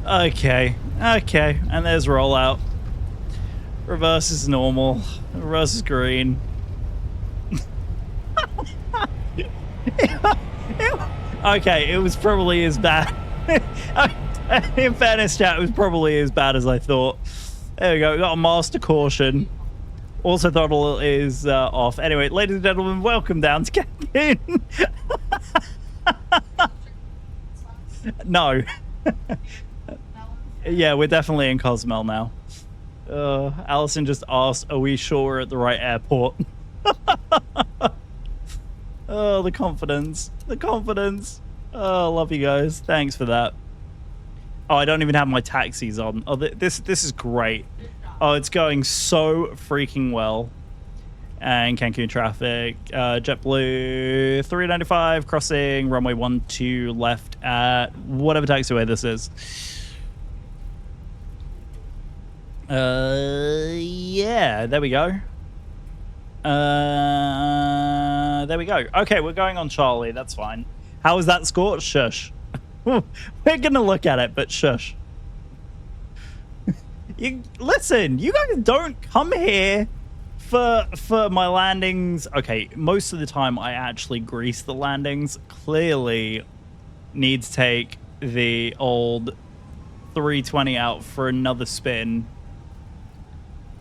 Okay, and there's rollout. Reverse is normal. Reverse is green. Okay, it was probably as bad. In fairness, chat, it was probably as bad as I thought. There we go, we got a master caution. Also, throttle is off. Anyway, ladies and gentlemen, welcome down to Cancun. No. Yeah, we're definitely in Cozumel now. Allison just asked, are we sure we're at the right airport? Oh, the confidence. The confidence. Oh, love you guys. Thanks for that. Oh, I don't even have my taxis on. Oh, this is great. Oh, it's going so freaking well. And Cancun traffic. JetBlue 395 crossing runway 12 left at whatever taxiway this is. Yeah, there we go. There we go. Okay, we're going on Charlie. That's fine. How is that score? Shush. We're gonna look at it, but shush. Listen, you guys don't come here for my landings. Okay, most of the time I actually grease the landings. Clearly need to take the old 320 out for another spin.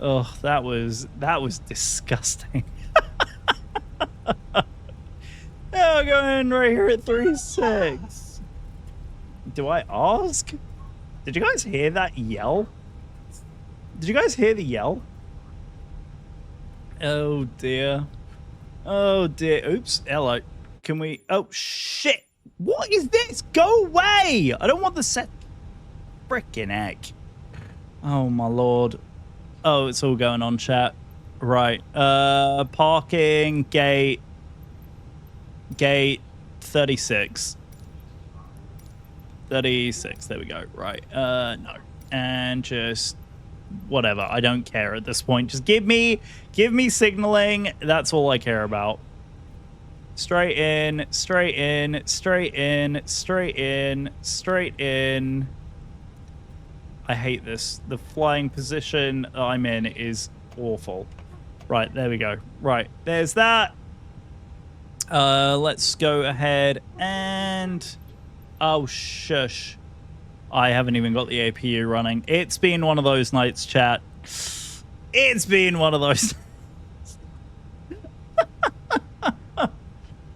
Oh, that was disgusting. Oh, going right here at 3.6. Do I ask? Did you guys hear that yell? Did you guys hear the yell? Oh dear. Oh dear. Oops. Hello. Can we? Oh shit. What is this? Go away. I don't want the set. Frickin' heck. Oh my lord. Oh, it's all going on, chat. Right. Parking gate 36. 36. There we go. Right. No. And just whatever. I don't care at this point. Just give me signaling. That's all I care about. Straight in, straight in, straight in, straight in, straight in. I hate this. The flying position I'm in is awful. Right, there we go. Right, there's that. Let's go ahead and... Oh, shush. I haven't even got the APU running. It's been one of those nights, chat. It's been one of those.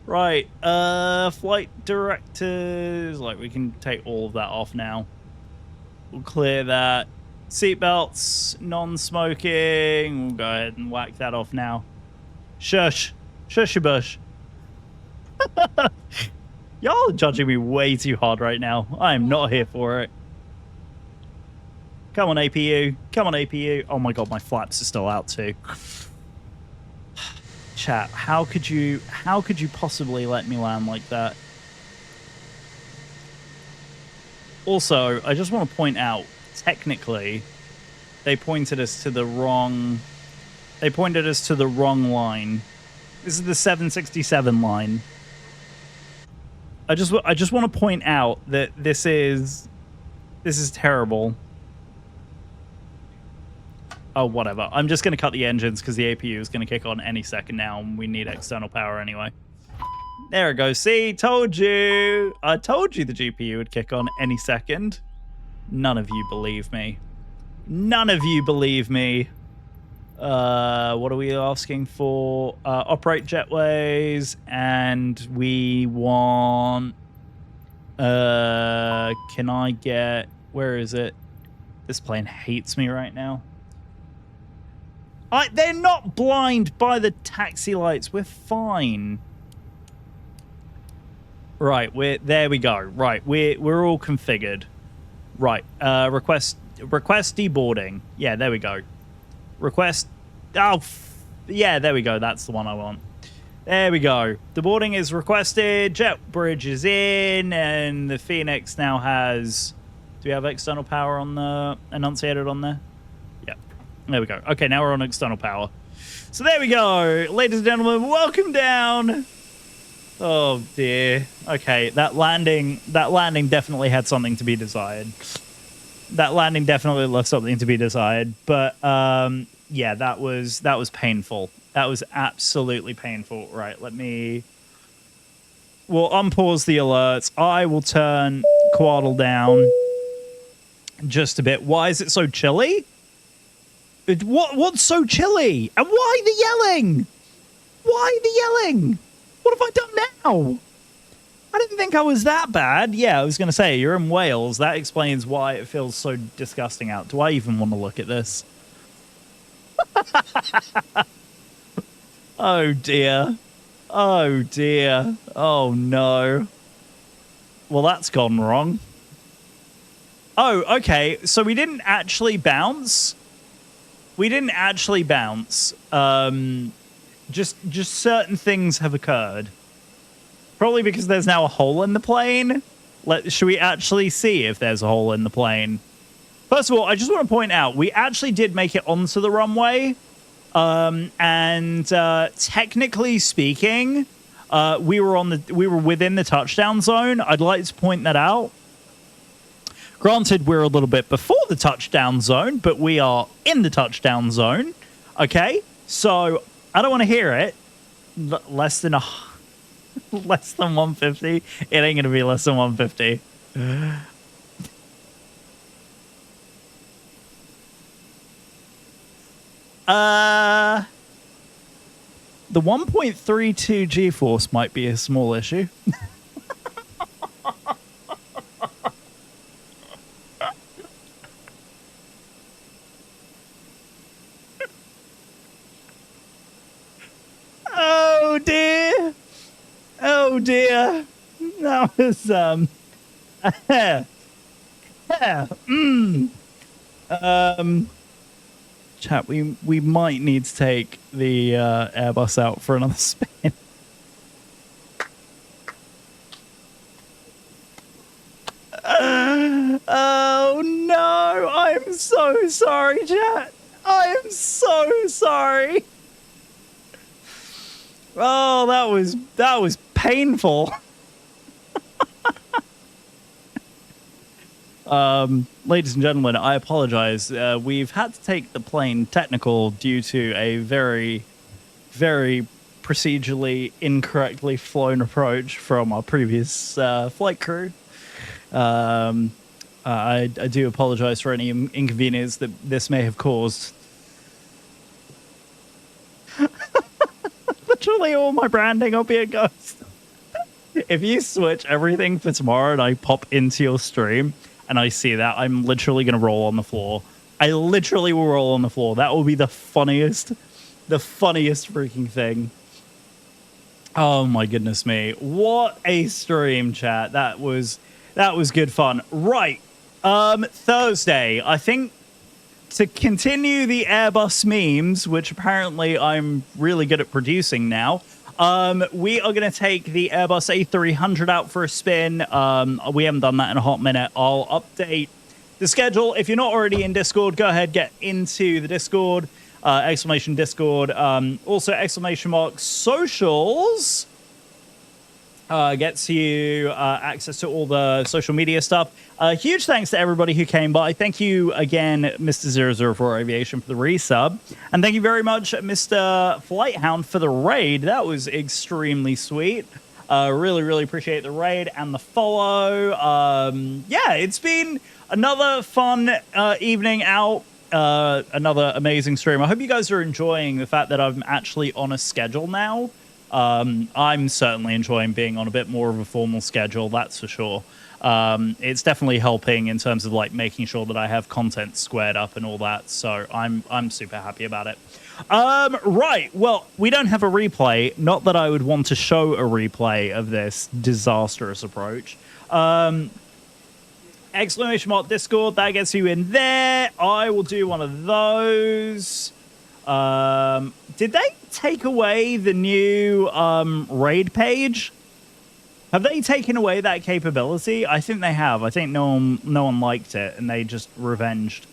Right, flight directors. Like, we can take all of that off now. We'll clear that. Seatbelts, non-smoking. We'll go ahead and whack that off now. Shush. Shush your bush. Y'all are judging me way too hard right now. I am not here for it. Come on, APU. Come on, APU. Oh my god, my flaps are still out too. Chat, how could you possibly let me land like that? Also, I just want to point out, technically, they pointed us to the wrong line. This is the 767 line. I just want to point out that this is terrible. Oh, whatever. I'm just going to cut the engines because the APU is going to kick on any second now, and we need external power anyway. There it goes. See, told you. I told you the GPU would kick on any second. None of you believe me. None of you believe me. What are we asking for? Operate jetways, and we want... can I get... Where is it? This plane hates me right now. They're not blind by the taxi lights. We're fine. Right, there we go. Right, we're all configured. Right, request deboarding. Yeah, there we go. Request. Oh, yeah, there we go. That's the one I want. There we go. Deboarding is requested. Jet bridge is in, and the Phoenix now has. Do we have external power on the enunciated on there? Yeah. There we go. Okay, now we're on external power. So there we go, ladies and gentlemen. Welcome down. Oh dear. Okay, that landing definitely had something to be desired. that landing definitely left something to be desired. But yeah, that was painful. That was absolutely painful. Right, we'll unpause the alerts. I will turn Quaddle down just a bit. Why is it so chilly? What's so chilly? And why the yelling? Why the yelling? What have I done now? I didn't think I was that bad. Yeah, I was going to say, you're in Wales. That explains why it feels so disgusting out. Do I even want to look at this? Oh, dear. Oh, dear. Oh, no. Well, that's gone wrong. Oh, okay. So we didn't actually bounce. We didn't actually bounce. Just certain things have occurred. Probably because there's now a hole in the plane. Should we actually see if there's a hole in the plane? First of all, I just want to point out, we actually did make it onto the runway. And technically speaking, we were within the touchdown zone. I'd like to point that out. Granted, we're a little bit before the touchdown zone, but we are in the touchdown zone. Okay, so I don't want to hear it. Less than 150. It ain't gonna be less than 150. The 1.32 G-force might be a small issue. Oh dear. Oh dear. That was chat, we might need to take the Airbus out for another spin. Oh no, I'm so sorry, chat. I am so sorry. Oh, that was painful. Ladies and gentlemen, I apologize. We've had to take the plane technical due to a very, very procedurally incorrectly flown approach from our previous flight crew. I do apologize for any inconvenience that this may have caused. Literally all my branding will be a ghost. If you switch everything for tomorrow and I pop into your stream and I see that, I'm literally going to roll on the floor. I literally will roll on the floor. That will be the funniest freaking thing. Oh my goodness me. What a stream, chat. That was good fun. Right. Thursday, I think, to continue the Airbus memes, which apparently I'm really good at producing now, we are going to take the Airbus A300 out for a spin. We haven't done that in a hot minute. I'll update the schedule. If you're not already in Discord, go ahead, get into the Discord, exclamation Discord. Also, exclamation mark socials gets you access to all the social media stuff. Huge thanks to everybody who came by. Thank you again, Mr. 004 Aviation, for the resub. And thank you very much, Mr. Flighthound, for the raid. That was extremely sweet. Really, really appreciate the raid and the follow. Yeah, it's been another fun evening out. Another amazing stream. I hope you guys are enjoying the fact that I'm actually on a schedule now. I'm certainly enjoying being on a bit more of a formal schedule, that's for sure. It's definitely helping in terms of like making sure that I have content squared up and all that. So I'm super happy about it. Right. Well, we don't have a replay. Not that I would want to show a replay of this disastrous approach. Exclamation mark Discord. That gets you in there. I will do one of those. Did they take away the new raid page? Have they taken away that capability? I think they have. I think no one liked it and they just revenged.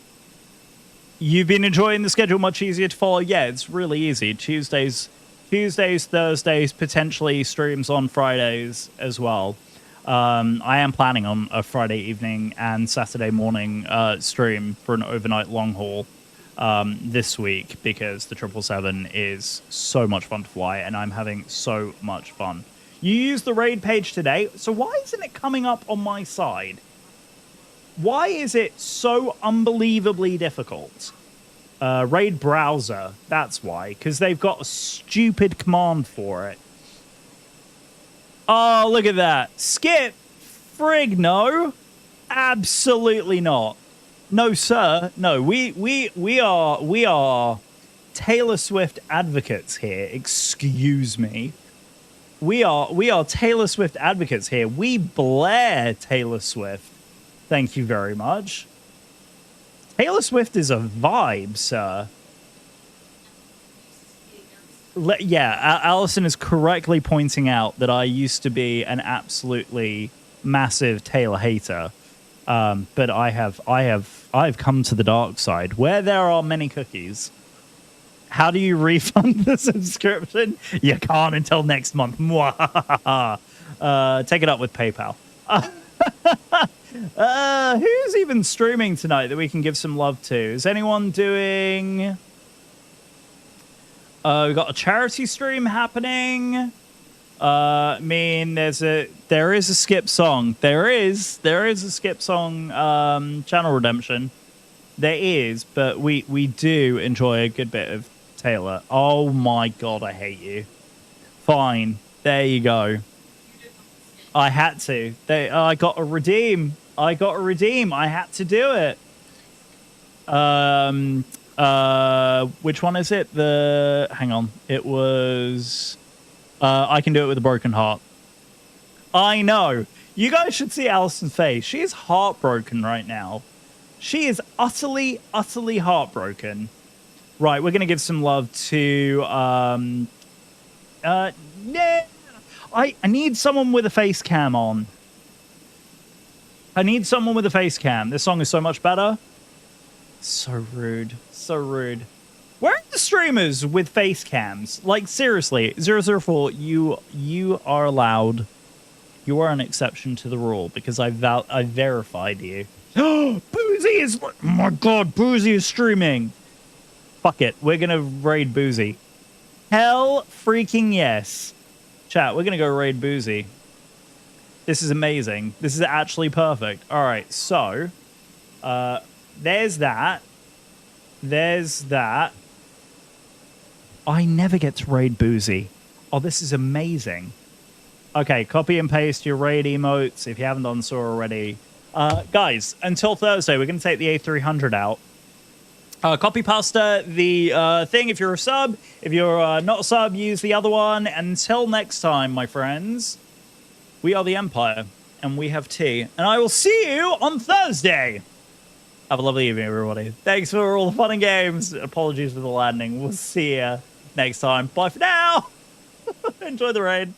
You've been enjoying the schedule, much easier to follow? Yeah, it's really easy. Tuesdays, Thursdays, potentially streams on Fridays as well. I am planning on a Friday evening and Saturday morning stream for an overnight long haul this week because the 777 is so much fun to fly and I'm having so much fun. You used the raid page today, so why isn't it coming up on my side? Why is it so unbelievably difficult? Raid browser, that's why, because they've got a stupid command for it. Oh, look at that. Skip? Frig, no. Absolutely not. No, sir. No, we are Taylor Swift advocates here. Excuse me. We are Taylor Swift advocates here. We blare Taylor Swift. Thank you very much. Taylor Swift is a vibe, sir. Yeah, Allison is correctly pointing out that I used to be an absolutely massive Taylor hater. But I've come to the dark side where there are many cookies. How do you refund the subscription? You can't until next month. Take it up with PayPal. Who's even streaming tonight that we can give some love to? Is anyone doing... we've got a charity stream happening. I mean, there is a skip song. There is a skip song channel redemption. There is, but we do enjoy a good bit of Taylor. Oh my god, I hate you. Fine. There you go. I had to. I got to redeem. I had to do it. Which one is it? Hang on. It was... I Can Do It With a Broken Heart. I know. You guys should see Allison's face. She is heartbroken right now. She is utterly, utterly heartbroken. Right, we're going to give some love to... I need someone with a face cam on. I need someone with a face cam. This song is so much better. So rude. So rude. Where are the streamers with face cams? Like, seriously, 004, you are allowed. You are an exception to the rule because I verified you. Boozy is... Oh my god, Boozy is streaming. Fuck it. We're going to raid Boozy. Hell freaking yes. Chat, we're going to go raid Boozy. This is amazing. This is actually perfect. All right, so... there's that. There's that. I never get to raid Boozy. Oh, this is amazing. Okay, copy and paste your raid emotes if you haven't done so already. Guys, until Thursday, we're going to take the A300 out. Copy pasta the thing if you're a sub. If you're not a sub, use the other one. Until next time, my friends, we are the Empire, and we have tea. And I will see you on Thursday. Have a lovely evening, everybody. Thanks for all the fun and games. Apologies for the landing. We'll see you next time. Bye for now. Enjoy the raid.